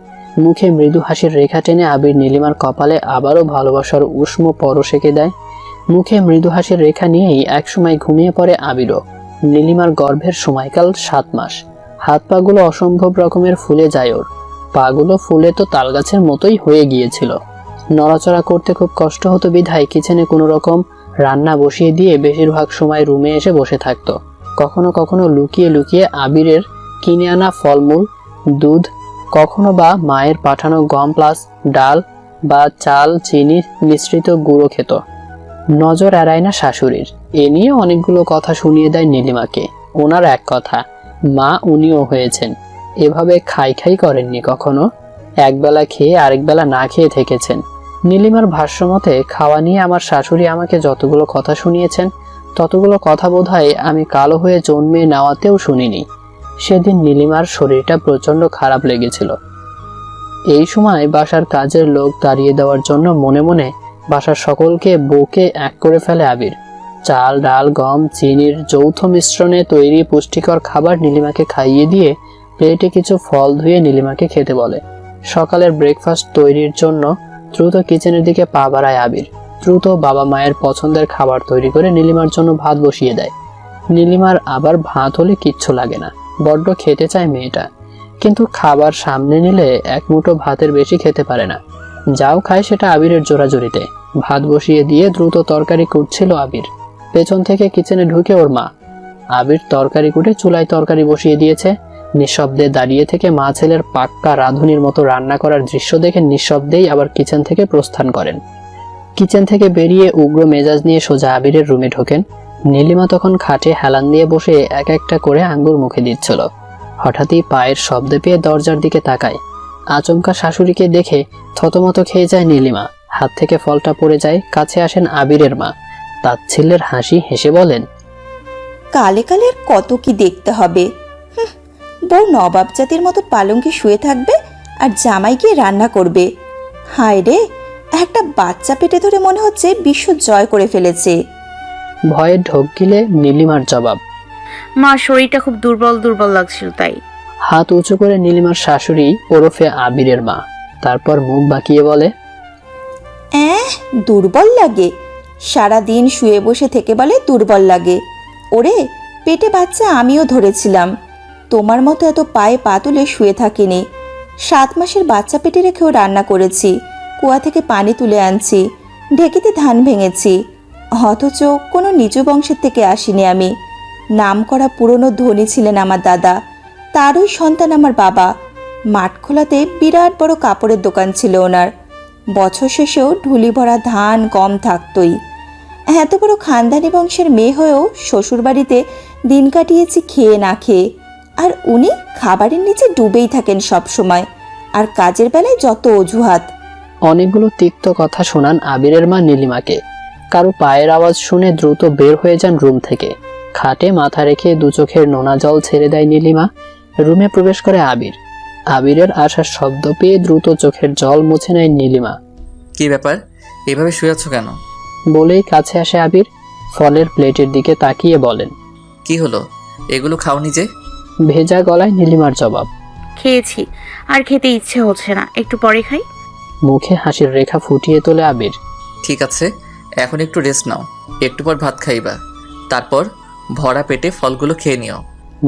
Speaker 2: মুখে মৃদু হাসির রেখা টেনে আবির নীলিমার কপালে আবারও ভালোবাসার উষ্ণ পরশ এঁকে দেয়। মুখে মৃদু হাসির রেখা নিয়েই একসময় ঘুমিয়ে পড়ে আবিরও। নীলিমার গর্ভের সময়কাল 7 মাস। হাত পাগুলো অসম্ভব রকমের ফুলে যায় ওর। পাগুলো ফুলে তো তালগাছের মতোই হয়ে গিয়েছিল। নড়াচড়া করতে খুব কষ্ট হতো বিধায় কিচেনে কোনো রকম রান্না বসিয়ে দিয়ে বেশিরভাগ সময় রুমে এসে বসে থাকতো। কখনো কখনো লুকিয়ে লুকিয়ে আবিরের কিনে আনা ফলমূল, দুধ, কখনো বা মায়ের পাঠানো গম প্লাস ডাল বা চাল চিনি মিশ্রিত গুঁড়ো খেত। নজর এড়ায় না শাশুড়ির। এ নিয়ে অনেকগুলো কথা শুনিয়ে দেয় নীলিমাকে। ওনার এক কথা, মা উনিও হয়েছেন। এভাবে খাই খাই করেননি কখনো। একবেলা খেয়ে আরেকবেলা না খেয়ে থেকেছেন। নীলিমার ভাষ্যমতে খাওয়া নিয়ে আমার শাশুড়ি আমাকে যতগুলো কথা শুনিয়েছেন ততগুলো কথা বোধহয় আমি কালো হয়ে জন্মে নেওয়াতেও শুনিনি। সেদিন নীলিমার শরীরটা প্রচণ্ড খারাপ লেগেছিল। এই সময় বাসার কাজের লোক তাড়িয়ে দেওয়ার জন্য মনে মনে বাসার সকলকে বকে এক করে ফেলে আবির। চাল ডাল গম চিনির যৌথ মিশ্রণে তৈরি পুষ্টিকর খাবার নীলিমাকে খাইয়ে দিয়ে প্লেটে কিছু ফল ধুয়ে নীলিমাকে খেতে বলে। সকালের ব্রেকফাস্ট তৈরির জন্য দ্রুত কিচেনের দিকে পা বাড়ায় আবির। দ্রুত বাবা মায়ের পছন্দের খাবার তৈরি করে নীলিমার জন্য ভাত বসিয়ে দেয়। নীলিমার আবার ভাত হলে কিচ্ছু লাগে না, বড্ড খেতে চায় মেয়েটা। কিন্তু খাবার সামনে নিলে এক মুঠো ভাতের বেশি খেতে পারে না। যাও খায় সেটা আবিরের জোরাজুরিতে। ভাত বসিয়ে দিয়ে দ্রুত তরকারি কুটছিল আবির। পেছন থেকে কিচেনে ঢুকে ওর মা। আবির তরকারি কুটে চুলায় তরকারি বসিয়ে দিয়েছে। নিঃশব্দে দাঁড়িয়ে থেকে মা ছেলের পাক্কা রাঁধুনির মতো রান্না করার দৃশ্য দেখে নিঃশব্দেই আবার কিচেন থেকে প্রস্থান করেন। কিচেন থেকে বেরিয়ে উগ্র মেজাজ নিয়ে সোজা আবিরের রুমে ঢোকেন। নীলিমা তখন খাটে হেলান দিয়ে বসে এক একটা করে আঙ্গুর মুখে দিচ্ছিল। হঠাৎই পায়ের শব্দ পেয়ে দরজার দিকে তাকায়। আচমকা শাশুড়িকে দেখে থতমত খেয়ে যায় নীলিমা। হাত থেকে ফলটা পড়ে যায়। কাছে আসেন আবিরের মা। তাচ্ছিল্যের হাসি হেসে বলেন,
Speaker 12: কালে কালের কত কি দেখতে হবে। বউ নবাব জাতির মতো পালঙ্কে শুয়ে থাকবে আর জামাই গিয়ে রান্না করবে। হায় রে, একটা বাচ্চা পেটে ধরে মনে হচ্ছে বিশ্ব জয় করে ফেলেছে।
Speaker 2: ভয়ে ঢোক গিলে নীলিমার জবাব,
Speaker 3: মা শরীরটা খুব দুর্বল লাগছিল তাই।
Speaker 2: হাত উঁচু করে নীলিমার শাশুড়ি ওরফে আবিরের মা। তারপর মুখ বাঁকিয়ে বলে,
Speaker 12: দুর্বল লাগে? সারাদিন শুয়ে বসে থেকে বলে দুর্বল লাগে। ওরে, পেটে বাচ্চা আমিও ধরেছিলাম। তোমার মতো এত পায়ে পা তুলে শুয়ে থাকিনি। 7 মাসের বাচ্চা পেটে রেখেও রান্না করেছি, কুয়া থেকে পানি তুলে আনছি, ঢেকিতে ধান ভেঙেছি। অথচ কোনো নিচু বংশের থেকে আসিনি আমি। নাম করা পুরনো ধনী ছিলেন আমার দাদা, তারই সন্তান আমার বাবা। মাঠখোলাতে বিরাট বড় কাপড়ের দোকান ছিল ওনার। বছর শেষেও ঢুলি ভরা ধান গম থাকতই। এত বড় খানদানি বংশের মেয়ে হয়েও শ্বশুরবাড়িতে দিন কাটিয়েছি খেয়ে না খেয়ে। আর উনি খাবারের নিচে ডুবেই থাকেন সব সময়, আর কাজের বেলায় যত অজুহাত।
Speaker 2: অনেকগুলো তিক্ত কথা শোনান আবিরের মা নীলিমাকে। কারো পায়ের আওয়াজ শুনে দ্রুত বের হয়ে যান রুম থেকে। খাটে মাথা রেখে দু চোখের নোনা জল ছেড়ে দেয় নীলিমা। রুমে প্রবেশ করে আবির। আবিরের আসার শব্দ পেয়ে দ্রুত চোখের জল মুছে নেয় নীলিমা।
Speaker 1: কি ব্যাপার, এভাবে শুয়ে আছো কেন?
Speaker 2: বলেই কাছে আসে আবির। ফলের প্লেটের দিকে তাকিয়ে বলেন,
Speaker 1: কি হলো, এগুলো খাওনি যে?
Speaker 2: ভেজা গলায় নীলিমার জবাব,
Speaker 3: খেয়েছি, আর খেতে ইচ্ছে হচ্ছে না, একটু পরে খাই।
Speaker 2: মুখে হাসির রেখা ফুটিয়ে তোলে আবির।
Speaker 1: ঠিক আছে, এখন একটু রেস্ট নাও, একটু পর ভাত খাইবা, তারপর ভরা পেটে ফলগুলো খেয়ে নিও।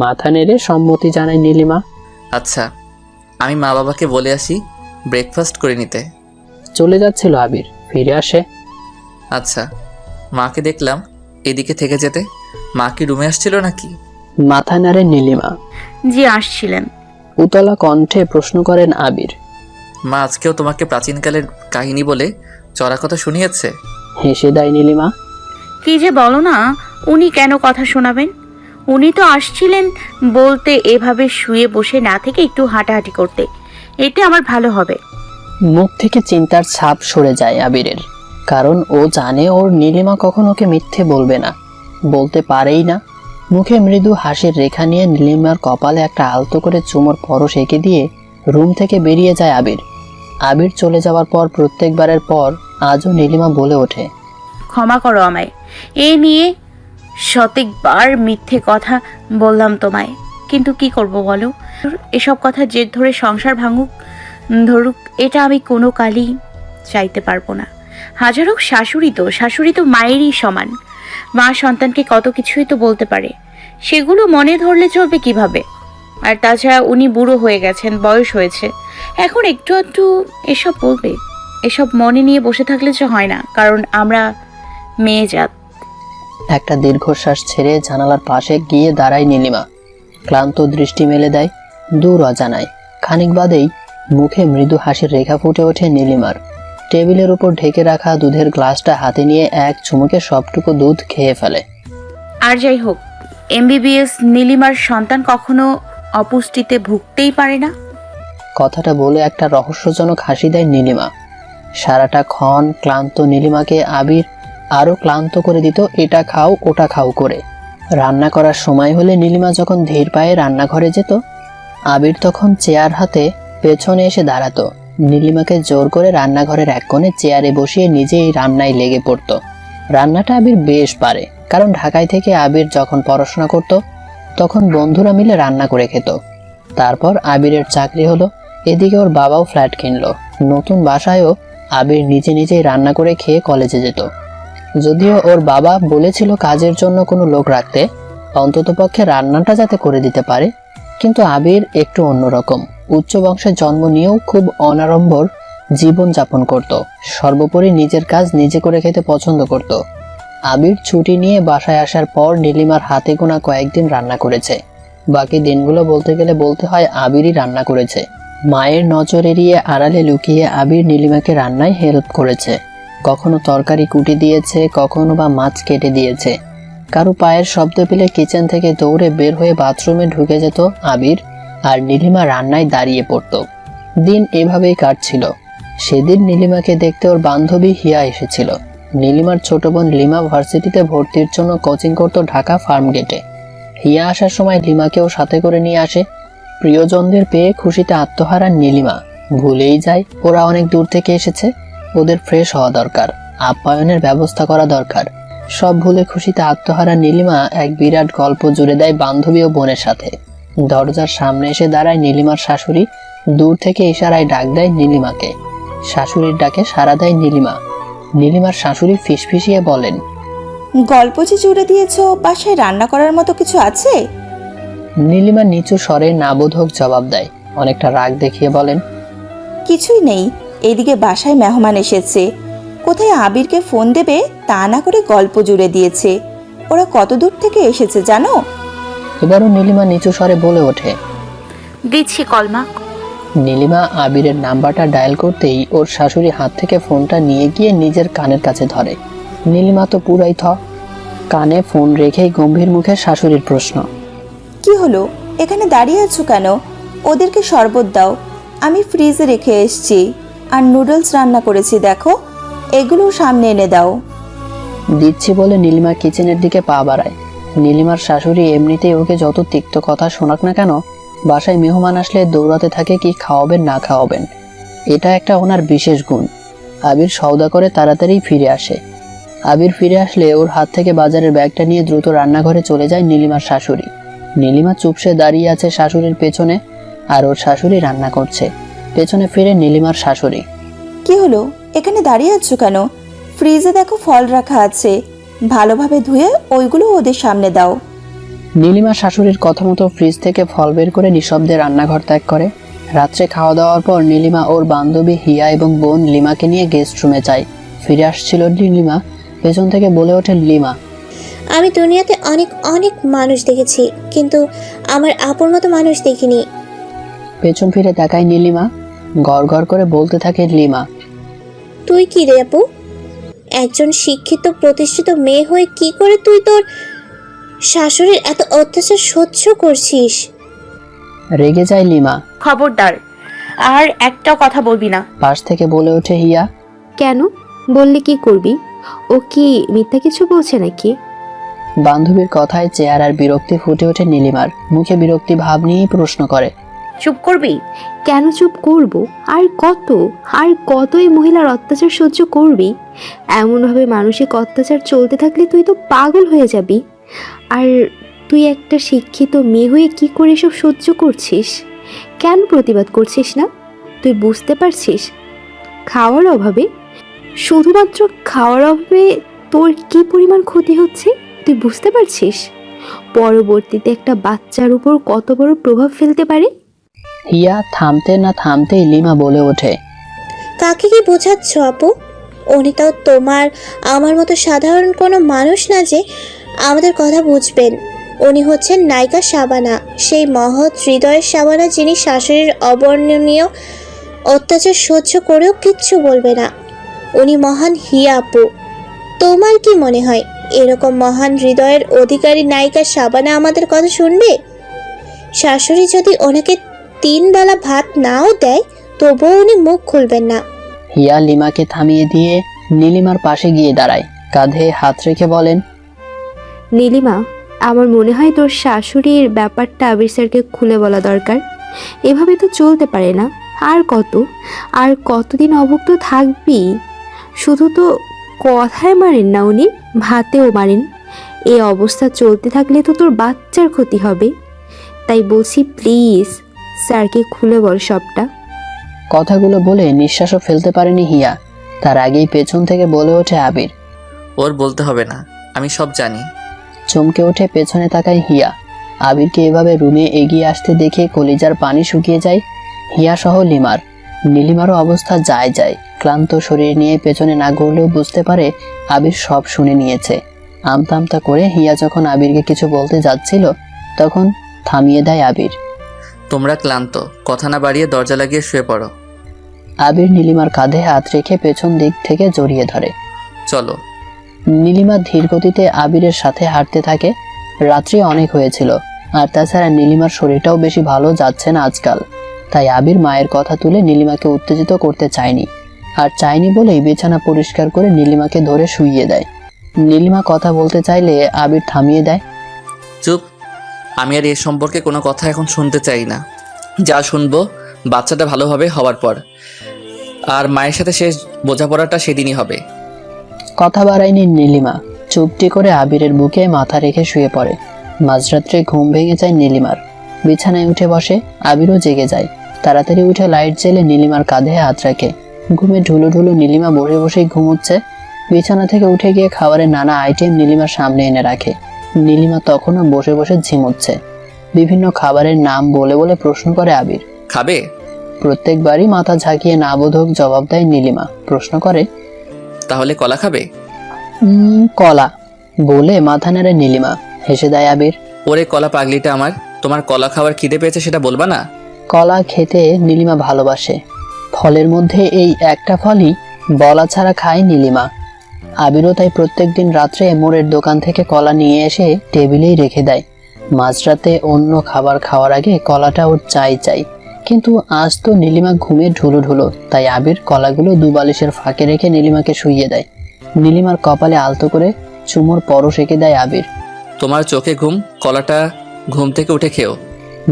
Speaker 2: মাথা নেড়ে সম্মতি জানায় নীলিমা।
Speaker 1: আচ্ছা, আমি মা বাবাকে বলে আসি ব্রেকফাস্ট করে নিতে।
Speaker 2: চলে যাচ্ছিল আবির, ফিরে আসে।
Speaker 1: আচ্ছা, মাকে দেখলাম এদিকে থেকে যেতে? মা কি রুমে আসছিল নাকি?
Speaker 2: মাথা নাড়ে নীলিমা।
Speaker 3: জি আসছিলেন।
Speaker 2: উতলা কণ্ঠে প্রশ্ন করেন আবির।
Speaker 1: মা আজকেও তোমাকে প্রাচীনকালের কাহিনী বলে চড়া কথা শুনিয়েছে?
Speaker 2: হেসে দেয় নীলিমা।
Speaker 3: কি যে বলো না, উনি কেন কথা শোনাবেন? উনি তো আসছিলেন বলতে এভাবে শুয়ে বসে না থেকে একটু হাঁটাহাঁটি করতে। এতে আমার ভালো হবে।
Speaker 2: মুখ থেকে চিন্তার ছাপ সরে যায় আবিরের, কারণ ও জানে ওর নীলিমা কখনো ওকে মিথ্যে বলবে না, বলতে পারেই না। মুখে মৃদু হাসির রেখা নিয়ে নীলিমার কপালে একটা আলতো করে চুমোর পরশ এঁকে দিয়ে রুম থেকে বেরিয়ে যায় আবির। আবির চলে যাওয়ার পর প্রত্যেকবারের পর আজও নীলিমা বলে ওঠে,
Speaker 3: ক্ষমা করো আমায়, এ নিয়ে শতেকবার মিথ্যে কথা বললাম তোমায়। কিন্তু কি করব বলো, এসব কথা জেদ ধরে সংসার ভাঙুক ধরুক, এটা আমি কোনো কালই চাইতে পারবো না। হাজার হোক শাশুড়ি তো মায়েরই সমান। মা সন্তানকে কত কিছুই তো বলতে পারে, সেগুলো মনে ধরলে চলবে কিভাবে? আর তাছাড়া উনি বুড়ো হয়ে গেছেন, বয়স হয়েছে, এখন একটু একটু এসব বলবে। এসব মনে নিয়ে বসে থাকলে যে হয় না, কারণ আমরা মেয়ে জাত।
Speaker 2: একটা দীর্ঘশ্বাস ছেড়ে জানালার পাশে গিয়ে দাঁড়ায় নীলিমা। ক্লান্ত দৃষ্টি মেলে দেয় দূর অজানায়। খানিক বাদেই মুখে মৃদু হাসির রেখা ফুটে ওঠে নীলিমার। টেবিলের উপর ঢেকে রাখা দুধের গ্লাসটা হাতে নিয়ে এক চুমুকে সবটুকু দুধ খেয়ে ফেলে।
Speaker 3: আর যাই হোক, এমবিবিএস নীলিমার সন্তান কখনো অপুষ্টিতে ভুগতেই পারে না।
Speaker 2: কথাটা বলে একটা রহস্যজনক হাসি দেয় নীলিমা। সারাটা ক্ষণ ক্লান্ত নীলিমাকে আবির আরো ক্লান্ত করে দিত এটা খাও ওটা খাও করে। রান্না করার সময় হলে নীলিমা যখন ধীর পায়ে রান্নাঘরে যেত, আবির তখন চেয়ার হাতে পেছনে এসে দাঁড়াতো। নীলিমাকে জোর করে রান্নাঘরের এক কোণে চেয়ারে বসিয়ে নিজেই রান্নায় লেগে পড়তো। রান্নাটা আবির বেশ পারে, কারণ ঢাকায় থেকে আবির যখন পড়াশোনা করত তখন বন্ধুরা মিলে রান্না করে খেত। তারপর আবিরের চাকরি হলো, এদিকে ওর বাবাও ফ্ল্যাট কিনলো। নতুন বাসায়ও আবির নিজে নিজেই রান্না করে খেয়ে কলেজে যেত। যদিও ওর বাবা বলেছিল কাজের জন্য কোনো লোক রাখতে, অন্ততপক্ষে রান্নাটা যাতে করে দিতে পারে, কিন্তু আবির একটু অন্যরকম। উচ্চ বংশের জন্ম নিয়েও খুব অনাড়ম্বর জীবন যাপন করত। সর্বোপরি নিজের কাজ নিজে করে খেতে পছন্দ করত। আবির ছুটি নিয়ে বাসায় আসার পর নীলিমার হাতে গোনা কয়েকদিন রান্না করেছে। বাকি দিনগুলো বলতে গেলে বলতে হয় আবিরই রান্না করেছে। মায়ের নজর এড়িয়ে আড়ালে লুকিয়ে আবির নীলিমাকে রান্নায় হেল্প করেছে। কখনো তরকারি কুটি দিয়েছে, কখনো বা মাছ কেটে দিয়েছে। কারো পায়ের শব্দ পেলে কিচেন থেকে দৌড়ে বের হয়ে বাথরুমে ঢুকে যেত আবির, আর নীলিমা রান্নায় দাঁড়িয়ে পড়ত। দিন এভাবেই কাটছিল। সেদিন নীলিমাকে দেখতে ওর বান্ধবী হিয়া এসেছিল। নীলিমার ছোট বোন লিমা ভার্সিটিতে ভর্তির জন্য কোচিং করত ঢাকা ফার্ম গেটে। হিয়া আসার সময় লিমাকেও সাথে করে নিয়ে আসে। প্রিয়জনদের পেয়ে খুশিতে আত্মহারা নীলিমা ভুলেই যায় ওরা অনেক দূর থেকে এসেছে, ওদের ফ্রেশ হওয়া দরকার, আপ্যায়নের ব্যবস্থা করা দরকার। সব ভুলে খুশিতে আত্মহারা নীলিমা এক বিরাট গল্প জুড়ে দেয় বান্ধবী ও বোনের সাথে। দরজার সামনে এসে দাঁড়ায় নীলিমার শাশুড়ি। দূর থেকে ইশারায় ডাক দেয় নীলিমাকে। শাশুড়ির ডাকে সাড়া দেয় নীলিমা। নীলিমার শাশুড়ি ফিসফিসিয়ে বলেন,
Speaker 12: গল্প যে জুড়ে দিয়েছো, বাসায় রান্না করার মতো কিছু আছে?
Speaker 2: নীলিমা নিচু স্বরে নাবোধক জবাব দেয়। অনেকটা রাগ দেখিয়ে বলেন,
Speaker 12: কিছুই নেই, এদিকে বাসায় মেহমান এসেছে। কোথায় আবিরকে ফোন দেবে তা না করে গল্প জুড়ে দিয়েছে। ওরা কত দূর থেকে এসেছে জানো?
Speaker 2: এবারও নীলিমা নিচু স্বরে বলে ওঠে,
Speaker 3: দিচ্ছি কলমা।
Speaker 2: নীলিমা আবিরের নাম্বারটা ডায়াল করতেই ওর শাশুড়ি হাত থেকে ফোনটা নিয়ে গিয়ে নিজের কানের কাছে ধরে। নীলিমা তো পুরাই থ। কানে ফোন রেখেই গম্ভীর মুখে শাশুড়ির প্রশ্ন,
Speaker 12: কি হলো, এখানে দাঁড়িয়ে আছো কেন? ওদেরকে শরবত দাও, আমি ফ্রিজে রেখে এসেছি। আর নুডলস রান্না করেছি দেখো, এগুলো সামনে এনে দাও।
Speaker 2: দিচ্ছি বলে নীলিমা কিচেনের দিকে পা বাড়ায়। নীলিমার শাশুড়ি এমনিতেই ওকে যত তিক্ত কথা শোনাক না কেন, বাসায় মেহমান আসলে দৌড়াতে থাকে কি খাওয়াবেন না খাওয়াবেন। এটা একটা ওনার বিশেষ গুণ। আবির সওদা করে তাড়াতাড়ি ফিরে আসে। আবির ফিরে আসলে ওর হাত থেকে বাজারের ব্যাগটা নিয়ে দ্রুত রান্নাঘরে চলে যায় নীলিমার শাশুড়ি। নীলিমা চুপসে দাঁড়িয়ে আছে শাশুড়ির পেছনে, আর ওর শাশুড়ি রান্না করছে। পেছনে ফিরে নীলিমার শাশুড়ি,
Speaker 12: কি হলো, এখানে দাঁড়িয়ে আছো কেন? ফ্রিজে দেখো ফল রাখা আছে, ভালোভাবে ধুয়ে ওইগুলো ওদের সামনে দাও।
Speaker 2: নীলিমা শাশুড়ির কথা মতো ফ্রিজ থেকে ফল বের করে নিঃশব্দে রান্নাঘর ত্যাগ করে। রাত্রে খাওয়া দাওয়ার পর নীলিমা ওর বান্ধবী হিয়া এবং বোন লিমাকে নিয়ে গেস্ট রুমে যায়। ফিরে আসছিল নীলিমা, পেছন থেকে বলে ওঠে লিমা,
Speaker 8: আমি দুনিয়াতে অনেক অনেক মানুষ দেখেছি, কিন্তু আমার আপন মতো মানুষ দেখিনি।
Speaker 2: পেছন ফিরে তাকায় নীলিমা। গড় গড় করে বলতে থাকে লিমা।
Speaker 8: তুই কি রে আপু? একজন শিক্ষিত প্রতিষ্ঠিত মেয়ে হয়ে কি করে তুই তোর শাশুড়ির এত অত্যাচার সহ্য করছিস?
Speaker 2: রেগে যায় লিমা।
Speaker 3: খবরদার, আর একটা কথা বলবি না।
Speaker 2: পাশ থেকে বলে ওঠে হিয়া।
Speaker 6: কেন? বললে কি করবি? ও কি মিথ্যা কিছু বলছে নাকি?
Speaker 2: বান্ধবীর কথায় চেহারার বিরক্তি ফুটে ওঠে নীলিমার মুখে। বিরক্তি ভাব নিয়েই প্রশ্ন করে।
Speaker 3: চুপ করবি?
Speaker 6: কেন চুপ করব? আর কত এই মহিলার অত্যাচার সহ্য করবি? এমনভাবে মানসিক অত্যাচার চলতে থাকলে তুই তো পাগল হয়ে যাবি। আর তুই একটা শিক্ষিত মেয়ে হয়ে কি করে এসব সহ্য করছিস? কেন প্রতিবাদ করছিস না? তুই বুঝতে পারছিস খাওয়ার অভাবে, শুধুমাত্র খাওয়ার অভাবে তোর কি পরিমাণ ক্ষতি হচ্ছে? তুই বুঝতে পারছিস পরবর্তীতে একটা বাচ্চার উপর কত বড় প্রভাব ফেলতে পারে?
Speaker 2: হিয়া থামতে না থামতেই লিমা বলে ওঠে।
Speaker 8: কাকে কি বোঝাচ্ছ আপু? উনি তো তোমার আমার মতো সাধারণ কোনো মানুষ না যে আমাদের কথা বুঝবেন। উনি হচ্ছেন নায়িকা শাবানা, সেই মহৎ হৃদয়ের শাবানা যিনি শাশুড়ির অবর্ণনীয় অত্যাচার সহ্য করেও কিচ্ছু বলবে না। উনি মহান হিয়া আপু। তোমার কি মনে হয় এরকম মহান হৃদয়ের অধিকারী নায়িকা শাবানা আমাদের কথা শুনবে? শাশুড়ি যদি ওনাকে 3 বেলা ভাত নাও দেয় তবুও উনি মুখ খুলবেন না।
Speaker 2: হিয়া লিমাকে থামিয়ে দিয়ে নীলিমার পাশে গিয়ে দাঁড়ায়। কাঁধে হাত রেখে বলেন।
Speaker 6: নীলিমা, আমার মনে হয় তোর শাশুড়ির ব্যাপারটা আবির স্যারকে খুলে বলা দরকার। এভাবে তো চলতে পারে না। আর কতদিন অভুক্ত থাকবি? শুধু তো কথায় মারেন না, উনি ভাতেও মারেন। এই অবস্থা চলতে থাকলে তো তোর বাচ্চার ক্ষতি হবে। তাই বলছি, প্লিজ স্যারকে খুলে বল সবটা।
Speaker 2: কথাগুলো বলে নিঃশ্বাসও ফেলতে পারেনি হিয়া। তার আগেই পেছন থেকে বলে ওঠে আবির।
Speaker 1: ওর বলতে হবে না, আমি সব জানি।
Speaker 2: চমকে ওঠে পেছনে তাকায় হিয়া। আবিরকে এভাবে রুমে এগিয়ে আসতে দেখে কলিজার পানি শুকিয়ে যায় হিয়া সহ লিমার। নীলিমারও অবস্থা যায়। ক্লান্ত শরীর নিয়ে পেছনে না ঘুরলেও বুঝতে পারে আবির সব শুনে নিয়েছে। আমতা করে হিয়া যখন আবিরকে কিছু বলতে যাচ্ছিল তখন থামিয়ে দেয় আবির।
Speaker 1: তোমরা ক্লান্ত, কথা না বাড়িয়ে দরজা লাগিয়ে শুয়ে পড়ো।
Speaker 2: আবির নীলিমার কাঁধে হাত রেখে পেছন দিক থেকে জড়িয়ে ধরে।
Speaker 1: চলো।
Speaker 2: নীলিমা ধীর গতিতে আবিরের সাথে হাঁটতে থাকে। রাত্রি অনেক হয়েছিল, আর তাছাড়া নীলিমার শরীরটাও বেশি ভালো যাচ্ছে না আজকাল। তাই আবির মায়ের কথা তুলে নীলিমাকে উত্তেজিত করতে চায়নি। আর চায়নি বলেই বিছানা পরিষ্কার করে নীলিমাকে ধরে শুইয়ে দেয়। নীলিমা কথা বলতে চাইলে আবির থামিয়ে দেয়।
Speaker 1: চুপ, আমি আর এ সম্পর্কে কোনো কথা এখন শুনতে চাই না। যা শুনবো বাচ্চাটা ভালোভাবে হওয়ার পর, আর মায়ের সাথে শেষ বোঝাপড়াটা সেদিনই হবে।
Speaker 2: কথা বাড়ায়নি নীলিমা। চুপটি করে আবিরের বুকে মাথা রেখে শুয়ে পড়ে। মাঝরাত্রে ঘুম ভেঙে যায় নীলিমার। বিছানায় উঠে বসে। আবিরও জেগে যায়। তাড়াতাড়ি উঠে লাইট জ্বেলে নীলিমার কাঁধে হাত রাখে। ঘুমে ঢুলু নীলিমা বসে বসেই ঘুমোচ্ছে। বিছানা থেকে উঠে গিয়ে খাবারের নানা আইটেম নীলিমার সামনে এনে রাখে। নীলিমা তখনও বসে বসে ঝিমোচ্ছে। বিভিন্ন খাবারের নাম বলে বলে প্রশ্ন করে আবির।
Speaker 1: খাবে?
Speaker 2: প্রত্যেকবারই মাথা ঝাঁকিয়ে না বোধক জবাব দেয় নীলিমা। প্রশ্ন করে,
Speaker 1: তাহলে কলা খাবে?
Speaker 2: কলা বলে মাথা নেড়ে নীলিমা। হেসে দেয় আবির।
Speaker 1: ওরে কলা পাগলিটা আমার, তোমার কলা খাওয়ার খিদে পেয়েছে সেটা বলবা না?
Speaker 2: কলা খেতে নীলিমা ভালোবাসে। ফলের মধ্যে এই একটা ফলই বলা ছাড়া খায় নীলিমা। আবিরও তাই প্রত্যেকদিন রাত্রে মোড়ের দোকান থেকে কলা নিয়ে এসে টেবিলেই রেখে দেয়। মাঝরাতে অন্য খাবার খাওয়ার আগে কলাটা ওর চাই। কিন্তু আজ তো নীলিমা ঘুমে ঢুলো। তাই আবির কলাগুলো দুবালিশের ফাঁকে রেখে নীলিমাকে শুইয়ে দেয়। নীলিমার কপালে আলতো করে চুমোর পরশ এঁকে দেয় আবির।
Speaker 1: তোমার চোখে ঘুম, কলাটা ঘুম থেকে উঠে খেও।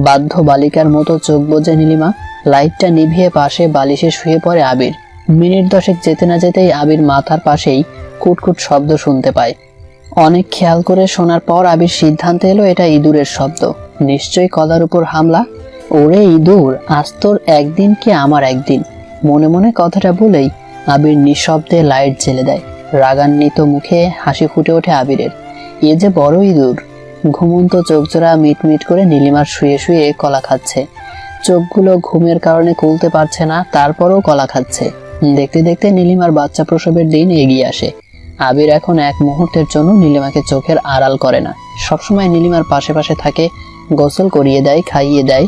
Speaker 2: বাধ্য বালিকার মতো চোখ বোঝে নীলিমা। লাইটটা নিভিয়ে পাশে বালিশে শুয়ে পড়ে আবির। মিনিট 10 যেতে না যেতেই আবির মাথার পাশেই কুটকুট শব্দ শুনতে পায়। অনেক খেয়াল করে শোনার পর আবির সিদ্ধান্ত এলো এটা ইঁদুরের শব্দ। নিশ্চয়ই কলার উপর হামলা। ওরে ইঁদুর, আজ তোর একদিন কি আমার একদিন। মনে মনে কথাটা বলেই আবির নিঃশব্দে লাইট জ্বেলে দেয়। রাগান্বিত মুখে হাসি ফুটে ওঠে আবিরের। এ যে বড় ইঁদুর। ঘুমন্ত চোখজোড়া মিটমিট করে নীলিমার শুয়ে শুয়ে কলা খাচ্ছে। চোখগুলো ঘুমের কারণে খুলতে পারছে না, তারপরও কলা খাচ্ছে। দেখতে দেখতে নীলিমার বাচ্চা প্রসবের দিন এগিয়ে আসে। আবির এখন এক মুহূর্তের জন্য নীলিমাকে চোখের আড়াল করে না, সবসময় নীলিমার পাশে পাশে থাকে, গোসল করিয়ে দেয়, খাইয়ে দেয়।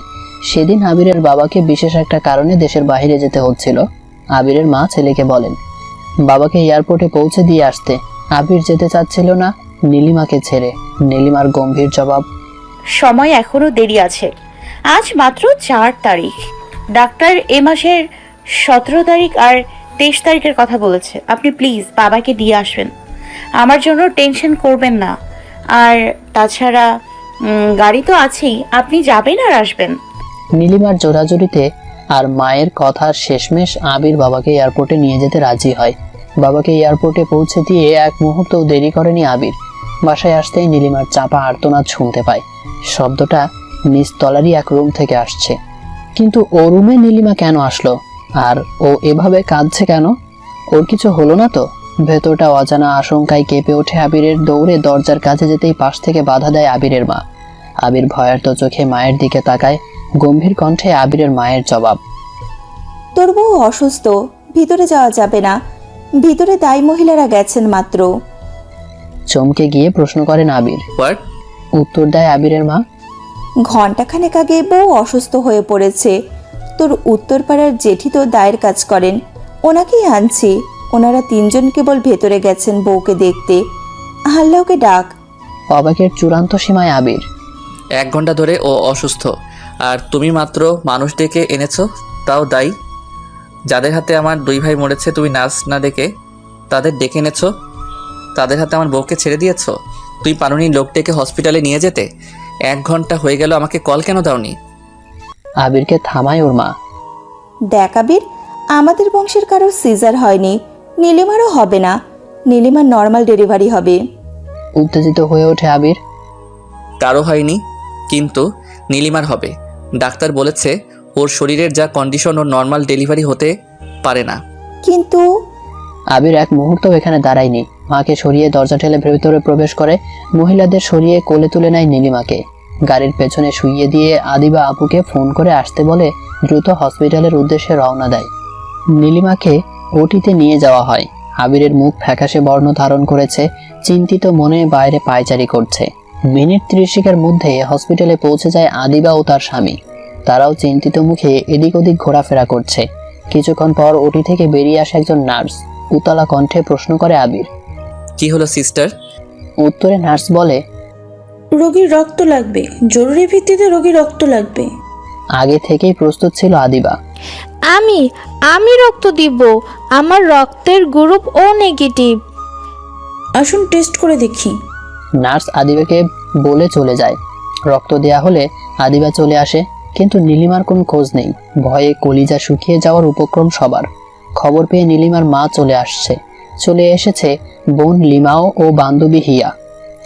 Speaker 2: সেদিন আবিরের বাবাকে বিশেষ একটা কারণে দেশের বাইরে যেতে হচ্ছিল। আবিরের মা ছেলেকে বলেন বাবাকে এয়ারপোর্টে পৌঁছে দিয়ে আসতে। আবির যেতে চাচ্ছিল না নীলিমাকে ছেড়ে। নীলিমার গম্ভীর জবাব,
Speaker 3: সময় এখনো দেরি আছে। আজ মাত্র 4 তারিখ। ডাক্তার এ মাসের 17 তারিখ আর 23 তারিখের কথা বলেছে। আপনি প্লিজ বাবাকে দিয়ে আসবেন। আমার জন্য টেনশন করবেন না। আর তাছাড়া গাড়ি তো আছেই, আপনি যাবেন আর আসবেন।
Speaker 2: নীলিমার জোরাজুরিতে আর মায়ের কথার শেষমেশ আবির বাবাকে এয়ারপোর্টে নিয়ে যেতে রাজি হয়। বাবাকে এয়ারপোর্টে পৌঁছে দিয়ে এক মুহূর্তও দেরি করেনি আবির। বাসায় আসতেই নীলিমার চাপা আর্তনাদ শুনতে পায়। শব্দটা নিচতলারই এক রুম থেকে আসছে। কিন্তু ও রুমে নীলিমা কেন আসলো? আর ও এভাবে কাঁদছে কেন? ওর কিছু হলো না তো? ভেতরটা অজানা আশঙ্কায় কেঁপে ওঠে আবিরের। দৌড়ে দরজার কাছে যেতেই পাশ থেকে বাধা দেয় আবিরের মা। আবির ভয়ার্ত চোখে মায়ের দিকে তাকায়। গম্ভীর কণ্ঠে আবিরের মায়ের জবাব,
Speaker 12: তোর বউ অসুস্থ, ভিতরে যাওয়া যাবে না। ভিতরে দায়ী মহিলারা গেছেন মাত্র।
Speaker 2: চমকে গিয়ে প্রশ্ন করেন আবির।
Speaker 1: হোয়াট?
Speaker 2: উত্তর দেয় আবিরের মা,
Speaker 12: ঘণ্টাখানেক আগে বউ অসুস্থ হয়ে পড়েছে। তোর উত্তরপাড়ার জেঠি তো দায়ের কাজ করেন, ওনাকেই আনছি। ওনারা 3 জন কেবল ভেতরে গেছেন বউকে দেখতে। আল্লাহকে ডাক।
Speaker 2: অবাকের চূড়ান্ত সীমায় আবির।
Speaker 1: 1 ঘন্টা ধরে ও অসুস্থ, আর তুমি মাত্র মানুষ ডেকে এনেছো, তাও দায়ী। যাদের হাতে আমার 2 ভাই মরেছে তুমি নার্স না ডেকে তাদের ডেকে এনেছো। তাদের হাতে আমার বউকে ছেড়ে দিয়েছো। তুই পারুনি লোক ডেকে হসপিটালে নিয়ে যেতে? 1 ঘন্টা হয়ে গেল, আমাকে কল কেন দাওনি?
Speaker 2: আবিরকে থামায় ওর মা।
Speaker 12: দেখ আবির, আমাদের বংশের কারোর সিজার হয়নি, নীলিমারও হবে না। নীলিমার নর্মাল ডেলিভারি হবে।
Speaker 2: উত্তেজিত হয়ে ওঠে আবির।
Speaker 1: কারো হয়নি, কিন্তু নীলিমার হবে। ডাক্তার বলেছে ওর শরীরের যা কন্ডিশন ওর নর্মাল ডেলিভারি হতে পারে না।
Speaker 12: কিন্তু
Speaker 2: আবির এক মুহূর্ত এখানে দাঁড়ায়নি। মাকে সরিয়ে দরজা ঠেলে ভেতরে প্রবেশ করে। মহিলাদের সরিয়ে কোলে তুলে নেয় নীলিমাকে। গাড়ির পেছনে শুইয়ে দিয়ে আদিবা আপুকে ফোন করে আসতে বলে দ্রুত হসপিটালের উদ্দেশ্যে রওনা দেয়। নীলিমাকে ওটিতে নিয়ে যাওয়া হয়। আবিরের মুখ ফ্যাকাশে বর্ণ ধারণ করেছে, চিন্তিত মনে বাইরে পায়চারি করছে। মিনিট 30 মধ্যে হসপিটালে পৌঁছে যায় আদিবা ও তার স্বামী। তারাও চিন্তিত মুখে এদিক ওদিক ঘোরাফেরা করছে। কিছুক্ষণ পর ওটি থেকে বেরিয়ে আসে একজন নার্স। উতলা কণ্ঠে প্রশ্ন করে আবির,
Speaker 1: কি হলো সিস্টার?
Speaker 2: উত্তরে নার্স বলে,
Speaker 13: রোগীর রক্ত লাগবে, জরুরি ভিত্তিতে রোগীর রক্ত লাগবে।
Speaker 2: আগে থেকেই প্রস্তুত ছিল আদিবা।
Speaker 14: আমি রক্ত দিব, আমার রক্তের গ্রুপ ও নেগেটিভ।
Speaker 13: আসুন টেস্ট করে দেখি।
Speaker 2: নার্স আদিবাকে বলে চলে যায়। রক্ত দেয়া হলে আদিবা চলে আসে, কিন্তু নীলিমার কোনো খোঁজ নেই। ভয়ে কলিজা শুকিয়ে যাওয়ার উপক্রম সবার। খবর পেয়ে নীলিমার মা চলে এসেছে বোন লিমাও ও বান্ধবী হিয়া।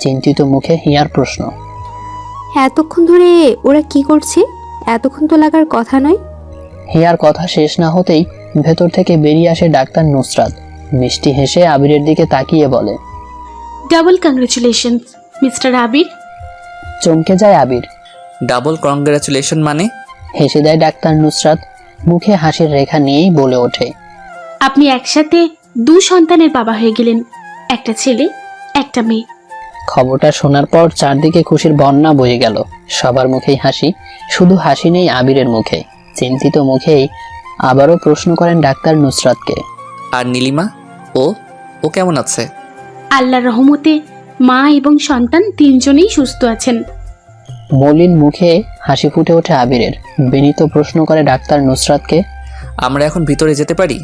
Speaker 2: চিন্তিত মুখে হিয়ার প্রশ্ন,
Speaker 6: এতক্ষণ ধরে ওরা কি করছে? এতক্ষণ তো লাগার কথা নয়।
Speaker 2: হিয়ার কথা শেষ না হতেই ভেতর থেকে বেরিয়ে আসে ডাক্তার নুসরাত। মিষ্টি হেসে আবিরের দিকে তাকিয়ে বলে,
Speaker 4: ডাবল কংগ্রেচুলেশন মিস্টার আবির।
Speaker 2: চমকে যায় আবির।
Speaker 1: ডাবল কংগ্রাচুলেশন মানে?
Speaker 2: হেসে দেয় ডাক্তার নুসরাত। মুখে হাসির রেখা নিয়েই বলে ওঠে,
Speaker 4: আপনি একসাথে 2 সন্তানের বাবা হয়ে গেলেন, একটা ছেলে একটা মেয়ে।
Speaker 2: খবরটা শোনার পর চারদিকে খুশির বন্যা বয়ে গেল। সবার মুখেই হাসি, শুধু হাসি নেই আবিরের মুখে। চিন্তিত মুখেই আবারও প্রশ্ন করেন ডাক্তার নুসরাতকে,
Speaker 1: আর নীলিমা, ও কেমন আছে?
Speaker 4: আল্লাহর রহমতে মা এবং সন্তান 3 জনেই সুস্থ আছেন।
Speaker 2: মলিন মুখে হাসি ফুটে ওঠে আবিরের। বিনীত প্রশ্ন করে ডাক্তার নুসরাতকে,
Speaker 1: আমরা এখন ভিতরে যেতে পারি?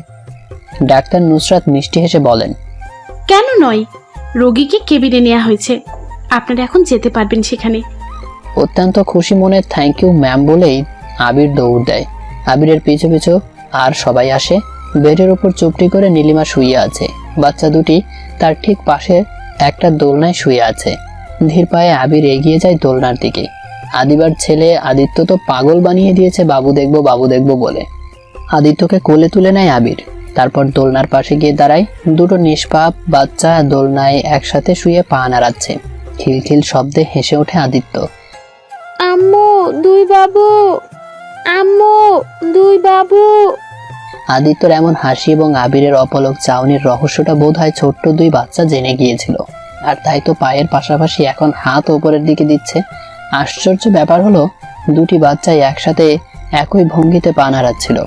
Speaker 2: ডাক্তার নুসরাত মিষ্টি হেসে বলেন,
Speaker 4: কেন নয়, রোগীকে কেবিনে নেওয়া হয়েছে, আপনারা এখন যেতে পারবেন সেখানে।
Speaker 2: অত্যন্ত খুশি মনে থ্যাংক ইউ ম্যাম বলেই আবির দৌড় দেয়। আবিরের পিছু পিছু আর সবাই আসে। বেডের উপর চুপটি করে নীলিমা শুয়ে আছে। বাচ্চা দুটি তার ঠিক পাশে একটা দোলনায় শুয়ে আছে। ধীর পায়ে আবির এগিয়ে যায় দোলনার দিকে। আদিবার ছেলে আদিত্য তো পাগল বানিয়ে দিয়েছে বাবু দেখবো বলে। আদিত্যকে কোলে তুলে নেয় আবির। তারপর দোলনার পাশে গিয়ে দাঁড়ায়। দুটো নিষ্পাপ বাচ্চা দোলনায় একসাথে শুয়ে পা নাড়াচ্ছে। খিলখিল শব্দে হেসে ওঠে আদিত্য।
Speaker 14: আম্মু 2 বাবু, আম্মু 2 বাবু।
Speaker 2: আদিত্যর এমন হাসি এবং আবিরের অপলক চাউনির রহস্যটা বোধহয় ছোট্ট দুই বাচ্চা জেনে গিয়েছিল, আর তাই তো পায়ের পাশাপাশি এখন হাত ওপরের দিকে দিচ্ছে। আশ্চর্য ব্যাপার হলো, দুটি বাচ্চাই একসাথে একই ভঙ্গিতে পা নাড়াচ্ছিল,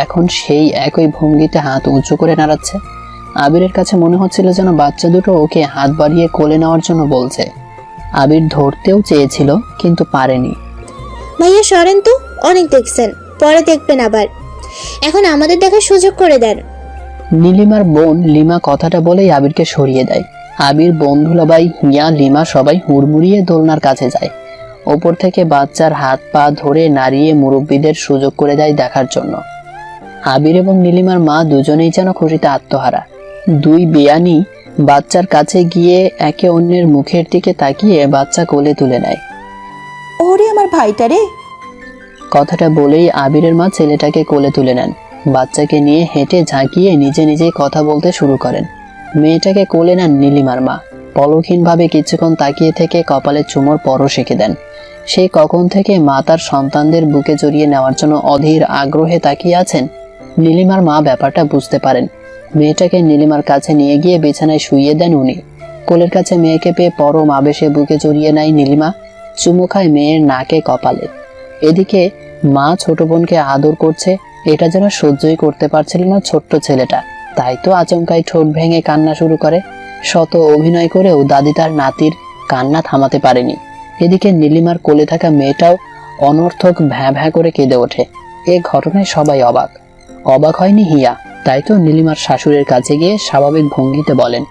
Speaker 2: এখন সেই একই ভঙ্গিতে হাত উঁচু করে নাড়াচ্ছে। আবিরের কাছে মনে হচ্ছিল যেন বাচ্চা দুটো ওকে হাত বাড়িয়ে কোলে নেওয়ার জন্য বলছে। আবির ধরতেও চেয়েছিল কিন্তু পারেনি।
Speaker 8: ভাইয়া সরেন তো, অনেক দেখছেন, পরে দেখবেন আবার। এখন আমাদের দেখার সুযোগ করে দেন।
Speaker 2: নীলিমার বোন লিমা কথাটা বলেই আবিরকে সরিয়ে দেয়। আবির, বন্ধুলাবাই, হিয়া, লিমা সবাই হুড়মুড়িয়ে দোলনার কাছে যায়। ওপর থেকে বাচ্চার হাত পা ধরে নাড়িয়ে মুরব্বীদের সুযোগ করে দেয় দেখার জন্য। আবির এবং নীলিমার মা দুজনেই যেন খুশিতে আত্মহারা। দুই বেয়ানি বাচ্চার কাছে গিয়ে একে অন্যের মুখের দিকে তাকিয়ে বাচ্চা কোলে তুলে নেয়।
Speaker 12: ওরে আমার ভাইটা রে।
Speaker 2: কথাটা বলেই আবিরের মা ছেলেটাকে কোলে তুলে নেন। বাচ্চাকে নিয়ে হেঁটে ঝাঁকিয়ে নিজে নিজেই কথা বলতে শুরু করেন। মেয়েটাকে কোলে নেন নীলিমার মা। পলকহীনভাবে কিছুক্ষণ তাকিয়ে থেকে কপালে চুমোর পরশ এঁকে দেন। সেই কখন থেকে মা তার সন্তানদের বুকে জড়িয়ে নেওয়ার জন্য অধীর আগ্রহে তাকিয়ে আছেন। নীলিমার মা ব্যাপারটা বুঝতে পারেন। মেয়েটাকে নীলিমার কাছে নিয়ে গিয়ে বিছানায় শুইয়ে দেন উনি। কোলের কাছে মেয়েকে পেয়ে পরম আবেশে বুকে জড়িয়ে নেয় নীলিমা। চুমু খায় মেয়ের নাকে কপালে। এদিকে মা ছোট বোনকে আদর করছে, এটা যেন সহ্যই করতে পারছিল না ছোট্ট ছেলেটা। তাই তো আচমকাই ঠোঁট ভেঙে কান্না শুরু করে। শত অভিনয় করেও দাদি তার নাতির কান্না থামাতে পারেনি। এদিকে নীলিমার কোলে থাকা মেয়েটাও অনর্থক ভ্যাঁ ভ্যাঁ করে কেঁদে ওঠে। এ ঘটনায় সবাই অবাক। অবাক হয়নি হিয়া, তাই তো নীলিমার শাশুড়ির কাছে গিয়ে স্বাভাবিক ভঙ্গিতে বলেন,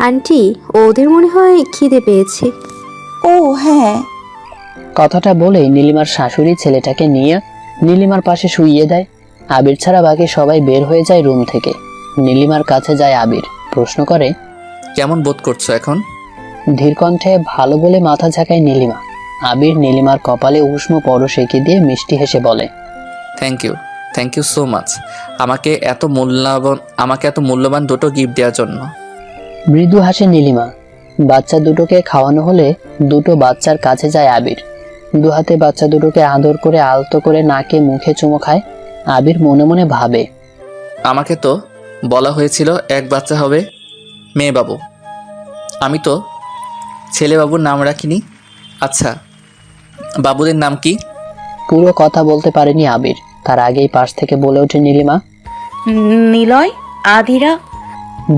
Speaker 6: আন্টি, ওদের মনে হয় খিদে পেয়েছে।
Speaker 12: ও হ্যাঁ।
Speaker 2: কথাটা বলেই নীলিমার শাশুড়ি ছেলেটাকে নিয়ে নীলিমার পাশে শুইয়ে দেয়। আবির ছাড়া বাকি সবাই বের হয়ে যায় রুম থেকে। নীলিমার কাছে যায় আবির, প্রশ্ন করে,
Speaker 1: কেমন বোধ করছো এখন?
Speaker 2: ধীর কণ্ঠে ভালো বলে মাথা ঝাঁকায় নীলিমা। আবির নীলিমার কপালে উষ্ণ পরশ এঁকে দিয়ে মিষ্টি হেসে বলে,
Speaker 1: থ্যাংক ইউ সো মাচ আমাকে এত মূল্যবান দুটো গিফট দেওয়ার জন্য।
Speaker 2: মৃদু হাসে নীলিমা। বাচ্চা দুটোকে খাওয়ানো হলে দুটো বাচ্চার কাছে যায় আবির। দুহাতে বাচ্চা দুটোকে আদর করে আলতো করে নাকে মুখে চুমো খায়। আবির মনে মনে ভাবে,
Speaker 1: আমাকে তো বলা হয়েছিল এক বাচ্চা হবে মেয়ে বাবু, আমি তো ছেলে বাবুর নাম রাখিনি। আচ্ছা, বাবুদের নাম কি?
Speaker 2: পুরো কথা বলতে পারেনি আবির। তার আগেই পাশ থেকে বলে ওঠে নীলিমা,
Speaker 3: নিলয়, আদিরা।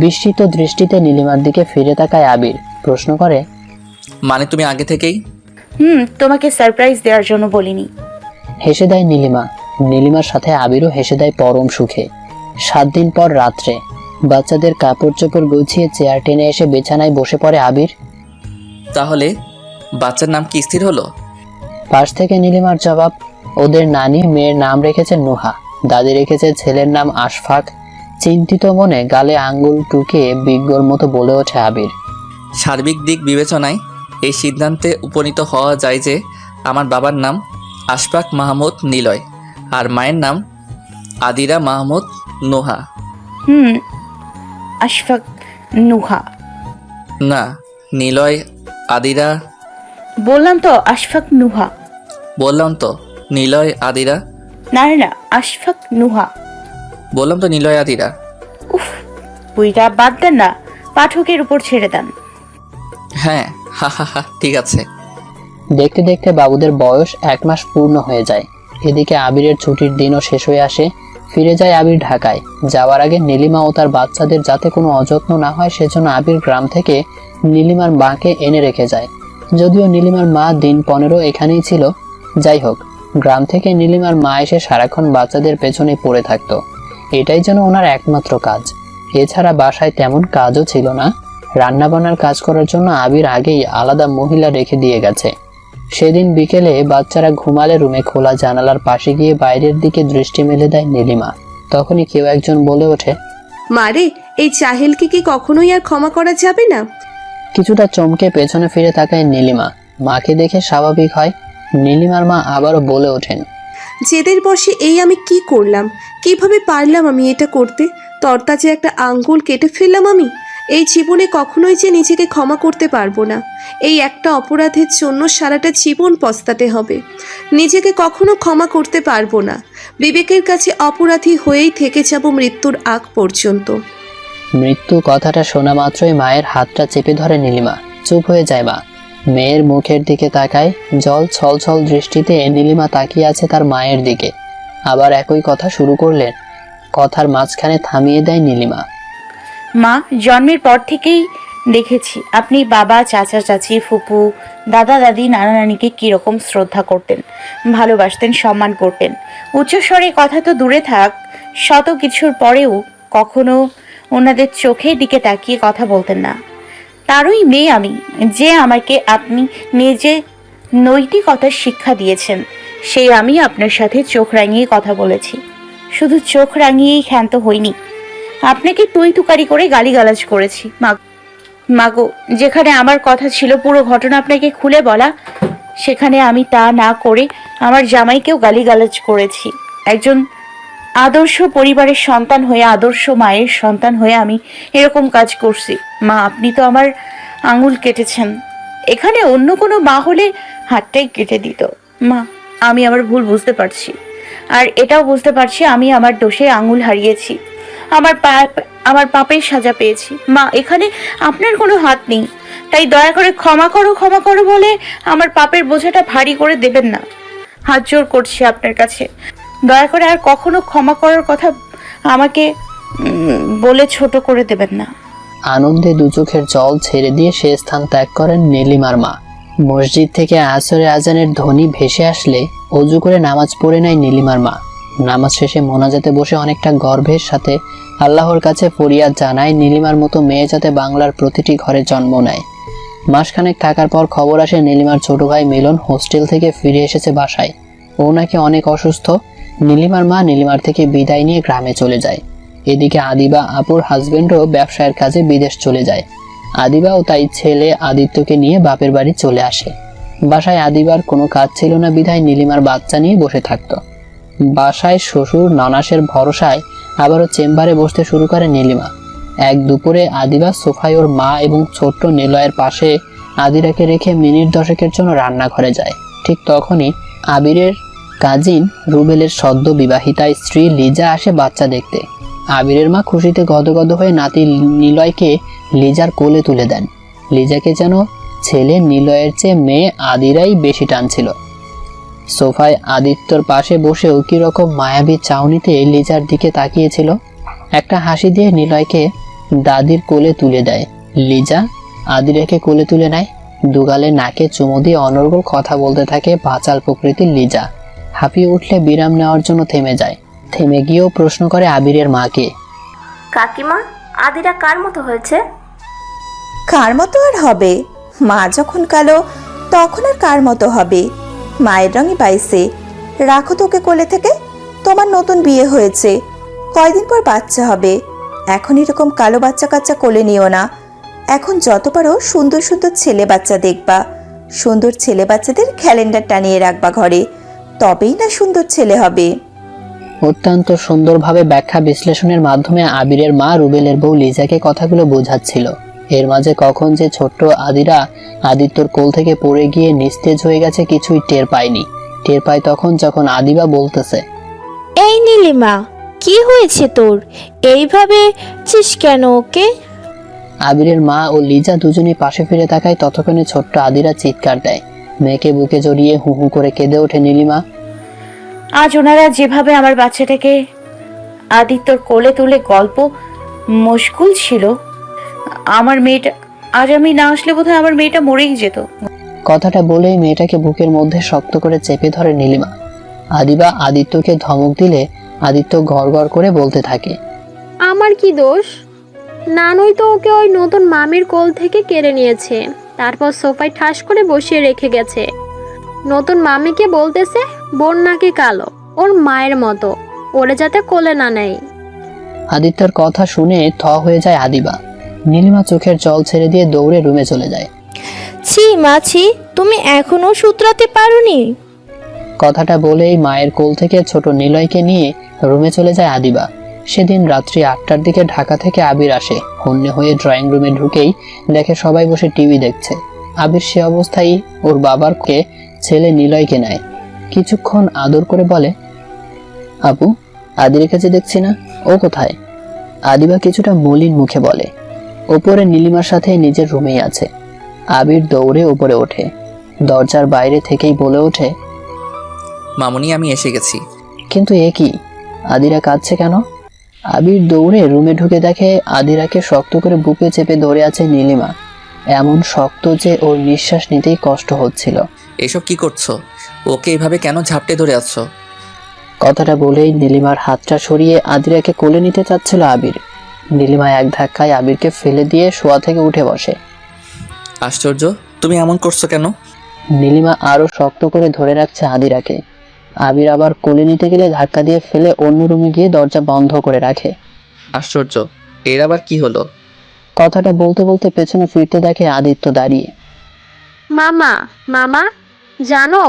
Speaker 2: বিস্মিত দৃষ্টিতে নীলিমার দিকে ফিরে তাকায় আবির, প্রশ্ন করে,
Speaker 1: মানে তুমি আগে থেকেই?
Speaker 3: তোমাকে সারপ্রাইজ দেওয়ার জন্য বলিনি।
Speaker 2: হেসে দেয় নীলিমা। নীলিমার সাথে আবিরও হেসে দেয় পরম সুখে। 7 দিন পর রাত্রে বাচ্চাদের কাপড় চোপড় গুছিয়ে চেয়ার টেনে এসে বিছানায় বসে পড়ে আবির।
Speaker 1: তাহলে বাচ্চার নাম কি স্থির হলো?
Speaker 2: পাশ থেকে নীলিমার জবাব, ওদের নানি মেয়ের নাম রেখেছে নুহা, দাদি রেখেছে ছেলের নাম আশফাক। চিন্তিত মনে গালে আঙ্গুল টুকে বিজ্ঞর মতো বলে ওঠে আবির,
Speaker 1: সার্বিক দিক বিবেচনায় এই সিদ্ধান্তে উপনীত হওয়া যায় যে আমার বাবার নাম আশফাক মাহমুদ নিলয় আর মায়ের নাম আদিরা মাহমুদ নোহা।
Speaker 3: আশফাক নুহা
Speaker 1: না, নিলয় আদিরা।
Speaker 3: বললাম তো আশফাক নুহা।
Speaker 1: বললাম তো নিলয় আদিরা।
Speaker 3: না, আশফাক নুহা।
Speaker 1: বললাম তো নিলয় আদিরা।
Speaker 3: উফ, বইটা বাদ দেন না, পাঠকের উপর ছেড়ে দেন।
Speaker 1: হ্যাঁ, হা, ঠিক আছে।
Speaker 2: দেখতে দেখতে বাবুদের বয়স 1 মাস পূর্ণ হয়ে যায়। এদিকে আবিরের ছুটির দিনও শেষ হয়ে আসে। ফিরে যায় আবির ঢাকায়। যাওয়ার আগে নীলিমা ও তার বাচ্চাদের যাতে কোনো অযত্ন না হয় সেজন্য আবির গ্রাম থেকে নীলিমার মাকে এনে রেখে যায়। যদিও নীলিমার মা দিন 15 এখানেই ছিল। যাই হোক, গ্রাম থেকে নীলিমার মা এসে সারাক্ষণ বাচ্চাদের পেছনে পড়ে থাকতো। এটাই যেন ওনার একমাত্র কাজ। এছাড়া বাসায় তেমন কাজও ছিল না। রান্নাবান্নার কাজ করার জন্য আবির আগেই আলাদা মহিলা রেখে দিয়ে গেছে। সেদিন বিকেলে বাচ্চারা ঘুমালে রুমে খোলা জানালার পাশে গিয়ে বাইরের দিকে দৃষ্টি মেলে দেয় নীলিমা। তখনই কেউ একজন বলে ওঠে,
Speaker 11: মারে, এই চাহিলকে কি কখনোই আর ক্ষমা করা যাবে না?
Speaker 2: কিছুটা চমকে পেছনে ফিরে তাকায় নীলিমা। মাকে দেখে স্বাভাবিক হয়। নীলিমার মা আবারও বলে ওঠেন,
Speaker 11: জেদের বসে এই আমি কি করলাম? কিভাবে পারলাম আমি এটা করতে? তরতাজে একটা আঙ্গুল কেটে ফেললাম আমি। এই জীবনে কখনোই যে নিজেকে ক্ষমা করতে পারবো না। এই একটা অপরাধের জন্য সারাটা জীবন পস্তাতে হবে। নিজেকে কখনো ক্ষমা করতে পারবো না। বিবেকের কাছে অপরাধী হয়েই থেকে যাব মৃত্যুর আগ পর্যন্ত।
Speaker 2: মৃত্যু কথাটা শোনা মাত্রই মায়ের হাতটা চেপে ধরে নীলিমা। চুপ হয়ে যায় মা। মেয়ের মুখের দিকে তাকায়। জল ছলছল দৃষ্টিতে নীলিমা তাকিয়ে আছে তার মায়ের দিকে। আবার একই কথা শুরু করলেন। কথার মাঝখানে থামিয়ে দেয় নীলিমা।
Speaker 3: মা, জন্মের পর থেকেই দেখেছি আপনি বাবা, চাচা চাচি, ফুপু, দাদা দাদি, নানা নানিকে কীরকম শ্রদ্ধা করতেন, ভালোবাসতেন, সম্মান করতেন। উচ্চস্বরে কথা তো দূরে থাক, শত কিছুর পরেও কখনো ওনাদের চোখের দিকে তাকিয়ে কথা বলতেন না। তারই মেয়ে আমি, যে আমাকে আপনি নিজে নৈতিকতার শিক্ষা দিয়েছেন। সেই আমি আপনার সাথে চোখ রাঙিয়ে কথা বলেছি। শুধু চোখ রাঙিয়েই ক্ষান্ত হইনি, আপনাকে তুই তুকারি করে গালিগালাজ করেছি। মাগো, যেখানে আমার কথা ছিল পুরো ঘটনা আপনাকে খুলে বলা, সেখানে আমি তা না করে আমার জামাইকেও গালিগালাজ করেছি। একজন আদর্শ পরিবারের সন্তান হয়ে, আদর্শ মায়ের সন্তান হয়ে আমি এরকম কাজ করছি। মা, আপনি তো আমার আঙুল কেটেছেন। এখানে অন্য কোনো মা হলে হাতটাই কেটে দিত। মা, আমি আমার ভুল বুঝতে পারছি, আর এটাও বুঝতে পারছি আমি আমার দোষে আঙুল হারিয়েছি, আমার পাপের সাজা পেয়েছি। মা, এখানে আপনার কোনো হাত নেই, তাই দয়া করে ক্ষমা করো বলে আমার পাপের বোঝাটা ভারী করে দেবেন না। হাত জোর করছি আপনার কাছে, দয়া করে আর কখনো ক্ষমা করার কথা আমাকে বলে ছোট করে দেবেন না।
Speaker 2: আনন্দে দু চোখের জল ছেড়ে দিয়ে সে স্থান ত্যাগ করেন নীলিমার মা। মসজিদ থেকে আসরে আজানের ধ্বনি ভেসে আসলে অজু করে নামাজ পড়ে নেয় নীলিমার মা। নামাজ শেষে মোনাজাতে বসে অনেকটা গর্বের সাথে আল্লাহর কাছে ফরিয়াদ জানায় নীলিমার মতো মেয়ে যাতে বাংলার প্রতিটি ঘরে জন্ম নেয়। মাসখানেক থাকার পর খবর আসে নীলিমার ছোট ভাই মিলন হোস্টেল থেকে ফিরে এসেছে বাসায়। ও নাকি অনেক অসুস্থ। নীলিমার মা নীলিমার থেকে বিদায় নিয়ে গ্রামে চলে যায়। এদিকে আদিবা আপুর হাজবেন্ডও ব্যবসায়ের কাজে বিদেশ চলে যায়। আদিবাও তাই ছেলে আদিত্যকে নিয়ে বাপের বাড়ি চলে আসে। বাসায় আদিবার কোনো কাজ ছিল না বিধায় নীলিমার বাচ্চা নিয়ে বসে থাকতো। বাসায় শ্বশুর ননাসের ভরসায় আবারও চেম্বারে বসতে শুরু করে নীলিমা। এক দুপুরে আদিবা সোফায় ওর মা এবং ছোট্ট নিলয়ের পাশে আদিরাকে রেখে মিনিট 10 জন্য রান্নাঘরে যায়। ঠিক তখনই আবিরের কাজিন রুবেলের সদ্য বিবাহিতা স্ত্রী লিজা আসে বাচ্চা দেখতে। আবিরের মা খুশিতে গদগদ হয়ে নাতি নিলয়কে লিজার কোলে তুলে দেন। লিজাকে যেন ছেলে নিলয়ের চেয়ে মেয়ে আদিরাই বেশি টানছিল। সোফায় আদিত্যর পাশে বসেও কিরকম মায়াবী চাউনিতে লিজার দিকে তাকিয়েছিল। একটা হাসি দিয়ে নিলয়কে দাদির কোলে তুলে দেয়। লিজা আদিরাকে কোলে তুলে নেয়। দুগালে নাকে চুমু দিয়ে অনর্গল কথা বলতে থাকে বাচাল প্রকৃতির লিজা। হাঁপিয়ে উঠলে বিরাম নেওয়ার জন্য থেমে যায়। থেমে গিয়েও প্রশ্ন করে আবিরের মাকে,
Speaker 8: কাকিমা, আদিরা কার মতো হয়েছে?
Speaker 12: কার মতো আর হবে? মা যখন কালো তখন আর কার মতো হবে? মায়ের রঙই পাইছে। রাখো তোকে কোলে থেকে। তোমার নতুন বিয়ে হয়েছে, কয়দিন পর বাচ্চা হবে। এখন এরকম কালো বাচ্চা কাচ্চা কোলে নিও না। এখন যত পারো সুন্দর সুন্দর ছেলে বাচ্চা দেখবা। সুন্দর ছেলে বাচ্চাদের ক্যালেন্ডার টানিয়ে রাখবা ঘরে, তবেই না সুন্দর ছেলে হবে।
Speaker 2: অত্যন্ত সুন্দরভাবে ব্যাখ্যা বিশ্লেষণের মাধ্যমে আবিরের মা রুবেলের বউ লিজাকে কথাগুলো বোঝাচ্ছিল। এর মাঝে কখন যে ছোট্ট আদিরা আদিত্যর কোল থেকে পড়ে গিয়ে নিস্তেজ হয়ে গেছে কিছুই টের পায়নি। টের পায় তখন যখন আদিবা বলতেছে,
Speaker 14: এই নীলিমা, কি হয়েছে তোর? এইভাবে চিস কেন ওকে?
Speaker 2: আবিরের মা ও লিজা দুজনেই পাশে ফিরে তাকায়। ততক্ষণে ছোট্ট আদিরা চিৎকার দেয়। মেয়েকে বুকে জড়িয়ে হু হু করে কেঁদে ওঠে নীলিমা।
Speaker 3: আজ ওনারা যেভাবে আমার বাচ্চাটাকে আদিত্যর কোলে তুলে গল্প মশগুল ছিল, আমার মেয়েটা, আজ আমি না আসলে বোধহয় আমার মেয়েটা মরেই যেত।
Speaker 2: কথাটা বলেই মেয়েটাকে বুকের মধ্যে শক্ত করে চেপে ধরে নীলিমা। আদিবা আদিত্যকে ধমক দিলে আদিত্য গড়গড় করে বলতে থাকে,
Speaker 6: আমার কি দোষ? নানুই তো ওকে ওই নতুন মামির কোল থেকে কেড়ে নিয়েছে, তারপর সোফায় ঠাস করে বসিয়ে রেখে গেছে। নতুন মামিকে বলতেছে বোন নাকি কালো, ওর মায়ের মতো, ওরে যাতে কোলে না নেয়।
Speaker 2: আদিত্যর কথা শুনে থ হয়ে যায় আদিবা। নীলিমা চোখের জল ছেড়ে দিয়ে দৌড়ে রুমে চলে যায়।
Speaker 14: ছি মাছি, তুমি এখনো শুধরাতে পারোনি?
Speaker 2: কথাটা বলেই মায়ের কোল থেকে ছোট নিলয়কে নিয়ে রুমে চলে যায় আদিবা। সেদিন রাত্রি 8টার দিকে ঢাকা থেকে আবির আসে। হন্যে হয়ে ড্রয়িং রুমে ঢুকেই দেখে সবাই বসে টিভি দেখছে। আবির সে অবস্থায় ওর বাবারকে ছেলে নিলয়কে নেয়। কিছুক্ষণ আদর করে বলে, আপু, আদির কাছে দেখছি না, ও কোথায়? আদিবা কিছুটা মলিন মুখে বলে, ওপরে নীলিমার সাথে নিজের রুমেই আছে। আবির দৌড়ে উপরে ওঠে, দরজার বাইরে থেকেই বলে ওঠে,
Speaker 1: মামুনি আমি এসে গেছি।
Speaker 2: কিন্তু এ কি, আদিরা কাঁদছে কেন? আবির দৌড়ে রুমে ঢুকে দেখে আদিরাকে শক্ত করে বুকে চেপে ধরে আছে নীলিমা, এমন শক্ত যে ওর নিঃশ্বাস নিতেই কষ্ট হচ্ছিল।
Speaker 1: এসব কি করছো? ওকে এভাবে কেন ঝাপটে ধরে আছো?
Speaker 2: কথাটা বলেই নীলিমার হাতটা সরিয়ে আদিরাকে কোলে নিতে চাচ্ছিল আবির। নীলিমা এক ধাক্কায় আবিরকে ফেলে দিয়ে শোয়া থেকে উঠে বসে।
Speaker 1: আশ্চর্য, তুমি এমন করছো কেন?
Speaker 2: নীলিমা আরো শক্ত করে ধরে রাখছে আদিরাকে। আবির আবার কোলে নিতে গেলে ধাক্কা দিয়ে ফেলে অন্য রুমে গিয়ে দরজা বন্ধ করে রাখে।
Speaker 1: আশ্চর্য, এর আবার কি হলো?
Speaker 2: কথাটা বলতে বলতে পেছনে ফিরতে দেখে আদিত্য দাঁড়িয়ে।
Speaker 14: মামা, মামা জানো,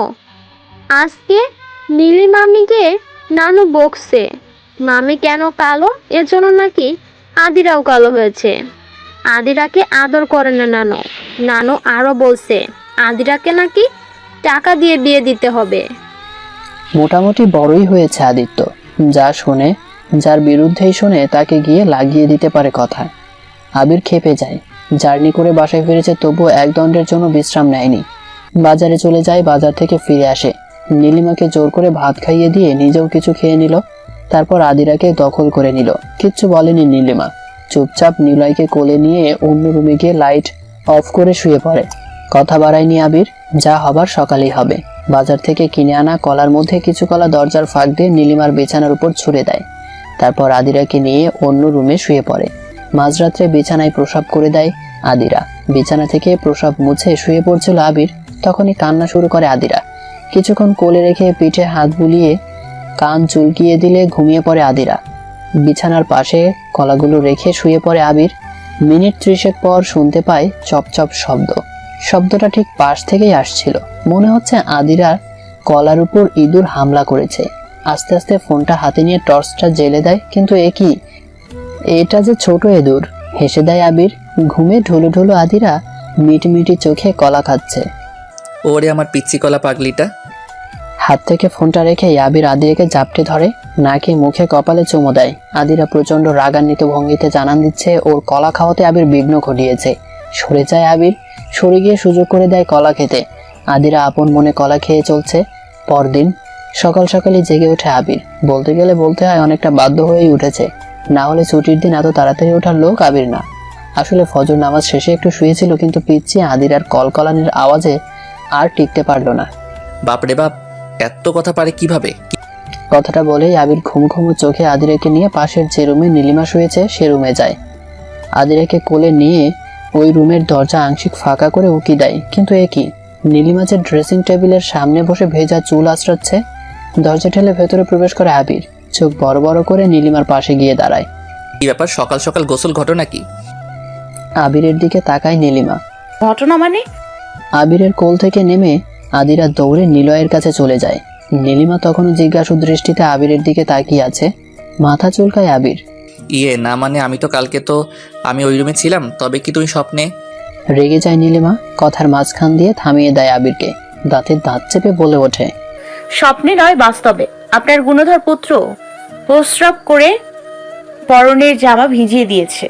Speaker 14: আজকে নীলি মামিকে নানু বকছে। মামি কেন কালো, এর জন্য নাকি আদিরাও কালো হয়েছে। আদিরাকে আদর করে না নানু। নানু আরো বলছে আদিরাকে নাকি টাকা দিয়ে বিয়ে দিতে হবে।
Speaker 2: মোটামুটি বড়ই হয়েছে আদিত্য, যা শোনে, যার বিরুদ্ধেই শোনে তাকে গিয়ে লাগিয়ে দিতে পারে কথা। আবির খেপে যায়। জার্নি করে বাসায় ফিরেছে, তবুও এক দণ্ডের জন্য বিশ্রাম নেয়নি। বাজারে চলে যায়, বাজার থেকে ফিরে আসে, নীলিমাকে জোর করে ভাত খাইয়ে দিয়ে নিজেও কিছু খেয়ে নিল। তারপর আদিরাকে দখল করে নিল। কিচ্ছু বলেনি নীলিমা, চুপচাপ নিলয়কে কোলে নিয়ে অন্য রুমে গিয়ে লাইট অফ করে শুয়ে পড়ে। কথা বাড়ায়নি আবির, যা হবার সকালেই হবে। বাজার থেকে কিনে আনা কলার মধ্যে কিছু কলা দরজার ফাঁক দিয়ে নীলিমার বিছানার উপর ছুঁড়ে দেয়। তারপর আদিরাকে নিয়ে অন্য রুমে শুয়ে পড়ে। মাঝরাত্রে বিছানায় প্রসাব করে দেয় আদিরা। বিছানা থেকে প্রসাব মুছে শুয়ে পড়ছিল আবির, তখনই কান্না শুরু করে আদিরা। কিছুক্ষণ কোলে রেখে পিঠে হাত বুলিয়ে কান চুলকিয়ে দিলে ঘুমিয়ে পড়ে আদিরা। বিছানার পাশে কলাগুলো রেখে শুয়ে পড়ে আবির। মিনিট 30 পর শুনতে পায় চপচপ শব্দ। শব্দটা ঠিক পাশ থেকেই আসছিল। মনে হচ্ছে আদিরার কলার উপর ইঁদুর হামলা করেছে। আস্তে আস্তে ফোনটা হাতে নিয়ে টর্চটা জ্বেলে দেয়, কিন্তু এ কি, এটা যে ছোট ইঁদুর। হেসে দেয় আবির। ঘুমে ঢুলু ঢুলু আদিরা মিটমিটি চোখে কলা খাচ্ছে।
Speaker 1: ওরে আমার পিচ্চি কলা পাগলিটা।
Speaker 2: হাত থেকে ফোনটা রেখে আবির আদিরাকে জাপটে ধরে, নাকে মুখে কপালে চুমো দেয়। আদিরা প্রচন্ড রাগান্বিত ভঙ্গিতে জানান দিচ্ছে ওর কলা খাওয়াতে আবির বিঘ্ন ঘটিয়েছে। সরে যায় আবির, সরে গিয়ে সুযোগ করে দেয় কলা খেতে। আদিরা আপন মনে কলা খেয়ে চলছে। পরদিন সকাল সকালই জেগে ওঠে আবির। বলতে গেলে বলতে হয় অনেকটা বাধ্য হয়েই উঠেছে, না হলে ছুটির দিন এত তাড়াতাড়ি ওঠার লোক আবির না। আসলে ফজর নামাজ শেষে একটু শুয়েছিল, কিন্তু পিচ্ছি আদিরার কলকলানির আওয়াজে আর টিকতে পারলো না।
Speaker 1: বাপরে বাপ, এত কথা পারে কিভাবে?
Speaker 2: কথাটা বলেই আবির ঘুম ঘুমো চোখে আদিরাকে নিয়ে পাশের যে রুমে নীলিমা শুয়েছে সে রুমে যায়। আদিরাকে কোলে নিয়ে ওই রুমের দরজা আংশিক ফাঁকা করে উকি দেয়, কিন্তু এ কি, নীলিমা যে ড্রেসিং টেবিলের সামনে বসে ভেজা চুল আঁচড়াচ্ছে। দরজা ঠেলে ভেতরে প্রবেশ করে আবির। চোখ বড় বড় করে নীলিমার পাশে গিয়ে দাঁড়ায়।
Speaker 1: কি ব্যাপার, সকাল সকাল গোসল ঘটনা কি?
Speaker 2: আবিরের দিকে তাকায় নীলিমা।
Speaker 3: ঘটনা মানে?
Speaker 2: আবিরের কোল থেকে নেমে আদিরা দৌড়ে নিলয়ের কাছে চলে যায়। নীলিমা তখনও জিজ্ঞাসু দৃষ্টিতে আবিরের দিকে তাকিয়ে আছে। মাথা চুলকায় আবির।
Speaker 1: ইয়ে না মানে, আমি তো কালকে তো আমি ওই রুমে ছিলাম, তবে কি তুমি স্বপ্নে?
Speaker 2: রেগে যায় নীলিমা, কথার মাঝখান দিয়ে থামিয়ে দেয় আবিরকে। দাঁতের দাঁত চেপে বলে ওঠে,
Speaker 3: স্বপ্নে নয়, বাস্তবে আপনার গুণধর পুত্র প্রস্রাব করে পরনের জামা ভিজিয়ে দিয়েছে।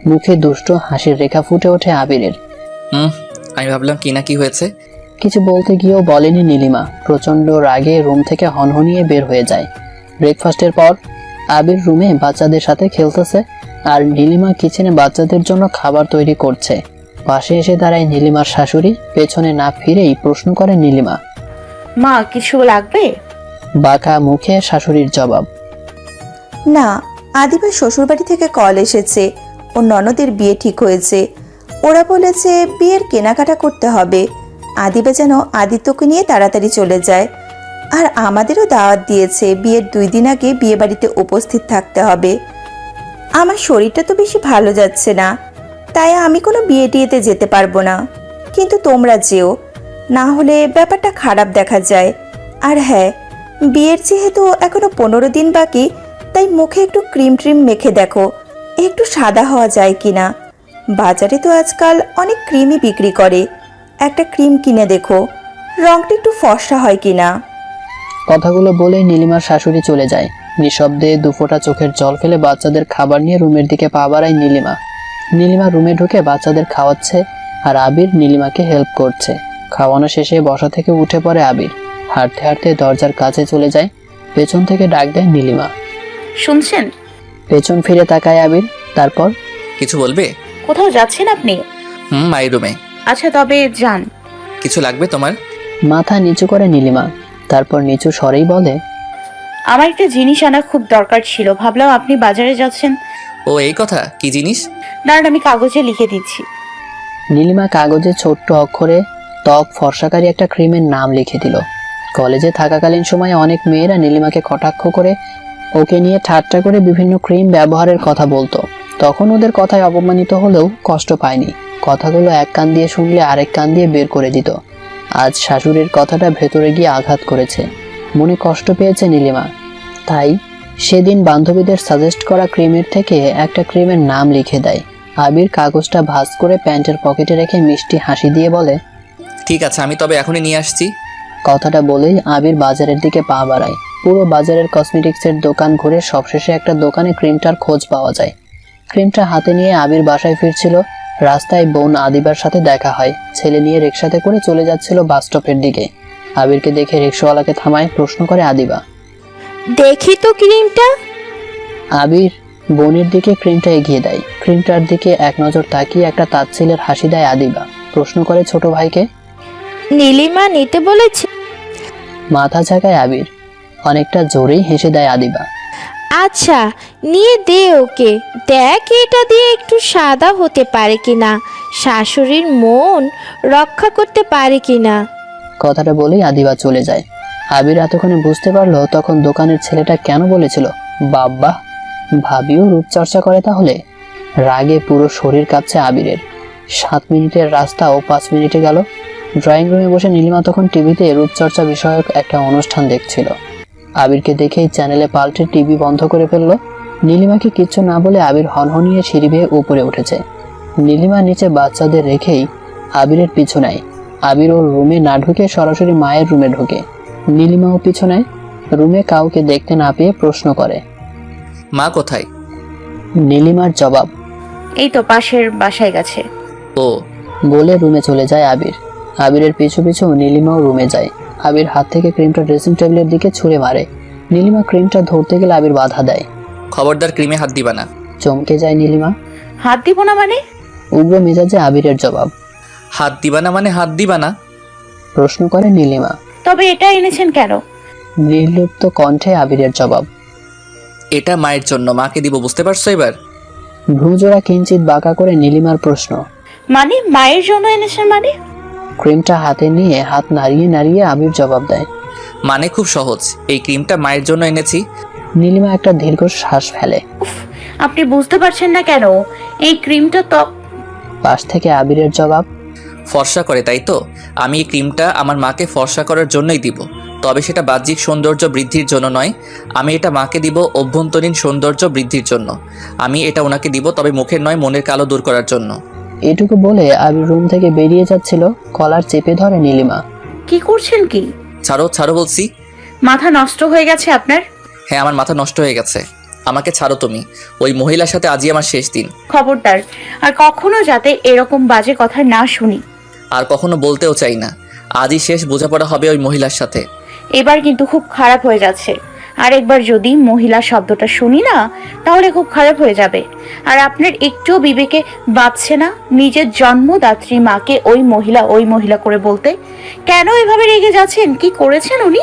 Speaker 2: মুখে দুষ্ট হাসির রেখা ফুটে ওঠে আবিরের।
Speaker 1: আমি ভাবলাম কি না কি হয়েছে।
Speaker 2: কিছু বলতে গিয়েও বলেনি নীলিমা। প্রচন্ড রাগে রুম থেকে হনহনিয়ে বের হয়ে যায়। ব্রেকফাস্টের পর আবির রুমে বাচ্চাদের সাথে খেলতেছে, আর নীলিমা কিচেনে বাচ্চাদের জন্য খাবার তৈরি করছে। পাশে এসে দাঁড়ায় নীলিমার শাশুড়ি। পেছনে না ফিরেই প্রশ্ন করে নীলিমা,
Speaker 3: মা কিছু লাগবে?
Speaker 2: বাঁকা মুখে শাশুড়ির জবাব,
Speaker 12: না, আদিবার শ্বশুরবাড়ি থেকে কল এসেছে, ওর ননদের বিয়ে ঠিক হয়েছে। ওরা বলেছে বিয়ের কেনাকাটা করতে হবে। আদিবা যেন আদিত্যকে নিয়ে তাড়াতাড়ি চলে যায়। আর আমাদেরও দাওয়াত দিয়েছে, বিয়ের 2 দিন আগে বিয়ে বাড়িতে উপস্থিত থাকতে হবে। আমার শরীরটা তো বেশি ভালো যাচ্ছে না, তাই আমি কোনো বিয়ে টিয়েতে যেতে পারবো না। কিন্তু তোমরা যেও, না হলে ব্যাপারটা খারাপ দেখা যায়। আর হ্যাঁ, বিয়ের যেহেতু এখনো 15 দিন বাকি, তাই মুখে একটু ক্রিম ট্রিম মেখে দেখো, একটু সাদা হওয়া যায় কিনা। বাজারে তো আজকাল অনেক ক্রিমই বিক্রি করে, একটা ক্রিম কিনে দেখো, রংটা একটু ফর্সা হয় কিনা।
Speaker 2: কথাগুলো বলেই নীলিমার শাশুড়ি চলে যায়। নিঃশব্দে দুফোঁটা চোখের জল ফেলে বাচ্চাদের খাবার নিয়ে রুমের দিকে পা বাড়ায় নীলিমা। নীলিমা রুমে ঢুকে বাচ্চাদের খাওয়াচ্ছে আর আবির নীলিমাকে হেল্প করছে। খাওয়ানো শেষে বসা থেকে উঠে পড়ে আবির। হাঁটতে হাঁটতে দরজার কাছে চলে যায়। পেছন থেকে ডাক দেয় নীলিমা।
Speaker 3: শুনছেন?
Speaker 2: পেছন ফিরে তাকায় আবির। তারপর
Speaker 1: কিছু বলবে?
Speaker 3: কোথাও যাচ্ছেন আপনি?
Speaker 1: মায়ের রুমে।
Speaker 3: আচ্ছা তবে যান।
Speaker 1: কিছু লাগবে তোমার?
Speaker 2: মাথা নিচু করে নীলিমা। তারপর নিচু স্বরেই বলে,
Speaker 3: আমার একটা জিনিস আনা খুব দরকার ছিল, ভাবলাম আপনি বাজারে যাচ্ছেন।
Speaker 1: ও এই কথা, কি জিনিস?
Speaker 3: দাঁড়ান আমি কাগজে লিখে দিচ্ছি।
Speaker 2: নীলিমা কাগজে ছোট্ট অক্ষরে ত্বক ফর্সাকারী একটা ক্রিমের নাম লিখে দিল। কলেজে থাকাকালীন সময়ে অনেক মেয়েরা নীলিমাকে কটাক্ষ করে ওকে নিয়ে ঠাট্টা করে বিভিন্ন ক্রিম ব্যবহারের কথা বলতো। তখন ওদের কথায় অপমানিত হলেও কষ্ট পায়নি। কথাগুলো এক কান দিয়ে শুনলে আরেক কান দিয়ে বের করে দিত। আজ শাশুড়ির কথাটা ভেতরে গিয়ে আঘাত করেছে, মনে কষ্ট পেয়েছে নীলিমা। তাই সেদিন বান্ধবীদের সাজেস্ট করা ক্রিমের থেকে একটা ক্রিমের নাম লিখে দেয়। আবির কাগজটা ভাঁজ করে প্যান্টের পকেটে রেখে মিষ্টি হাসি দিয়ে বলে,
Speaker 1: ঠিক আছে, আমি তবে এখনই নিয়ে আসছি।
Speaker 2: কথাটা বলেই আবির বাজারের দিকে পা বাড়ায়। পুরো বাজারের কসমেটিক্সের দোকান ঘুরে সবশেষে একটা দোকানে ক্রিমটার খোঁজ পাওয়া যায়। ক্রিমটা হাতে নিয়ে আবির বাসায় ফিরছিল। রাস্তায় বোন আদিবার সাথে দেখা হয়। ছেলে নিয়ে রিকশাতে করে চলে যাচ্ছিল বাস স্টপের দিকে। আবিরকে দেখে রিকশাওয়ালাকে থামায়। প্রশ্ন করে আদিবা,
Speaker 8: দেখি তো ক্রিমটা।
Speaker 2: আবির বোনের দিকে ক্রিমটা এগিয়ে দেয়। ক্রিমটার দিকে এক নজর তাকিয়ে একটা তাচ্ছিলের হাসি দেয় আদিবা। প্রশ্ন করে ছোট ভাইকে,
Speaker 8: নীলিমা নিতে বলেছে?
Speaker 2: মাথা ঝাঁকায় আবির। অনেকটা জোরেই হেসে দেয় আদিবা।
Speaker 8: আচ্ছা নিয়ে দে ওকে, দেখ এটা দিয়ে একটু সাদা হতে পারে কিনা, শাশুড়ির মন রক্ষা করতে পারে কিনা।
Speaker 2: কথাটা বলেই আদিবা চলে যায়। আবির এতক্ষণে বুঝতে পারলো তখন দোকানের ছেলেটা কেন বলেছিল বাব্বা, ভাবিও রূপচর্চা করে তাহলে। রাগে পুরো শরীর কাঁপছে আবিরের। 7 মিনিটের রাস্তা ও 5 মিনিটে গেল। ড্রয়িং রুমে বসে নীলিমা তখন টিভিতে রূপচর্চা বিষয়ক একটা অনুষ্ঠান দেখছিল। আবিরকে দেখেই চ্যানেলে পাল্টে টিভি বন্ধ করে ফেললো। নীলিমাকে কিচ্ছু না বলে আবির হনহনিয়ে সিঁড়ি বেয়ে উপরে উঠেছে। নীলিমা নিচে বাচ্চাদের রেখেই আবিরের পিছু নেয়। আবির ওর রুমে না ঢুকে সরাসরি মায়ের রুমে ঢোকে। নীলিমাও পিছু নেয়। রুমে কাউকে দেখতে না পেয়ে প্রশ্ন করে,
Speaker 1: মা কোথায়?
Speaker 2: নীলিমার জবাব,
Speaker 3: এই তো পাশের বাসায় গেছে।
Speaker 1: ও
Speaker 2: বলে রুমে চলে যায় আবির। আবিরের পিছু পিছু নীলিমাও রুমে যায়। আবির হাত থেকে ক্রিমটা ড্রেসিং টেবিলের দিকে ছুঁড়ে মারে। নীলিমা ক্রিমটা ধরতে গেলে আবির বাধা দেয়।
Speaker 1: খবরদার ক্রিমে হাত দিবা না।
Speaker 2: চমকে যায় নীলিমা।
Speaker 3: হাত দিব না মানে?
Speaker 2: উগ্র মেজাজে আবিরের জবাব।
Speaker 1: হাত দিবা না মানে হাত দিবা না?
Speaker 2: প্রশ্ন করে নীলিমা।
Speaker 3: তবে এটা এনেছেন কেন?
Speaker 2: নির্লিপ্ত কণ্ঠে আবিরের জবাব,
Speaker 1: এটা মায়ের জন্য, মাকে দিব, বুঝতে পারছো এবার?
Speaker 2: ভ্রুজোড়া কিঞ্চিত বাঁকা করে নীলিমার প্রশ্ন।
Speaker 3: মানে মায়ের জন্য এনেছেন মানে?
Speaker 2: ক্রিমটা হাতে নিয়ে হাত নাড়িয়ে নাড়িয়ে আবির জবাব দেয়,
Speaker 1: মানে খুব সহজ, এই ক্রিমটা মায়ের জন্য এনেছি।
Speaker 2: নীলিমা একটা দীর্ঘ শ্বাস ফেলে।
Speaker 3: আপনি বুঝতে পারছেন না কেন? এই ক্রিমটা তো।
Speaker 2: পাশ থেকে আবিরের জবাব,
Speaker 1: ফর্সা করে, তাই তো? আমি এই ক্রিমটা আমার মাকে ফর্সা করার জন্যই দিব, তবে সেটা বাহ্যিক সৌন্দর্য বৃদ্ধির জন্য নয়। আমি এটা মাকে দিব অভ্যন্তরীণ সৌন্দর্য বৃদ্ধির জন্য। আমি এটা ওনাকে দিব, তবে মুখের নয়, মনের কালো দূর করার জন্য।
Speaker 2: এটুকু বলে আবির রুম থেকে বেরিয়ে যাচ্ছিল। কলার চেপে ধরে নীলিমা।
Speaker 3: কি করছেন কি?
Speaker 1: ছাড়ো ছাড়ো বলছি।
Speaker 3: মাথা নষ্ট হয়ে গেছে আপনার?
Speaker 1: হ্যাঁ, আমার মাথা নষ্ট হয়ে গেছে। আমাকে ছাড়ো তুমি। ওই মহিলার সাথে আজই আমার শেষ দিন।
Speaker 3: খবরদার আর কখনো যাতে এরকম বাজে কথা না শুনি।
Speaker 1: আর কখনো বলতেও চাই না। আজই শেষ বোঝাপড়া হবে ওই মহিলার সাথে।
Speaker 3: এবার কিন্তু খুব খারাপ হয়ে যাচ্ছে। আর একবার যদি মহিলা শব্দটা শুনি না, তাহলে খুব খারাপ হয়ে যাবে। আর আপনার একটুও বিবেকে বাঁচছে না নিজের জন্মদাত্রী মাকে ওই মহিলা করে বলতে? কেন এভাবে রেগে যাচ্ছেন? কি করেছেন উনি?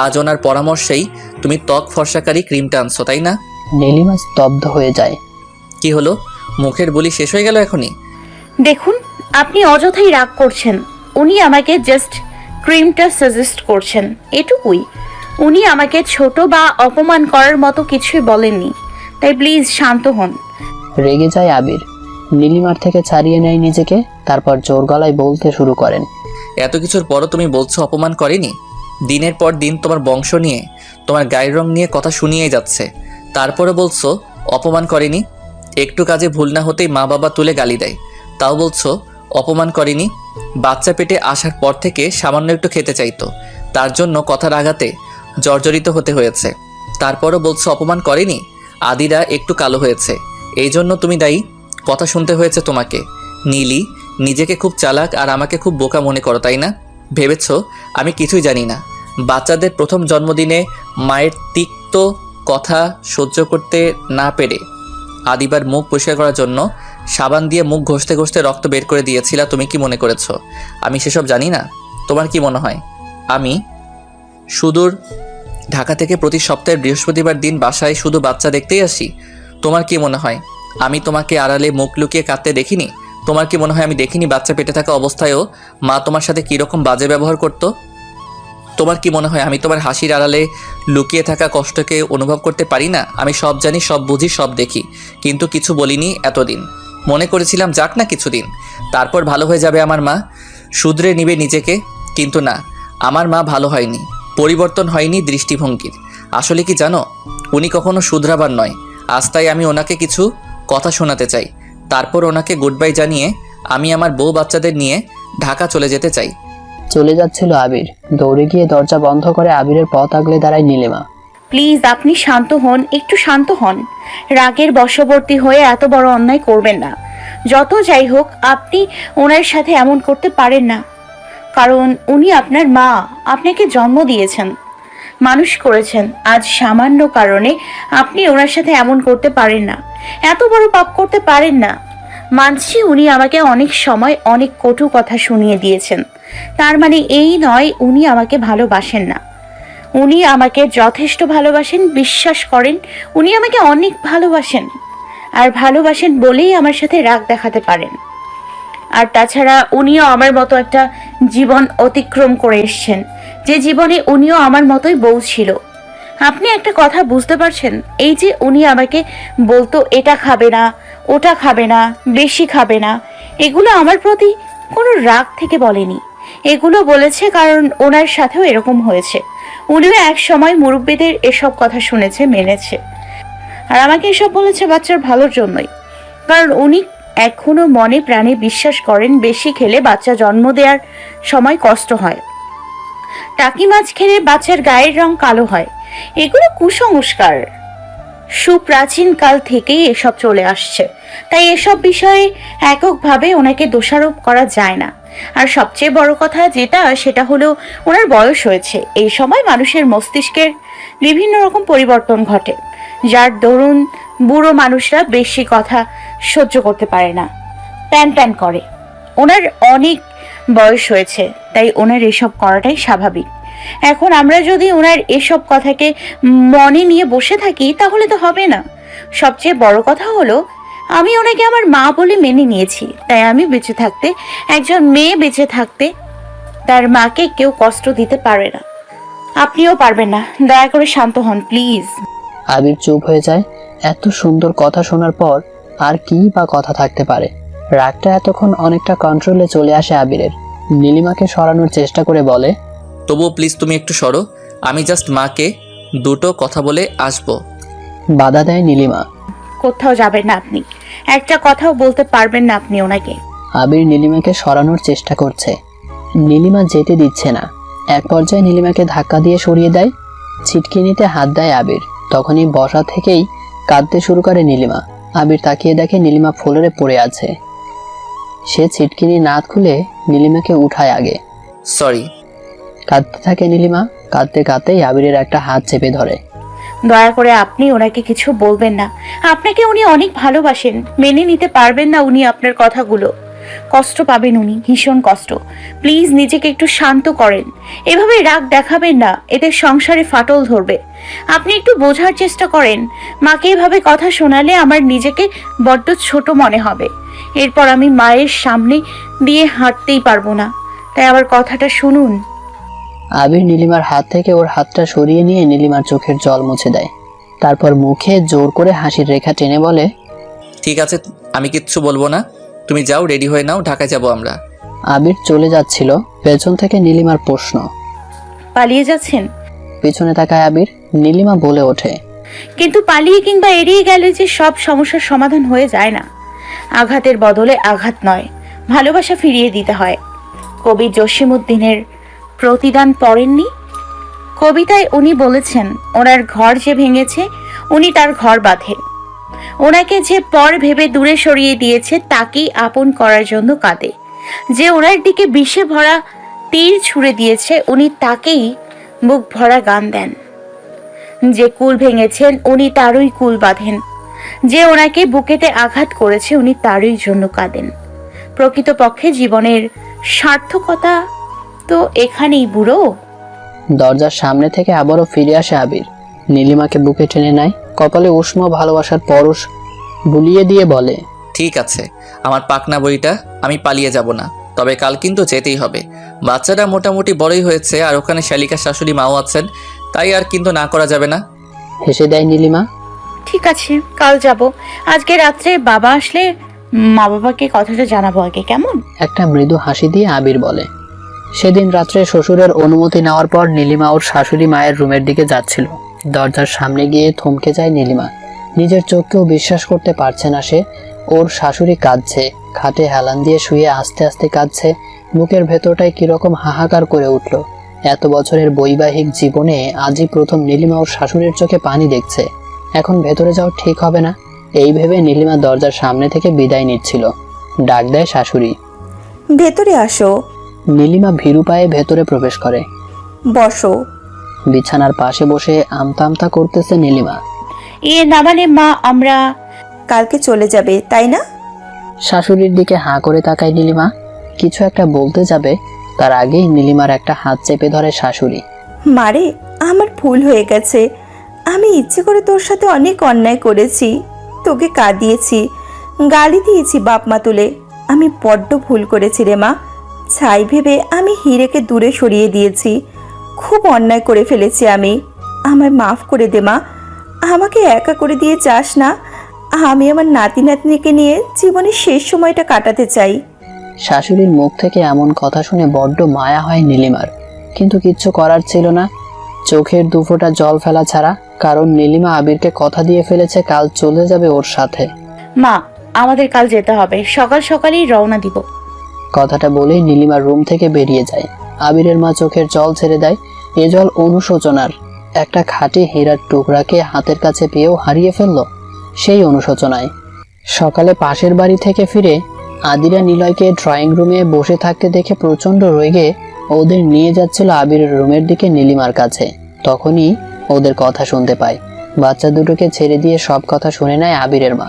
Speaker 1: আজ ওনার পরামর্শেই তুমি ত্বক ফর্সাকারী ক্রিমটা আনছো, তাই না?
Speaker 2: নীলিমা স্তব্ধ হয়ে যায়।
Speaker 1: কি হলো, মুখের বুলি শেষ হয়ে গেল এখনই?
Speaker 3: দেখুন, আপনি অযথাই রাগ করছেন। উনি আমাকে জাস্ট ক্রিমটা সাজেস্ট করছেন, এটুকুই। উনি আমাকে ছোট বা অপমান করার মতো কিছুই বলেননি, তাই প্লিজ শান্ত হন।
Speaker 2: রেগে যায় আবির। নীলিমার থেকে ছাড়িয়ে নেয় নিজেকে। তারপর জোর গলায় বলতে শুরু করেন,
Speaker 1: এত কিছুর পরও তুমি বলছো অপমান করেনি? দিনের পর দিন তোমার বংশ নিয়ে, তোমার গায়ের রং নিয়ে কথা শুনিয়েই যাচ্ছে, তারপরে বলছো অপমান করেনি? একটু কাজে ভুল না হতেই মা বাবা তুলে গালি দেয়, তাও বলছো অপমান করেনি? বাচ্চা পেটে আসার পর থেকে সামান্য একটু খেতে চাইতো, তার জন্য কথার আঘাতে জর্জরিত হতে হয়েছে। তারপরও বলছো অপমান করেনি? আদিরা একটু কালো হয়েছে, এই জন্য তুমি দায়ী? কথা শুনতে হয়েছে তোমাকে। নীলি, নিজেকে খুব চালাক আর আমাকে খুব বোকা মনে করো, তাই না? ভেবেছো আমি কিছুই জানি না? বাচ্চাদের প্রথম জন্মদিনে মায়ের তিক্ত কথা সহ্য করতে না পেরে আদিবার মুখ পরিষ্কার করার জন্য সাবান দিয়ে মুখ ঘষতে ঘষতে রক্ত বের করে দিয়েছিলা। তুমি কি মনে করেছো আমি সেসব জানি না? তোমার কি মনে হয় আমি সুদূর ঢাকা থেকে প্রতি সপ্তাহে বৃহস্পতিবার দিন বাসায় শুধু বাচ্চা দেখতেই আসি? তোমার কি মনে হয় আমি তোমাকে আড়ালে মুখ লুকিয়ে কাঁদতে দেখিনি? তোমার কি মনে হয় আমি দেখিনি বাচ্চা পেটে থাকা অবস্থায়ও মা তোমার সাথে কীরকম বাজে ব্যবহার করতো? তোমার কি মনে হয় আমি তোমার হাসির আড়ালে লুকিয়ে থাকা কষ্টকে অনুভব করতে পারি না? আমি সব জানি, সব বুঝি, সব দেখি, কিন্তু কিছু বলিনি এতদিন। মনে করেছিলাম যাক না কিছুদিন, তারপর ভালো হয়ে যাবে আমার মা, শুধরে নিবে নিজেকে। কিন্তু না, আমার মা ভালো হয়নি, পরিবর্তন হয়নি দৃষ্টিভঙ্গির। আসলে কি জানো, উনি কখনো শুধরাবার নয়। আজ তাই আমি ওনাকে কিছু কথা শোনাতে চাই, তারপর ওনাকে গুড বাই জানিয়ে আমি আমার বউ বাচ্চাদের নিয়ে ঢাকা চলে যেতে চাই।
Speaker 2: চলে যাচ্ছিল আবির, দৌড়ে গিয়ে দরজা বন্ধ করে আবিরের পথ আগলে দাঁড়ায় নীলিমা।
Speaker 3: প্লিজ আপনি শান্ত হন, একটু শান্ত হন। রাগের বশবর্তী হয়ে এত বড় অন্যায় করবেন না। যত যাই হোক, আপনি ওনার সাথে এমন করতে পারেন না, কারণ উনি আপনার মা, আপনাকে জন্ম দিয়েছেন, মানুষ করেছেন। আজ সামান্য কারণে আপনি ওনার সাথে এমন করতে পারেন না, এত বড় পাপ করতে পারেন না। মানছি উনি আমাকে অনেক সময় অনেক কটু কথা শুনিয়ে দিয়েছেন, তার মানে এই নয় উনি আমাকে ভালোবাসেন না। উনি আমাকে যথেষ্ট ভালোবাসেন, বিশ্বাস করেন, উনি আমাকে অনেক ভালোবাসেন, আর ভালোবাসেন বলেই আমার সাথে রাগ দেখাতে পারেন। আর তাছাড়া উনিও আমার মতো একটা জীবন অতিক্রম করে এসছেন, যে জীবনে উনিও আমার মতোই বউ ছিল। আপনি একটা কথা বুঝতে পারছেন? এই যে উনি আমাকে বলতো এটা খাবে না, ওটা খাবে না, বেশি খাবে না, এগুলো আমার প্রতি কোনো রাগ থেকে বলেনি। এগুলো বলেছে কারণ ওনার সাথেও এরকম হয়েছে। উনিও এক সময় মুরব্বীদের এসব কথা শুনেছে, মেনেছে, আর আমাকে এসব বলেছে বাচ্চার ভালোর জন্যই। কারণ উনি এখনো মনে প্রাণে বিশ্বাস করেন বেশি খেলে বাচ্চা জন্ম দেওয়ার সময় কষ্ট হয়, টাকি মাছ খেলে বাচ্চার গায়ের রং কালো হয়। এগুলো কুসংস্কার, সুপ্রাচীন কাল থেকেই এসব চলে আসছে। তাই এসব বিষয়ে এককভাবে ওনাকে দোষারোপ করা যায় না। আর সবচেয়ে বড় কথা যেটা, সেটা হলো ওনার বয়স হয়েছে। এই সময় মানুষের মস্তিষ্কের বিভিন্ন রকম পরিবর্তন ঘটে, যার দরুন বুড়ো মানুষরা বেশি কথা সহ্য করতে পারে না, প্যান প্যান করে। ওনার অনেক বয়স হয়েছে, তাই ওনার এসব করাটাই স্বাভাবিক। এখন আমরা যদি ওনার এসব কথাকে মনে নিয়ে বসে থাকি তাহলে তো হবে না। সবচেয়ে বড় কথা হলো আমি ওনাকে আমার মা বলে মেনে নিয়েছি, তাই আমি বেঁচে থাকতে, একজন মেয়ে বেঁচে থাকতে তার মাকে কেউ কষ্ট দিতে পারে না। আপনিও পারবেন না। দয়া করে শান্ত হন প্লিজ।
Speaker 2: আবির চুপ হয়ে যায়। এত সুন্দর কথা শোনার পর আর কি বা কথা থাকতে পারে। রাগটা এতক্ষণ অনেকটা কন্ট্রোলে চলে আসে আবিরের। নীলিমাকে সরানোর চেষ্টা করে বলে,
Speaker 1: তবুও প্লিজ তুমি একটু সরো, আমি জাস্ট মাকে দুটো কথা বলে আসবো।
Speaker 2: বাধা দেয় নীলিমা।
Speaker 3: কোথাও যাবেন না আপনি, একটা কথাও বলতে পারবেন না আপনি ওনাকে।
Speaker 2: আবির নীলিমাকে সরানোর চেষ্টা করছে, নীলিমা যেতে দিচ্ছে না। এক পর্যায়ে নীলিমাকে ধাক্কা দিয়ে সরিয়ে দেয়। ছিটকিনিতে হাত দেয় আবির। তখনই বসা থেকেই কাঁদতে শুরু করে নীলিমা। আবির তাকিয়ে দেখে নীলিমা ফ্লোরে পড়ে আছে। সে ছিটকিনি না খুলে নীলিমাকে উঠায় আগে।
Speaker 1: সরি।
Speaker 2: কাঁদতে থাকে নীলিমা। কাঁদতে কাঁদতেই আবিরের একটা হাত চেপে ধরে।
Speaker 3: দয়া করে আপনি ওনাকে কিছু বলবেন না, আপনাকে উনি অনেক ভালোবাসেন, মেনে নিতে পারবেন না উনি আপনার কথাগুলো, কষ্ট পাবেন উনি, ভীষণ কষ্ট। প্লিজ নিজেকে একটু শান্ত করেন, এভাবে রাগ দেখাবেন না, এতে সংসারে ফাটল ধরবে। আপনি একটু বোঝার চেষ্টা করেন, মাকে এভাবে কথা শোনালে আমার নিজেকে বড্ড ছোট মনে হবে, এরপর আমি মায়ের সামনে দিয়ে হাঁটতেই পারবো না, তাই আমার কথাটা শুনুন।
Speaker 2: আবির নীলিমার হাত থেকে ওর হাতটা সরিয়ে নিয়ে নীলিমার চোখের জল মুছে দেয়। তারপর মুখে জোর করে হাসির রেখা টেনে বলে,
Speaker 1: ঠিক আছে, আমি কিচ্ছু বলবো না, তুমি যাও, রেডি হয়ে নাও, ঢাকায় যাবো আমরা।
Speaker 2: আবির চলে যাচ্ছিল, পেছন থেকে নীলিমার প্রশ্ন,
Speaker 3: পালিয়ে যাচ্ছেন?
Speaker 2: পিছনে তাকায় আবির। নীলিমা বলে ওঠে,
Speaker 3: কিন্তু পালিয়ে কিংবা এড়িয়ে গেলে যে সব সমস্যার সমাধান হয়ে যায় না। আঘাতের বদলে আঘাত নয়, ভালোবাসা ফিরিয়ে দিতে হয়। কবি জসিমউদ্দিনের প্রতিদান পড়েননি? কবিতায় উনি বলেছেন ওনার ঘর যে ভেঙেছে উনি তার ঘর বাঁধে। ওনাকে যে পর ভেবে দূরে সরিয়ে দিয়েছে তাকেই আপন করার জন্য কাঁদে। যে ওনার দিকে বিষে ভরা তীর ছুঁড়ে দিয়েছে উনি তাকেই বুক ভরা গান দেন। যে কুল ভেঙেছেন উনি তারই কুল বাঁধেন। যে ওনাকে বুকেতে আঘাত করেছে উনি তারই জন্য কাঁদেন। প্রকৃতপক্ষে জীবনের সার্থকতা তো এখানেই বুড়ো।
Speaker 2: দরজার সামনে থেকে আবারও ফিরে আসে আবির। নীলিমাকে বুকে টেনে নেয়, কপালে উষ্ণ ভালোবাসার পরশ বুলিয়ে দিয়ে বলে,
Speaker 1: ঠিক আছে, আমার পাকনা বইটা, আমি পালিয়ে যাব না, তবে কাল কিন্তু যেতেই হবে। বাচ্চাটা মোটামুটি বড়ই হয়েছে, আর ওখানে শালিকা শাশুড়ি মাও আছেন, তাই আর কিন্তু না করা যাবে না।
Speaker 2: হেসে দেয় নীলিমা।
Speaker 3: ঠিক আছে, কাল যাব। আজকে রাত্রে বাবা আসলে মা বাবাকে কথাটা জানাবো আগে, কেমন?
Speaker 2: একটা মৃদু হাসি দিয়ে আবির বলে। সেদিন রাত্রে শ্বশুরের অনুমতি নেওয়ার পর নীলিমা ওর শাশুড়ি মায়ের রুমের দিকে যাচ্ছিল। দরজার সামনে গিয়ে থমকে যায় নীলিমা। নিজের চোখকেও বিশ্বাস করতে পারছে না সে। ওর শাশুড়ি কাঁদছে, খাটে হেলান দিয়ে শুয়ে আস্তে আস্তে কাঁদছে। বুকের ভেতরটায় কিরকম হাহাকার করে উঠল। এত বছরের বৈবাহিক জীবনে আজই প্রথম নীলিমা ওর শাশুড়ির চোখে পানি দেখছে। এখন ভেতরে যাওয়া ঠিক হবে না, এই ভেবে নীলিমা দরজার সামনে থেকে বিদায় নিচ্ছিল। ডাক দেয় শাশুড়ি,
Speaker 12: ভেতরে আসো।
Speaker 2: নীলিমা ভীরু পায়ে ভেতরে প্রবেশ করে।
Speaker 12: বসো।
Speaker 2: বিছানার পাশে বসে আমতা আমতা করতেছে নীলিমা।
Speaker 3: না মানে মা, আমরা
Speaker 12: কালকে চলে যাবে তাই না?
Speaker 2: শাশুড়ির দিকে হাঁ করে তাকায় নীলিমা। কিছু একটা বলতে যাবে, তার আগেই নীলিমার একটা হাত চেপে ধরে শাশুড়ি।
Speaker 12: মারে, আমার ভুল হয়ে গেছে। আমি ইচ্ছে করে তোর সাথে অনেক অন্যায় করেছি, তোকে কাঁদিয়েছি, গালি দিয়েছি বাপ মা তুলে। আমি বড্ড ভুল করেছি রে মা। ছাই ভেবে আমি হিরেকে দূরে সরিয়ে দিয়েছি। খুব অন্যায় করে ফেলেছি আমি। আমায় মাফ করে দে মা। আমাকে একা করে দিয়ে যাস না। আমি আমার নাতি নাতনিকে নিয়ে জীবনের শেষ সময়টা কাটাতে চাই।
Speaker 2: শাশুড়ির মুখ থেকে এমন কথা শুনে বড্ড মায়া হয় নীলিমার, কিন্তু কিচ্ছু করার ছিল না। চোখের দুফোঁটা জল ফেলা ছাড়া, কারণ নীলিমা আবিরকে কথা দিয়ে ফেলেছে কাল চলে যাবে ওর সাথে।
Speaker 3: মা, আমাদের কাল যেতে হবে, সকাল সকালই রওনা দিব।
Speaker 2: কথাটা বলেই নীলিমার রুম থেকে বেরিয়ে যায়। আবিরের মা চোখের জল ছেড়ে দেয়। এ জল অনুশোচনার। একটা খাঁটি হীরার টুকরাকে হাতের কাছে পেয়েও হারিয়ে ফেলল সেই অনুশোচনায়। সকালে পাশের বাড়ি থেকে ফিরে আদিরা নিলয়কে ড্রয়িং রুমে বসে থাকতে দেখে প্রচণ্ড রেগে ওদের নিয়ে যাচ্ছিল আবিরের রুমের দিকে নীলিমার কাছে। তখনই ওদের কথা শুনতে পায়। বাচ্চা দুটোকে ছেড়ে দিয়ে সব কথা শুনে নেয় আবিরের মা।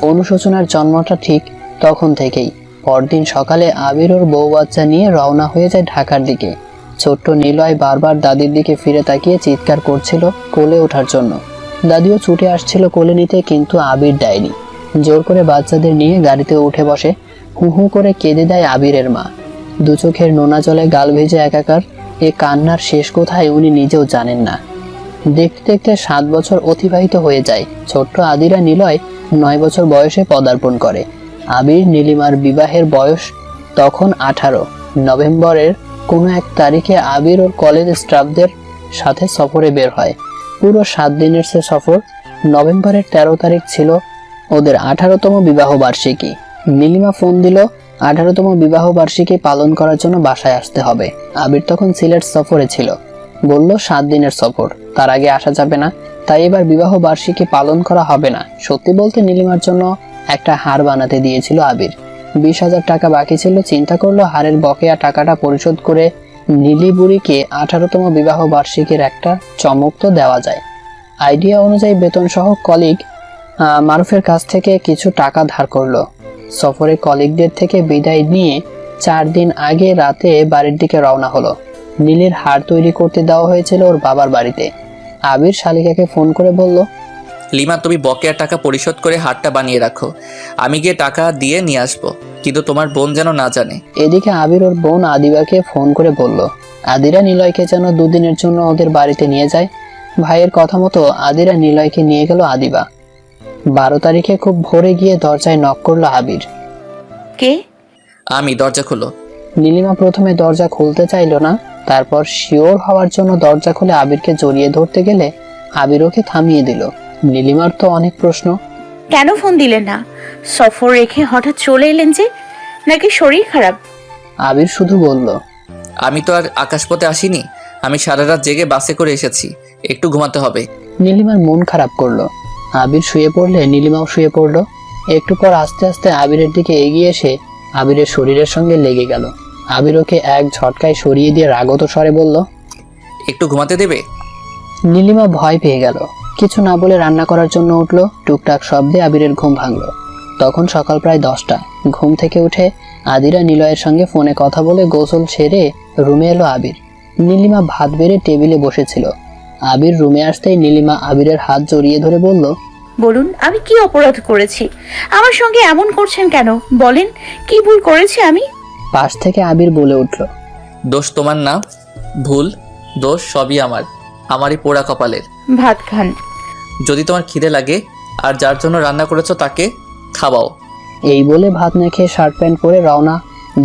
Speaker 2: অনুশোচনার জন্মটা ঠিক তখন থেকেই। পরদিন সকালে আবির ওর বউ বাচ্চা নিয়ে রওনা হয়ে যায় ঢাকার দিকে। ছোট্ট নিলয় বারবার দাদির দিকে ফিরে তাকিয়ে চিৎকার করছিল কোলে ওঠার জন্য। দাদিও ছুটে আসছিল কোলে নিতে, কিন্তু আবির দেয়নি। জোর করে বাচ্চাদের নিয়ে গাড়িতে উঠে বসে। হু হু করে কেঁদে দেয় আবিরের মা। দু চোখের নোনা জলে গাল ভেজে একাকার। এ কান্নার শেষ কোথায় উনি নিজেও জানেন না। দেখতে দেখতে 7 বছর অতিবাহিত হয়ে যায়। ছোট্ট আদিরা নিলয় 9 বছর বয়সে পদার্পণ করে। আবির নীলিমার বিবাহের বয়স তখন 18। নভেম্বরের কোনো এক তারিখে আবির ওর কলেজ স্টাফদের সাথে সফরে বের হয়। পুরো 7 দিনের সে সফর। নভেম্বরের 13 তারিখ ছিল ওদের 18তম বিবাহ বার্ষিকী। নীলিমা ফোন দিল 18তম বিবাহ বার্ষিকী পালন করার জন্য বাসায় আসতে হবে। আবির তখন সিলেট সফরে ছিল। বলল 7 দিনের সফর, তার আগে আসা যাবে না, তাই এবার বিবাহ বার্ষিকী পালন করা হবে না। সত্যি বলতে নীলিমার জন্য একটা হার বানাতে দিয়েছিল আবির। 20,000 টাকা বাকি ছিল। চিন্তা করলো হারের বকেয়া টাকাটা পরিশোধ করে নীলি বুড়িকে 18তম বিবাহ বার্ষিকীর একটা চমক তো দেওয়া যায়। আইডিয়া অনুযায়ী বেতন সহ কলিগ মারুফের কাছ থেকে কিছু টাকা ধার করলো। সফরে কলিগদের থেকে বিদায় নিয়ে 4 দিন আগে রাতে বাড়ির দিকে রওনা হলো। নীলের হার তৈরি করতে দেওয়া হয়েছিল ওর বাবার বাড়িতে। আবির শালিকাকে ফোন করে বলল,
Speaker 1: লিমা, তুমি বকেয়া টাকা পরিশোধ করে হারটা বানিয়ে রাখো, আমি গিয়ে টাকা দিয়ে নিয়ে আসবো, কিন্তু তোমার বোন যেন না জানে।
Speaker 2: এদিকে আবির ওর বোন আদিবাকে ফোন করে বলল আদিরা নিলয়কে যেন 2 দিনের জন্য ওদের বাড়িতে নিয়ে যায়। ভাইয়ের কথা মতো আদিরা নিলয়কে নিয়ে গেল আদিবা। 12 তারিখে খুব ভোরে গিয়ে দরজায় নক করলো আবির।
Speaker 3: কে?
Speaker 1: আমি। দরজা খোলো।
Speaker 2: নীলিমা প্রথমে দরজা খুলতে চাইল না, তারপর শিওর হওয়ার জন্য দরজা খুলে আবিরকে জড়িয়ে ধরতে গেলে আবির ওকে থামিয়ে দিল। নীলিমার তো অনেক প্রশ্ন।
Speaker 3: কেন ফোন দিলেন না? সফর রেখে হঠাৎ চলে এলেন যে, নাকি শরীর খারাপ?
Speaker 2: আবির শুধু বলল,
Speaker 1: আমি তো আর আকাশপথে আসিনি, আমি সারা রাত জেগে বাসে করে এসেছি, একটু ঘুমাতে হবে।
Speaker 2: নীলিমার মন খারাপ করলো। আবির শুয়ে পড়লে নীলিমাও শুয়ে পড়লো। একটু পর আস্তে আস্তে আবিরের দিকে এগিয়ে এসে আবিরের শরীরের সঙ্গে লেগে গেল। আবির ওকে এক ঝটকায় সরিয়ে দিয়ে রাগত স্বরে বলল,
Speaker 1: একটু ঘুমাতে দেবে?
Speaker 2: নীলিমা ভয় পেয়ে গেল। কিছু না বলে রান্না করার জন্য উঠলো। টুকটাক শব্দে আবিরের ঘুম ভাঙলো। তখন সকাল প্রায় 10টা। ঘুম থেকে উঠে আদিরা নিলয়ের সঙ্গে ফোনে কথা বলে গোসল সেরে রুমে এলো আবির। নীলিমা ভাত বেড়ে টেবিলে বসেছিল। আবির রুমে আসতেই নীলিমা আবিরের হাত জড়িয়ে ধরে বলল,
Speaker 3: বলুন আমি কি অপরাধ করেছি? আমার সঙ্গে এমন করছেন কেন? বলেন কি ভুল করেছি আমি?
Speaker 2: পাশ থেকে আবির বলে উঠল,
Speaker 1: দোষ তোমার না, ভুল দোষ সবই আমারই পোড়া কপালের।
Speaker 3: ভাত খান।
Speaker 1: যদি তোমার খিদে লাগে আর যার জন্য রান্না করেছো তাকে খাওয়াও।
Speaker 2: এই বলে ভাত না খেয়ে শার্ট প্যান্ট পরে রওনা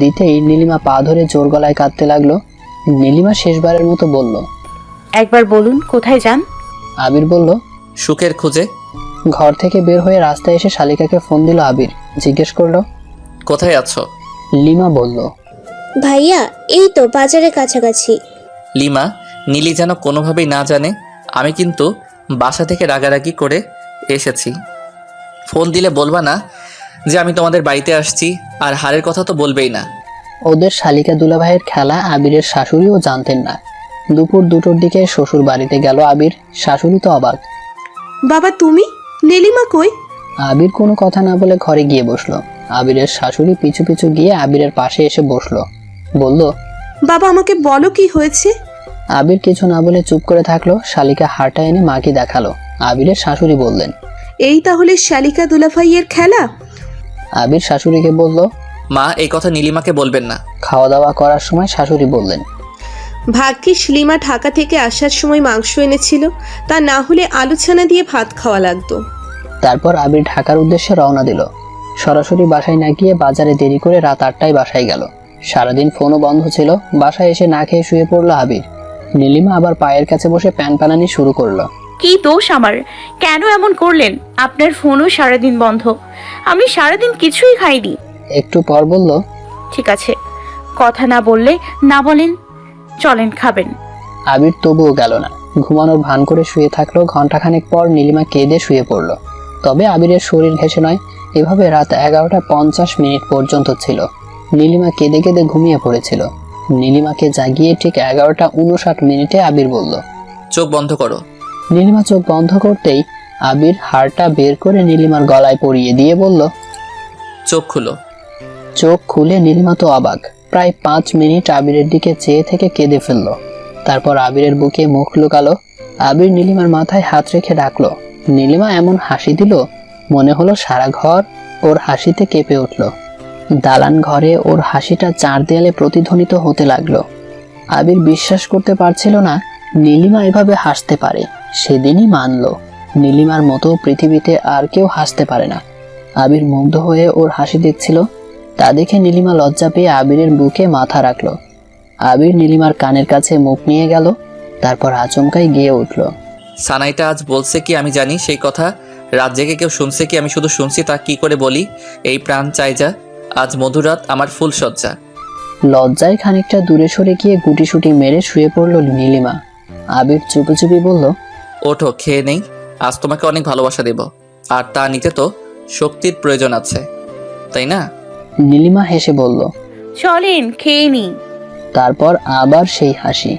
Speaker 2: দিতেই নীলিমা পা ধরে জোর গলায় কাঁদতে লাগলো। নীলিমা শেষবারের মতো বলল,
Speaker 3: একবার বলুন কোথায় যান?
Speaker 2: আবির বলল,
Speaker 1: সুখের খোঁজে।
Speaker 2: ঘর থেকে বের হয়ে রাস্তায় এসে শালিকাকে ফোন দিল আবির। জিজ্ঞেস করলো,
Speaker 1: কোথায় আছো?
Speaker 2: লিমা বলল,
Speaker 8: ভাইয়া এই তো বাজারের কাছাকাছি।
Speaker 1: লিমা, নীলি যেন কোনোভাবেই না জানে আমি কিন্তু বাসা থেকে রাগারাগি করে এসেছি। ফোন দিলে বলবা না যে আমি তোমাদের বাড়িতে আসছি, আর হারের কথা তো বলবেই না।
Speaker 2: ওদের শালিকা দুলাভাইয়ের খেলা আবিরের শাশুড়িও জানতেন না। দুপুর 2টোর দিকে শ্বশুর বাড়িতে গেল আবির। শাশুড়ি তো অবাক।
Speaker 11: বাবা তুমি? নীলিমা কই?
Speaker 2: আবির কোনো কথা না বলে ঘরে গিয়ে বসলো। আবিরের শাশুড়ি পিছু পিছু গিয়ে আবিরের পাশে এসে বসলো। বলল,
Speaker 11: বাবা আমাকে বলো কি হয়েছে?
Speaker 2: আবির কিছু না বলে চুপ করে থাকলো। শালিকা হাঁটা এনে মাকে দেখালো। আবিরের শাশুড়ি বললেন,
Speaker 11: এই তাহলে শালিকা দুলাভাইয়ের খেলা?
Speaker 2: আবির শাশুড়িকে বলল,
Speaker 1: মা এই কথা নীলিমাকে বলবেন না।
Speaker 2: খাওয়া দাওয়া করার সময় শাশুড়ি বললেন,
Speaker 11: ভাগ্যিস লিমা ঢাকা থেকে আসার সময় মাংস এনেছিল, তা না হলে আলু ছানা দিয়ে ভাত খাওয়া লাগতো।
Speaker 2: তারপর আবির ঢাকার উদ্দেশ্যে রওনা দিল। সরাসরি বাসায় না গিয়ে বাজারে দেরি করে রাত 8টায় বাসায় গেল। সারাদিন ফোনও বন্ধ ছিল। বাসায় এসে না খেয়ে শুয়ে পড়লো আবির। নীলিমা আবার পায়ের কাছে বসে প্যান পানানি শুরু করলো।
Speaker 3: কি দোষ আমার? কেন এমন করলেন? আপনার ফোনও সারাদিন বন্ধ, আমি সারাদিন কিছুই খাইনি।
Speaker 2: একটু পর বলল,
Speaker 3: ঠিক আছে, কথা না বললে না বলেন, চলেন খাবেন।
Speaker 2: আবির তবুও গেল না। ঘুমানোর ভান করে শুয়ে থাকলো। ঘন্টাখানেক পর নীলিমা কেঁদে শুয়ে পড়লো। তবে আবিরের শরীর ঘেঁষে নয়। এভাবে রাত 11টা 50 পর্যন্ত ছিল। নীলিমা কেঁদে কেঁদে ঘুমিয়ে পড়েছিল। নীলিমাকে জাগিয়ে ঠিক 11টা 59 আবির বলল,
Speaker 1: চোখ বন্ধ করো।
Speaker 2: নীলিমা চোখ বন্ধ করতেই আবির হাড়টা বের করে নীলিমার গলায় পরিয়ে দিয়ে বলল,
Speaker 1: চোখ খুলো।
Speaker 2: চোখ খুলে নীলিমা তো অবাক। প্রায় 5 মিনিট আবিরের দিকে চেয়ে থেকে কেঁদে ফেলল। তারপর আবিরের বুকে মুখ লুকালো। আবির নীলিমার মাথায় হাত রেখে ডাকলো। নীলিমা এমন হাসি দিল, মনে হলো সারা ঘর ওর হাসিতে কেঁপে উঠল। দালান ঘরে ওর হাসিটা 4 দেয়ালে প্রতিধ্বনিত হতে লাগলো। আবির বিশ্বাস করতে পারছিল না নীলিমা এভাবে হাসতে পারে। সেদিনই মানলো নীলিমার মতো পৃথিবীতে আর কেউ হাসতে পারে না। আবির মুগ্ধ হয়ে ওর হাসি দেখছিল। তা দেখে নীলিমা লজ্জা পেয়ে আবিরের বুকে মাথা রাখলো। আবির নীলিমার কানের কাছে মুখ নিয়ে গেল। তারপর আচমকাই গেয়ে উঠল,
Speaker 1: সানাইটা আজ বলছে কি আমি জানি সেই কথা, রাত জেগে কেউ শুনছে কি আমি শুধু শুনছি, তা কি করে বলি? এই প্রাণ চাই যা, আজ মধুরাত আমার ফুল সজ্জা।
Speaker 2: লজ্জায় খানিকটা দূরে সরে গিয়ে গুটিসুটি মেরে শুয়ে পড়ল নীলিমা। আবির চুপি চুপি বলল,
Speaker 1: ওঠো, খেয়ে নেই, আজ তোমাকে অনেক ভালোবাসা দেব, আর তা নিতে তো শক্তির প্রয়োজন আছে, তাই না?
Speaker 2: নীলিমা হেসে বলল,
Speaker 3: চলেন খেয়ে নি।
Speaker 2: তারপর আবার সেই হাসি।